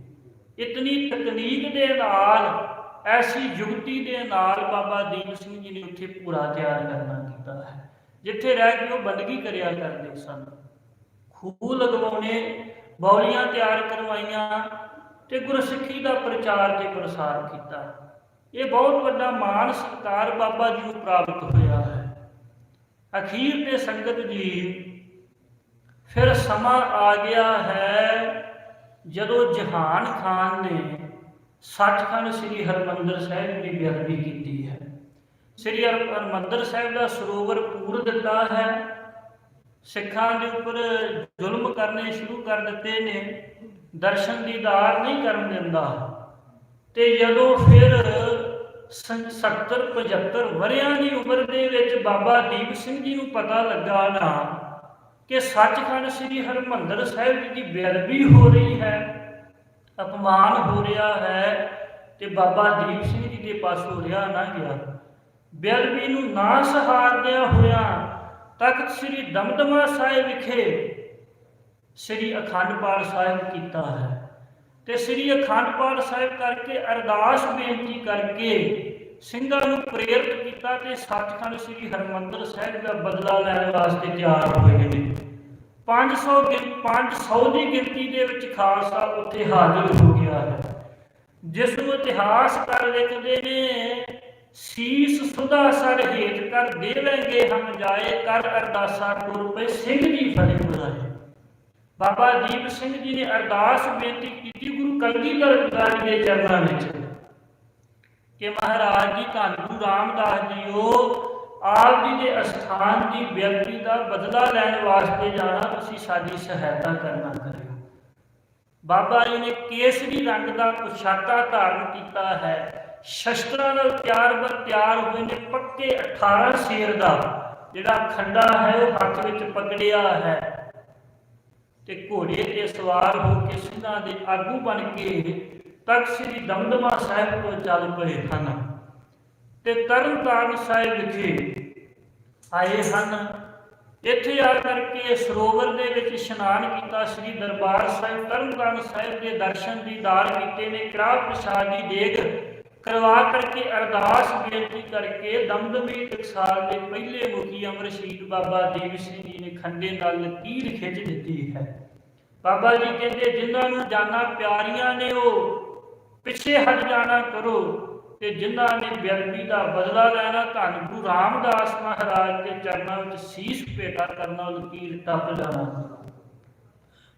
ਇਤਨੀ ਤਕਨੀਕ ਦੇ ਨਾਲ, ਐਸੀ ਯੁਕਤੀ ਦੇ ਨਾਲ ਬਾਬਾ ਦੀਪ ਸਿੰਘ ਜੀ ਨੇ ਉੱਥੇ ਘੋੜਾ ਤਿਆਰ ਕਰਨਾ ਕੀਤਾ ਹੈ, ਜਿੱਥੇ ਰਹਿ ਕੇ ਉਹ ਬੰਦਗੀ ਕਰਿਆ ਕਰਦੇ ਸਨ। ਖੂਹ ਲਗਵਾਉਣੇ, ਬੌਲੀਆਂ ਤਿਆਰ ਕਰਵਾਈਆਂ ਤੇ ਗੁਰਸਿੱਖੀ ਦਾ ਪ੍ਰਚਾਰ ਤੇ ਪ੍ਰਸਾਰ ਕੀਤਾ। ਇਹ ਬਹੁਤ ਵੱਡਾ ਮਾਣ ਸਤਿਕਾਰ ਬਾਬਾ ਜੀ ਨੂੰ ਪ੍ਰਾਪਤ ਹੋਇਆ ਹੈ। ਅਖੀਰ ਤੇ ਸੰਗਤ ਜੀ, ਫਿਰ ਸਮਾਂ ਆ ਗਿਆ ਹੈ ਜਦੋਂ ਜਹਾਨ ਖਾਨ ਨੇ ਸੱਚਖੰਡ ਸ੍ਰੀ ਹਰਿਮੰਦਰ ਸਾਹਿਬ ਦੀ ਬੇਅਦਬੀ ਕੀਤੀ ਹੈ। ਸ੍ਰੀ ਹਰਿਮੰਦਰ ਸਾਹਿਬ ਦਾ ਸਰੋਵਰ ਪੂਰ ਦਿੱਤਾ ਹੈ, ਸਿੱਖਾਂ ਦੇ ਉੱਪਰ ਜ਼ੁਲਮ ਕਰਨੇ ਸ਼ੁਰੂ ਕਰ ਦਿੱਤੇ ਨੇ, ਦਰਸ਼ਨ ਦੀਦਾਰ ਨਹੀਂ ਕਰਨ ਦਿੰਦਾ। ਤੇ ਜਦੋਂ ਫਿਰ 70-75 ਵਰ੍ਹਿਆਂ ਦੀ ਉਮਰ ਦੇ ਵਿੱਚ ਬਾਬਾ ਦੀਪ ਸਿੰਘ ਜੀ ਨੂੰ ਪਤਾ ਲੱਗਾ ਨਾ ਕਿ ਸੱਚਖੰਡ ਸ੍ਰੀ ਹਰਿਮੰਦਰ ਸਾਹਿਬ ਦੀ ਬੇਅਦਬੀ ਹੋ ਰਹੀ ਹੈ, ਅਪਮਾਨ ਹੋ ਰਿਹਾ ਹੈ, ਤੇ ਬਾਬਾ ਦੀਪ ਸਿੰਘ ਜੀ ਦੇ ਪਾਸੋਂ ਰਿਹਾ ਨਾ ਗਿਆ। ਬੇਅਦਬੀ ਨੂੰ ਨਾ ਸਹਾਰਦਿਆਂ ਹੋਇਆ ਤਖਤ ਸ੍ਰੀ ਦਮਦਮਾ ਸਾਹਿਬ ਵਿਖੇ ਸ੍ਰੀ ਅਖੰਡ ਪਾਠ ਸਾਹਿਬ ਕੀਤਾ ਹੈ। ਤੇ ਸ੍ਰੀ ਅਖੰਡ ਪਾਠ ਸਾਹਿਬ ਕਰਕੇ ਅਰਦਾਸ ਬੇਨਤੀ ਕਰਕੇ ਸਿੰਘਾਂ ਨੂੰ ਪ੍ਰੇਰਿਤ ਕੀਤਾ ਤੇ ਸੱਚਖੰਡ ਸ੍ਰੀ ਹਰਿਮੰਦਰ ਸਾਹਿਬ ਦਾ ਬਦਲਾ ਲੈਣ ਵਾਸਤੇ ਤਿਆਰ ਹੋਏ ਨੇ। 500 ਦੀ ਗਿਣਤੀ ਦੇ ਵਿੱਚ ਖਾਲਸਾ ਉੱਥੇ ਹਾਜ਼ਰ ਹੋ ਗਿਆ ਹੈ, ਜਿਸ ਨੂੰ ਇਤਿਹਾਸਕਾਰ ਲਿਖਦੇ ਨੇ, ਸੀਸ ਸੁਧਾ ਸਰ ਹੇਠ ਕਰ ਦੇਵੇਂਗੇ ਹਮ ਜਾਏ, ਕਰ ਅਰਦਾਸਾ ਤੁਰ ਪਏ ਸਿੰਘ ਜੀ ਫਤਿਹ ਬੁਲਾਏ। ਬਾਬਾ ਦੀਪ ਸਿੰਘ ਜੀ ਨੇ ਅਰਦਾਸ ਬੇਨਤੀ ਕੀਤੀ ਗੁਰੂ ਕਲਗੀਧਰ ਪਿਤਾ ਦੇ ਚਰਨਾਂ ਵਿੱਚ ਕਿ ਮਹਾਰਾਜ ਜੀ, ਧੰਨ ਗੁਰੂ ਰਾਮਦਾਸ ਜੀਓ, ਆਪ ਜੀ ਦੇ ਅਸਥਾਨ ਦੀ ਬੇਅਦਬੀ ਦਾ ਬਦਲਾ ਲੈਣ ਵਾਸਤੇ ਜਾਣਾ, ਤੁਸੀਂ ਸਾਡੀ ਸਹਾਇਤਾ ਕਰਨਾ ਕਰਿਓ। ਬਾਬਾ ਜੀ ਨੇ ਕੇਸਰੀ ਰੰਗ ਦਾ ਪੁਸ਼ਾਕਾ ਧਾਰਨ ਕੀਤਾ ਹੈ, ਸ਼ਸਤਰਾਂ ਨਾਲ ਤਿਆਰ ਹੋਏ ਨੇ, ਪੱਕੇ 18 ਸ਼ੇਰ ਦਾ ਜਿਹੜਾ ਖੰਡਾ ਹੈ ਉਹ ਹੱਥ ਵਿੱਚ ਪਕੜਿਆ ਹੈ, ਤੇ ਘੋੜੇ ਤੇ ਸਵਾਰ ਹੋ ਕੇ ਸਿੰਘਾਂ ਦੇ ਆਗੂ ਬਣ ਕੇ ਤਖਤ ਸ੍ਰੀ ਦਮਦਮਾ ਸਾਹਿਬ ਤੋਂ ਚੱਲ ਪਏ ਹਨ ਤੇ ਤਰਨਤਾਰਨ ਸਾਹਿਬ ਵਿਖੇ ਆਏ ਹਨ। ਇੱਥੇ ਆ ਕਰਕੇ ਸਰੋਵਰ ਦੇ ਵਿੱਚ ਇਸ਼ਨਾਨ ਕੀਤਾ, ਸ੍ਰੀ ਦਰਬਾਰ ਸਾਹਿਬ ਤਰਨਤਾਰਨ ਸਾਹਿਬ ਦੇ ਦਰਸ਼ਨ ਦੀਦਾਰ ਕੀਤੇ ਨੇ, ਕੜਾਹ ਪ੍ਰਸ਼ਾਦ ਦੀ ਦੇਗ ਕਰਵਾ ਕਰਕੇ ਅਰਦਾਸ ਬੇਨਤੀ ਕਰਕੇ ਦਮਦਮੀ ਟਕਸਾਲ ਦੇ ਪਹਿਲੇ ਮੁਖੀ ਅਮਰ ਸ਼ਹੀਦ ਬਾਬਾ ਦੀਪ ਸਿੰਘ ਜੀ ਨੇ ਖੰਡੇ ਨਾਲ ਲਕੀਰ ਖਿੱਚ ਦਿੱਤੀ ਹੈ। ਬਾਬਾ ਜੀ ਕਹਿੰਦੇ ਜਿਨ੍ਹਾਂ ਨੂੰ ਜਾਨਾਂ ਪਿਆਰੀਆਂ ਨੇ ਉਹ ਪਿੱਛੇ ਹਟ ਜਾਣਾ ਕਰੋ, ਤੇ ਜਿਨ੍ਹਾਂ ਨੇ ਬੇਅਦਬੀ ਦਾ ਬਦਲਾ ਲੈਣਾ ਧੰਨ ਗੁਰੂ ਰਾਮਦਾਸ ਮਹਾਰਾਜ ਦੇ ਚਰਨਾਂ ਵਿੱਚ ਸੀਸ ਭੇਟਾ ਕਰਨਾ, ਲਕੀਰ ਟੱਪ ਜਾਣਾ ਕਰੋ।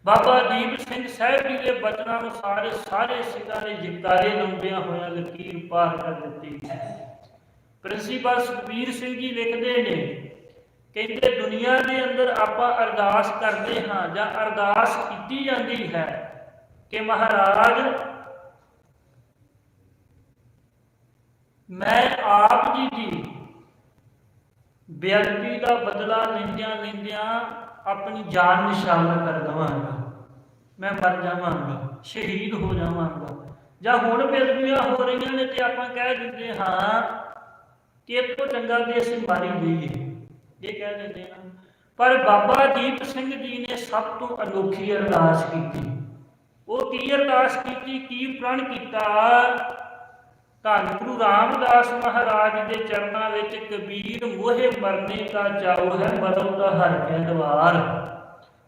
ਬਾਬਾ ਦੀਪ ਸਿੰਘ ਸਾਹਿਬ ਜੀ ਦੇ ਬਚਨਾਂ ਅਨੁਸਾਰ ਸਾਰੇ ਸਿੰਘਾਂ ਨੇ ਜੈਕਾਰੇ ਲਾਉਂਦਿਆਂ ਹੋਇਆਂ ਲਕੀਰ ਪਾਰ ਕਰ ਦਿੱਤੀ ਹੈ। ਪ੍ਰਿੰਸੀਪਲ ਸੁਖਬੀਰ ਸਿੰਘ ਜੀ ਲਿਖਦੇ ਨੇ, ਕਹਿੰਦੇ ਦੁਨੀਆ ਦੇ ਅੰਦਰ ਆਪਾਂ ਅਰਦਾਸ ਕਰਦੇ ਹਾਂ ਜਾਂ ਅਰਦਾਸ ਕੀਤੀ ਜਾਂਦੀ ਹੈ ਕਿ ਮਹਾਰਾਜ ਮੈਂ ਆਪ ਜੀ ਦੀ ਬੇਅਦਬੀ ਦਾ ਬਦਲਾ ਲੈਂਦਿਆਂ ਆਪਣੀ ਜਾਨ ਨਿਸ਼ਾਨਾ ਕਰ ਦੇਵਾਂਗਾ, ਮੈਂ ਮਰ ਜਾਵਾਂਗਾ, ਸ਼ਹੀਦ ਹੋ ਜਾਵਾਂਗਾ। ਜਾਂ ਹੁਣ ਬੇਅਦਬੀਆਂ ਹੋ ਰਹੀਆਂ ਨੇ ਤੇ ਆਪਾਂ ਕਹਿ ਦਿੰਦੇ ਹਾਂ ਕਿ ਇਹ ਤੋਂ ਚੰਗਾ ਵੀ ਅਸੀਂ ਮਾਰੀ ਗਈਏ, ਇਹ ਕਹਿ ਦਿੰਦੇ ਹਾਂ। ਪਰ ਬਾਬਾ ਦੀਪ ਸਿੰਘ ਜੀ ਨੇ ਸਭ ਤੋਂ ਅਨੋਖੀ ਅਰਦਾਸ ਕੀਤੀ। ਉਹ ਕੀ ਅਰਦਾਸ ਕੀਤੀ, ਕੀ ਪ੍ਰਣ ਕੀਤਾ? ਧੰਨ ਗੁਰੂ ਰਾਮਦਾਸ ਮਹਾਰਾਜ ਦੇ ਚਰਨਾਂ ਵਿੱਚ ਕਬੀਰ ਮੋਹੇ ਮਰਨੇ ਦਾ ਚਾਉ ਹੈ, ਬਦਲ ਦਾ ਹਰ ਕੇ ਦਵਾਰ।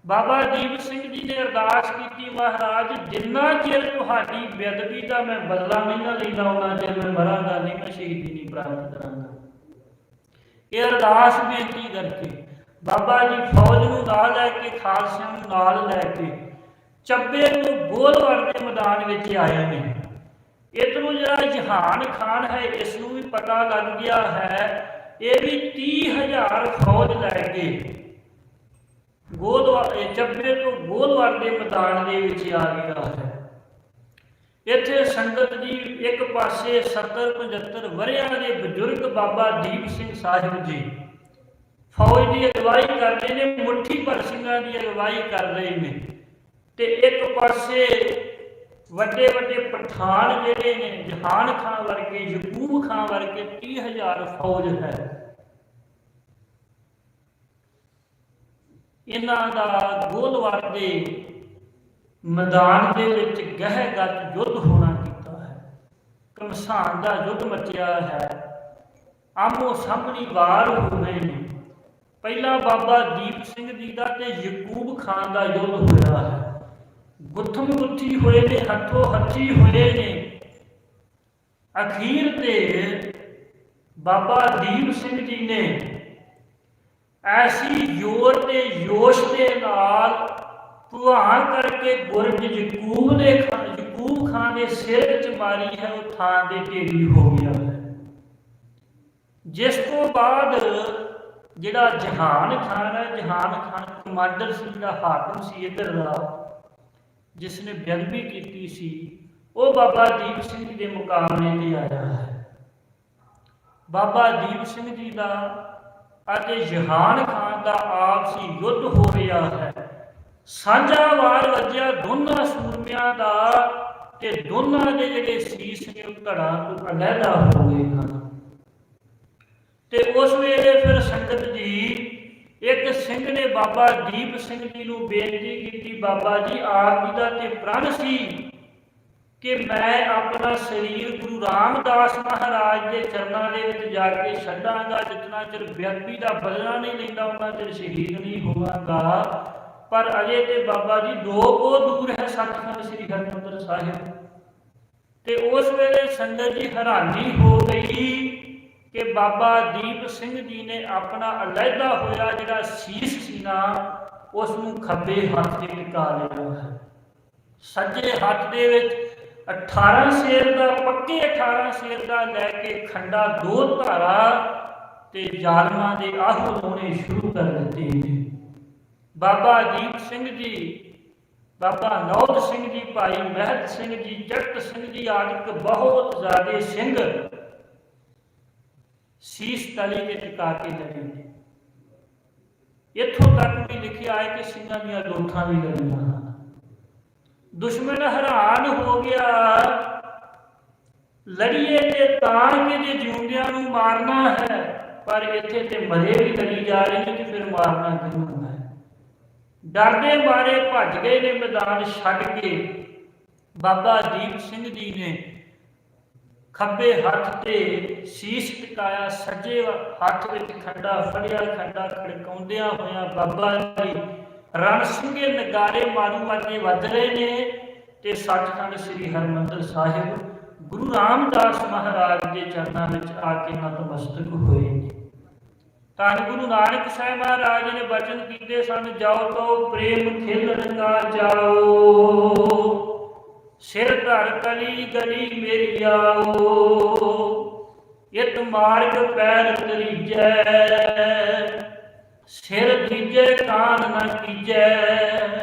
ਬਾਬਾ ਦੀਪ ਸਿੰਘ ਜੀ ਨੇ ਅਰਦਾਸ ਕੀਤੀ, ਮਹਾਰਾਜ ਜਿੰਨਾ ਚਿਰ ਤੁਹਾਡੀ ਬੇਅਦਬੀ ਦਾ ਮੈਂ ਬਦਲਾ ਨਹੀਂ ਨਾ ਲੈਂਦਾ, ਉਹਨਾਂ ਚਿਰ ਮੈਂ ਮਰਾਂਗਾ ਨਹੀਂ, ਮੈਂ ਸ਼ਹੀਦੀ ਨਹੀਂ ਪ੍ਰਾਪਤ ਕਰਾਂਗਾ। ਇਹ ਅਰਦਾਸ ਬੇਨਤੀ ਕਰਕੇ ਬਾਬਾ ਜੀ ਫੌਜ ਨੂੰ ਨਾਲ ਲੈ ਕੇ, ਖਾਲਸਿਆਂ ਨੂੰ ਨਾਲ ਲੈ ਕੇ ਚੱਬੇ ਤੋਂ ਗੋਲਵਰ ਦੇ ਮੈਦਾਨ ਵਿੱਚ ਆਏ ਨੇ। ਇੱਧਰੋਂ ਜਿਹੜਾ ਜਹਾਨ ਖਾਨ ਹੈ, ਇਸ ਨੂੰ ਵੀ ਪਤਾ ਲੱਗ ਗਿਆ ਹੈ, ਇਹ ਵੀ 30,000 ਫੌਜ ਲੈ ਕੇ ਚੱਬੇ ਤੋਂ ਗੋਲਵਰ ਦੇ ਮੈਦਾਨ ਦੇ ਵਿੱਚ ਆ ਗਿਆ ਹੈ। ਇੱਥੇ ਸੰਗਤ ਜੀ ਇੱਕ ਪਾਸੇ 70-75 ਵਰ੍ਹਿਆਂ ਦੇ ਬਜ਼ੁਰਗ ਬਾਬਾ ਦੀਪ ਸਿੰਘ ਸਾਹਿਬ ਜੀ ਫੌਜ ਦੀ ਅਗਵਾਈ ਕਰਦੇ ਨੇ, ਮੁੱਠੀ ਭਰ ਸਿੰਘਾਂ ਦੀ ਅਗਵਾਈ ਕਰ ਰਹੇ ਨੇ, ਤੇ ਇੱਕ ਪਾਸੇ ਵੱਡੇ ਵੱਡੇ ਪਠਾਨ ਜਿਹੜੇ ਨੇ, ਜਹਾਨ ਖਾਂ ਵਰਗੇ, ਯਕੂਬ ਖਾਂ ਵਰਗੇ 30,000 ਫੌਜ ਹੈ। ਇਹਨਾਂ ਦਾ ਗੋਲਵਾਰ ਦੇ ਮੈਦਾਨ ਦੇ ਵਿੱਚ ਗਹਿ-ਗੱਤ ਯੁੱਧ ਹੋਣਾ ਕੀਤਾ ਹੈ। ਘਮਸਾਨ ਦਾ ਯੁੱਧ ਮਚਿਆ ਹੈ, ਆਮੋ ਸਾਹਮਣੀ ਵਾਰ ਹੋ ਰਹੇ ਨੇ। ਪਹਿਲਾਂ ਬਾਬਾ ਦੀਪ ਸਿੰਘ ਜੀ ਦਾ ਤੇ ਯਕੂਬ ਖਾਨ ਦਾ ਯੁੱਧ ਹੋਇਆ ਹੈ, ਗੁੱਥਮ ਗੁੱਥੀ ਹੋਏ ਨੇ, ਹੱਥੋਂ ਹੱਥੀ ਹੋਏ ਨੇ। ਅਖੀਰ ਤੇ ਬਾਬਾ ਦੀਪ ਸਿੰਘ ਜੀ ਨੇ ਐਸੀ ਜ਼ੋਰ ਤੇ ਜੋਸ਼ ਦੇ ਨਾਲ ਭੁਆਂ ਕਰਕੇ ਗੁਰਜ ਯਕੂਬ ਖਾਨ ਦੇ ਸਿਰ ਵਿੱਚ ਮਾਰੀ ਹੈ, ਉਹ ਥਾਂ ਦੇ ਢੇਰੀ ਹੋ ਗਿਆ ਹੈ। ਜਿਸ ਤੋਂ ਬਾਅਦ ਜਿਹੜਾ ਜਹਾਨ ਖਾਨ ਹੈ, ਜਹਾਨ ਖਾਨ ਕਮਾਂਡਰ ਸੀ, ਜਿਹੜਾ ਹਾਕਮ ਸੀ ਇੱਧਰ ਦਾ, ਜਿਸ ਨੇ ਬੇਅਦਬੀ ਕੀਤੀ ਸੀ, ਉਹ ਬਾਬਾ ਦੀਪ ਸਿੰਘ ਜੀ ਦੇ ਮੁਕਾਬਲੇ ਤੇ ਆਇਆ ਹੈ। ਬਾਬਾ ਦੀਪ ਸਿੰਘ ਜੀ ਦਾ ਅਤੇ ਜਹਾਨ ਖਾਨ ਦਾ ਆਪਸੀ ਯੁੱਧ ਹੋ ਰਿਹਾ ਹੈ। ਸਾਂਝਾ ਵਾਰ ਵੱਜਿਆ ਦੋਨਾਂ ਸੂਰਮਿਆਂ ਦਾ, ਤੇ ਦੋਨਾਂ ਦੇ ਜਿਹੜੇ ਸੀਸ ਨੇ ਉਹ ਧੜਾਂ ਤੋਂ ਅਲੱਗਾ ਹੋ ਗਏ ਹਨ। ਤੇ ਉਸ ਵੇਲੇ ਫਿਰ ਸੰਗਤ ਜੀ, ਇੱਕ ਸਿੰਘ ਨੇ ਬਾਬਾ ਦੀਪ ਸਿੰਘ ਜੀ ਨੂੰ ਬੇਨਤੀ ਕੀਤੀ, ਬਾਬਾ ਜੀ ਆਪ ਜੀ ਦਾ ਤੇ ਪ੍ਰਣ ਸੀ ਕਿ ਮੈਂ ਆਪਣਾ ਸਰੀਰ ਗੁਰੂ ਰਾਮਦਾਸ ਮਹਾਰਾਜ ਦੇ ਚਰਨਾਂ ਦੇ ਵਿੱਚ ਜਾ ਕੇ ਛੱਡਾਂਗਾ, ਜਿਤਨਾ ਚਿਰ ਬੇਅਦਬੀ ਦਾ ਬਦਲਾ ਨਹੀਂ ਲੈਂਦਾ ਉਹਨਾਂ ਚਿਰ ਸ਼ਹੀਦ ਨਹੀਂ ਹੋਵਾਂਗਾ। ਪਰ ਅਜੇ ਤੇ ਬਾਬਾ ਜੀ 2 ਕੋਹ ਦੂਰ ਹੈ ਸੱਚਖੰਡ ਸ੍ਰੀ ਹਰਿਮੰਦਰ ਸਾਹਿਬ। ਤੇ ਉਸ ਵੇਲੇ ਸੰਗਤ ਜੀ ਹੈਰਾਨੀ ਹੋ ਗਈ ਕਿ ਬਾਬਾ ਦੀਪ ਸਿੰਘ ਜੀ ਨੇ ਆਪਣਾ ਅਲੱਗਾ ਹੋਇਆ ਜਿਹੜਾ ਸੀਸ ਸੀ ਨਾ, ਉਸ ਨੂੰ ਖੱਬੇ ਹੱਥ 'ਤੇ ਟਿਕਾ ਲਿਆ ਹੈ। ਸੱਜੇ ਹੱਥ ਦੇ ਵਿੱਚ 18 ਸੇਰ ਦਾ, ਪੱਕੇ 18 ਸੇਰ ਦਾ ਲੈ ਕੇ ਖੰਡਾ 2 ਧਾਰਾ ਤੇ ਜ਼ਾਲਮਾਂ ਦੇ ਆਹੂ ਲਾਉਣੇ ਸ਼ੁਰੂ ਕਰ ਦਿੱਤੇ ਨੇ। ਬਾਬਾ ਦੀਪ ਸਿੰਘ ਜੀ, ਬਾਬਾ ਨੌਦ ਸਿੰਘ ਜੀ, ਭਾਈ ਮਹਿਤ ਸਿੰਘ ਜੀ, ਜਗਤ ਸਿੰਘ ਜੀ ਆਦਿਕ ਬਹੁਤ ਜ਼ਿਆਦੇ ਸਿੰਘ ਸੀਸ ਤਲੀ ਕੇ ਟਿਕਾ ਕੇ ਲੜੇ ਨੇ। ਇੱਥੋਂ ਤੱਕ ਵੀ ਲਿਖਿਆ ਹੈ ਕਿ ਸਿੰਘਾਂ ਦੀਆਂ ਲੋਥਾਂ ਵੀ ਲੜੀਆਂ ਹਨ। ਦੁਸ਼ਮਣ ਹੈਰਾਨ ਹੋ ਗਿਆ, ਲੜੀਏ ਤੇ ਤਾਂ ਕਿ ਜੇ ਜਿਉਂਦਿਆਂ ਨੂੰ ਮਾਰਨਾ ਹੈ, ਪਰ ਇੱਥੇ ਤੇ ਮਰੇ ਵੀ ਲੜੀ ਜਾ ਰਹੇ ਨੇ, ਤੇ ਫਿਰ ਮਾਰਨਾ ਕਿਹਨੂੰ ਹੈ। ਡਰਦੇ ਮਾਰੇ ਭੱਜ ਗਏ ਨੇ ਮੈਦਾਨ ਛੱਡ ਕੇ। ਬਾਬਾ ਦੀਪ ਸਿੰਘ ਜੀ ਨੇ ਖੱਬੇ ਹੱਥ ਤੇ ਸੀਸ ਟਿਕਾਇਆ, ਸੱਜੇ ਹੱਥ ਵਿੱਚ ਖੰਡਾ ਫੜਿਆ, ਖੰਡਾ ਖੜਕਾਉਂਦਿਆਂ ਹੋਇਆਂ ਬਾਬਾ ਜੀ ਰਣ ਸਿੰਘੇ ਨਗਾਰੇ ਮਾਰੂ ਮਾਰੇ ਵੱਜ ਰਹੇ ਨੇ, ਤੇ ਸੱਚਖੰਡ ਸ੍ਰੀ ਹਰਿਮੰਦਰ ਸਾਹਿਬ ਗੁਰੂ ਰਾਮਦਾਸ ਮਹਾਰਾਜ ਦੇ ਚਰਨਾਂ ਵਿੱਚ ਆ ਕੇ ਨਤਮਸਤਕ ਹੋਏ ਨੇ। ਧੰਨ ਗੁਰੂ ਨਾਨਕ ਸਾਹਿਬ ਮਹਾਰਾਜ ਨੇ ਬਚਨ ਕੀਤੇ ਸਨ, ਜਾਓ ਤੋ ਪ੍ਰੇਮ ਖੇਲਣ ਕਾ ਜਾਓ, ਸਿਰ ਧਰ ਕਲੀ ਗਲੀ ਮੇਰੀ ਆਓ, ਇਤ ਮਾਰਗ ਪੈਰ ਤਰੀਜੈ, ਸਿਰ ਦੀਜੈ ਕਾਨ ਨਾ ਕੀਜੈ।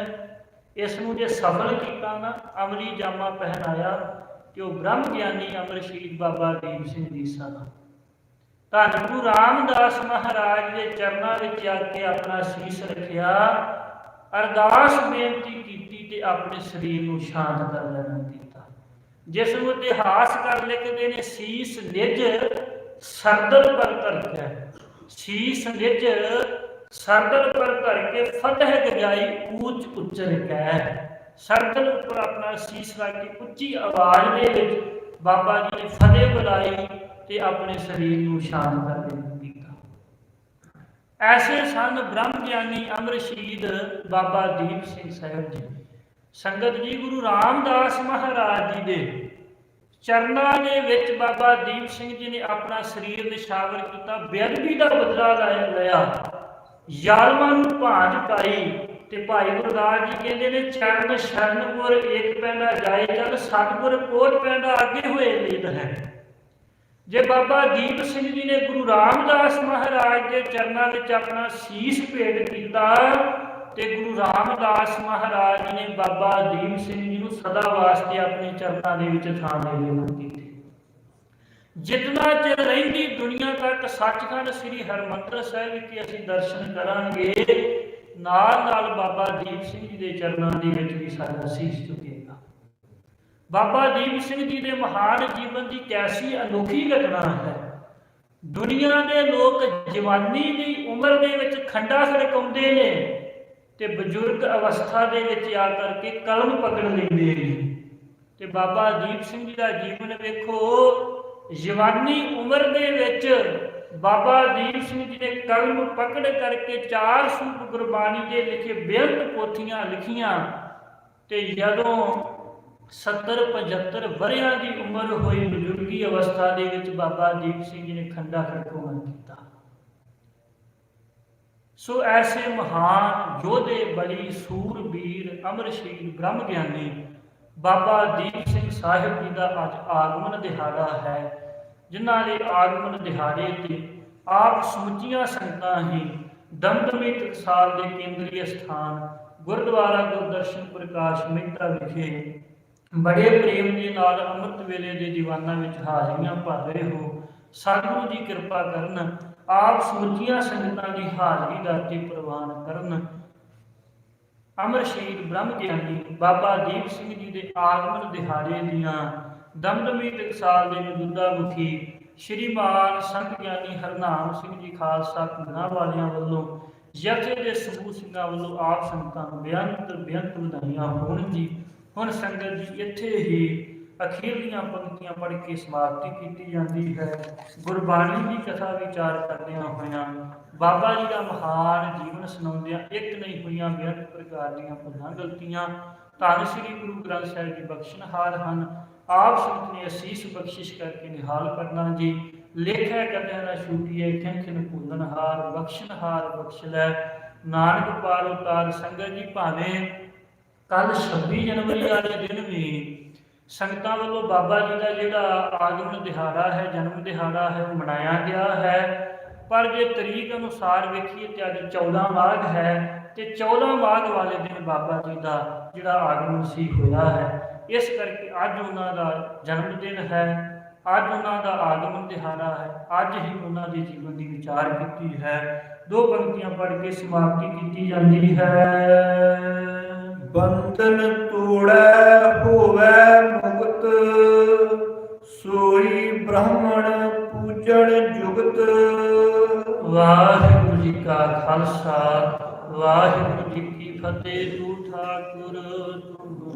ਇਸ ਨੂੰ ਜੇ ਸਫਲ ਕੀਤਾ ਨਾ, ਅਮਲੀ ਜਾਮਾ ਪਹਿਨਾਇਆ, ਤੇ ਉਹ ਬ੍ਰਹਮ ਗਿਆਨੀ ਅਮਰ ਸ਼ਹੀਦ ਬਾਬਾ ਦੀਪ ਸਿੰਘ ਜੀ ਸਨ। ਧੰਨ ਗੁਰੂ ਰਾਮਦਾਸ ਮਹਾਰਾਜ ਦੇ ਚਰਨਾਂ ਵਿੱਚ ਆ ਕੇ ਆਪਣਾ ਸੀਸ ਰੱਖਿਆ, ਅਰਦਾਸ ਬੇਨਤੀ ਕੀਤੀ ਤੇ ਆਪਣੇ ਸਰੀਰ ਨੂੰ ਸ਼ਾਂਤ ਕਰ ਲੈਣਾ ਕੀਤਾ। ਜਿਸ ਨੂੰ ਇਤਿਹਾਸਕਾਰ ਲਿਖਦੇ ਨੇ, ਸੀਸ ਨਿਜ ਸਰਦਲ ਪਰ ਧਰਕੈ, ਸੀਸ ਨਿਜ ਸਰਦਲ ਪਰ ਧਰ ਕੇ ਫਤਿਹ ਗਜਾਈ ਊਚ ਉਚਰ ਕੈ। ਸਰਦਲ ਉੱਪਰ ਆਪਣਾ ਸੀਸ ਰੱਖ ਕੇ ਉੱਚੀ ਆਵਾਜ਼ ਦੇ ਵਿੱਚ ਬਾਬਾ ਜੀ ਨੇ ਫਤਿਹ ਬੁਲਾਈ ਤੇ ਆਪਣੇ ਸਰੀਰ ਨੂੰ ਸ਼ਾਂਤ ਕਰ ਦਿੱਤਾ। ਐਸੇ ਸਨ ਬ੍ਰਹਮ ਗਿਆਨੀ ਅਮਰ ਸ਼ਹੀਦ ਬਾਬਾ ਦੀਪ ਸਿੰਘ ਸਾਹਿਬ ਜੀ। ਸੰਗਤ ਜੀ, ਗੁਰੂ ਰਾਮਦਾਸ ਮਹਾਰਾਜ ਜੀ ਦੇ ਚਰਨਾਂ ਦੇ ਵਿੱਚ ਬਾਬਾ ਦੀਪ ਸਿੰਘ ਜੀ ਨੇ ਆਪਣਾ ਸਰੀਰ ਨਿਸ਼ਾਵਰ ਕੀਤਾ, ਬੇਅਦਬੀ ਦਾ ਬਦਲਾ ਲਿਆ, ਜ਼ਾਲਮਾਂ ਨੂੰ ਭਾਂਜ ਪਾਈ। ਤੇ ਭਾਈ ਗੁਰਦਾਸ ਜੀ ਕਹਿੰਦੇ ਨੇ, ਚਰਨ ਸ਼ਰਨਪੁਰ ਏਕ ਪੈਂਡਾ ਜਾਏ ਚੱਲ, ਸਤਿਗੁਰ ਕੋਟ ਪੈਂਡਾ ਅੱਗੇ ਹੋਏ ਲੀਦ ਹੈ। ਜੇ ਬਾਬਾ ਦੀਪ ਸਿੰਘ ਜੀ ਨੇ ਗੁਰੂ ਰਾਮਦਾਸ ਮਹਾਰਾਜ ਦੇ ਚਰਨਾਂ ਵਿੱਚ ਆਪਣਾ ਸੀਸ ਭੇਟ ਕੀਤਾ, ਤੇ ਗੁਰੂ ਰਾਮਦਾਸ ਮਹਾਰਾਜ ਜੀ ਨੇ ਬਾਬਾ ਦੀਪ ਸਿੰਘ ਜੀ ਨੂੰ ਸਦਾ ਵਾਸਤੇ ਆਪਣੇ ਚਰਨਾਂ ਦੇ ਵਿੱਚ ਥਾਂ ਦੇ ਦਿੱਤੀ। ਜਿਤਨਾ ਚਿਰ ਰਹਿੰਦੀ ਦੁਨੀਆ ਤੱਕ ਸੱਚਖੰਡ ਸ੍ਰੀ ਹਰਿਮੰਦਰ ਸਾਹਿਬ ਵਿਖੇ ਅਸੀਂ ਦਰਸ਼ਨ ਕਰਾਂਗੇ, ਨਾਲ ਨਾਲ ਬਾਬਾ ਦੀਪ ਸਿੰਘ ਜੀ ਦੇ ਚਰਨਾਂ ਦੇ ਵਿੱਚ ਵੀ ਸਾਡਾ ਸੀਸ ਝੁਕੇਗਾ। ਬਾਬਾ ਦੀਪ ਸਿੰਘ ਜੀ ਦੇ ਮਹਾਨ ਜੀਵਨ ਦੀ ਕੈਸੀ ਅਨੋਖੀ ਘਟਨਾ ਹੈ। ਦੁਨੀਆ ਦੇ ਲੋਕ ਜਵਾਨੀ ਦੀ ਉਮਰ ਦੇ ਵਿੱਚ ਖੰਡਾ ਖੜਕਾਉਂਦੇ ਨੇ ਤੇ ਬਜ਼ੁਰਗ ਅਵਸਥਾ ਦੇ ਵਿੱਚ ਆ ਕਰਕੇ ਕਲਮ ਪਕੜ ਲੈਂਦੇ ਨੇ। ਤੇ ਬਾਬਾ ਦੀਪ ਸਿੰਘ ਜੀ ਦਾ ਜੀਵਨ ਵੇਖੋ, ਜਵਾਨੀ ਉਮਰ ਦੇ ਵਿੱਚ ਬਾਬਾ ਦੀਪ ਸਿੰਘ ਜੀ ਨੇ ਕਲਮ ਪਕੜ ਕਰਕੇ 4 ਸੂਬ ਗੁਰਬਾਣੀ ਦੇ ਲਿਖੇ ਬੇਅੰਤ ਪੋਥੀਆਂ ਲਿਖੀਆਂ ਤੇ ਜਦੋਂ 70-75 ਵਰ੍ਹਿਆਂ ਦੀ ਉਮਰ ਹੋਈ ਬਜ਼ੁਰਗੀ ਅਵਸਥਾ ਦੇ ਵਿੱਚ ਬਾਬਾ ਦੀਪ ਸਿੰਘ ਜੀ ਨੇ ਖੰਡਾ ਖੜਕਾਉਣਾ ਕੀਤਾ। ਸੋ ਐਸੇ ਮਹਾਨ ਯੋਧੇ, ਬਲੀ, ਸੂਰਬੀਰ, ਅਮਰਸ਼ੀਲ, ਬ੍ਰਹਮ ਗਿਆਨੀ ਬਾਬਾ ਦੀਪ ਸਿੰਘ ਸਾਹਿਬ ਜੀ ਦਾ ਅੱਜ ਆਗਮਨ ਦਿਹਾੜਾ ਹੈ, ਜਿਨ੍ਹਾਂ ਦੇ ਆਗਮਨ ਦਿਹਾੜੇ ਤੇ ਆਪ ਸਮੁੱਚੀਆਂ ਸੰਗਤਾਂ ਹੀ ਦਮਦਮੀ ਟਕਸਾਲ ਦੇ ਕੇਂਦਰੀ ਸਥਾਨ ਗੁਰਦੁਆਰਾ ਗੁਰਦਰਸ਼ਨ ਪ੍ਰਕਾਸ਼ ਮਹਿਤਾ ਵਿਖੇ ਬੜੇ ਪ੍ਰੇਮ ਦੇ ਨਾਲ ਅੰਮ੍ਰਿਤ ਵੇਲੇ ਦੇ ਦੀਵਾਨਾਂ ਵਿੱਚ ਹਾਜ਼ਰੀਆਂ ਭਰ ਰਹੇ ਹੋ। ਸਤਿਗੁਰੂ ਜੀ ਕਿਰਪਾ ਕਰਨ, ਆਪ ਸਮੁੱਚੀਆਂ ਸੰਗਤਾਂ ਦੀ ਹਾਜ਼ਰੀ ਦਾ ਤੇ ਪ੍ਰਵਾਨ ਕਰਨ। ਅਮਰਸ਼ੀਲ ਬ੍ਰਹਮ ਗਿਆਨੀ ਬਾਬਾ ਦੀਪ ਸਿੰਘ ਜੀ ਦੇ ਆਗਮਨ ਦਿਹਾੜੇ ਦੀਆਂ ਦਮਦਮੀ ਟਕਸਾਲ ਦੇ ਮੌਜੂਦਾ ਮੁਖੀ ਸ਼੍ਰੀਮਾਨ ਸੰਤ ਗਿਆਨੀ ਹਰਨਾਮ ਸਿੰਘ ਜੀ ਖਾਲਸਾ ਪਿੰਡਾਂ ਵਾਲਿਆਂ ਵੱਲੋਂ ਜਥੇ ਦੇ ਸਮੂਹ ਸਿੰਘਾਂ ਵੱਲੋਂ ਆਪ ਸੰਗਤਾਂ ਨੂੰ ਬੇਅੰਤ ਵਧਾਈਆਂ ਹੋਣ ਜੀ। ਹੁਣ ਸੰਗਤ ਜੀ ਇੱਥੇ ਹੀ ਅਖੀਰਲੀਆਂ ਪੰਕਤੀਆਂ ਪੜ੍ਹ ਕੇ ਸਮਾਪਤੀ ਕੀਤੀ ਜਾਂਦੀ ਹੈ। ਗੁਰਬਾਣੀ ਦੀ ਕਥਾ ਵਿਚਾਰ ਕਰਦਿਆਂ ਹੋਇਆਂ ਬਾਬਾ ਜੀ ਦਾ ਮਹਾਨ ਜੀਵਨ ਸੁਣਾਉਂਦਿਆਂ ਇੱਕ ਨਹੀਂ ਹੋਈਆਂ ਬੇਅੰਤ ਪ੍ਰਕਾਰ ਦੀਆਂ ਭੁੱਲਾਂ ਗਲਤੀਆਂ ਧੰਨ ਸ੍ਰੀ ਗੁਰੂ ਗ੍ਰੰਥ ਸਾਹਿਬ ਜੀ ਬਖਸ਼ਣਹਾਰ ਹਨ। ਆਪ ਸੰਗਤ ਨੇ ਅਸੀਸ ਬਖਸ਼ਿਸ਼ ਕਰਕੇ ਨਿਹਾਲ ਕਰਨਾ ਜੀ। ਲੇਖੈ ਕਦੇ ਨਾ ਛੂਟੀਏ ਖਿਨ ਭੁੱਲਣਹਾਰ, ਬਖਸ਼ਣਹਾਰ ਬਖਸ਼ ਲੈ ਨਾਨਕ ਪਾਰ ਉਤਾਰ। ਸੰਗਤ ਜੀ ਭਾਵੇਂ ਕੱਲ 26 ਜਨਵਰੀ ਵਾਲੇ ਦਿਨ ਵੀ ਸੰਗਤਾਂ ਵੱਲੋਂ ਬਾਬਾ ਜੀ ਦਾ ਜਿਹੜਾ ਆਗਮਨ ਦਿਹਾੜਾ ਹੈ, ਜਨਮ ਦਿਹਾੜਾ ਹੈ, ਉਹ ਮਨਾਇਆ ਗਿਆ ਹੈ, ਪਰ ਜੇ ਤਰੀਕ ਅਨੁਸਾਰ ਵੇਖੀਏ ਤੇ ਅੱਜ 14 ਮਾਘ ਹੈ ਤੇ 14 ਮਾਘ ਵਾਲੇ ਦਿਨ ਬਾਬਾ ਜੀ ਦਾ ਜਿਹੜਾ ਆਗਮਨ ਸੀ ਹੋਇਆ ਹੈ। ਇਸ ਕਰਕੇ ਅੱਜ ਉਹਨਾਂ ਦਾ ਜਨਮ ਦਿਨ ਹੈ, ਅੱਜ ਉਹਨਾਂ ਦਾ ਆਗਮਨ ਦਿਹਾੜਾ ਹੈ, ਅੱਜ ਹੀ ਉਹਨਾਂ ਦੇ ਜੀਵਨ ਦੀ ਵਿਚਾਰ ਕੀਤੀ ਹੈ। 2 ਪੰਕਤੀਆਂ ਪੜ੍ਹ ਕੇ ਸਮਾਪਤੀ ਕੀਤੀ ਜਾਂਦੀ ਹੈ। ਬੰਧਨ ਤੋੜੈ ਹੋਵੈ ਮੁਕਤ, ਸੋਈ ਬ੍ਰਾਹਮਣ ਪੂਜਣ ਜੁਗਤ। ਵਾਹਿਗੁਰੂ ਜੀ ਕਾ ਖਾਲਸਾ, ਵਾਹਿਗੁਰੂ ਜੀ ਕੀ ਫਤਿਹ। ਤੂੰ ਠਾਕੁਰ ਤੂੰ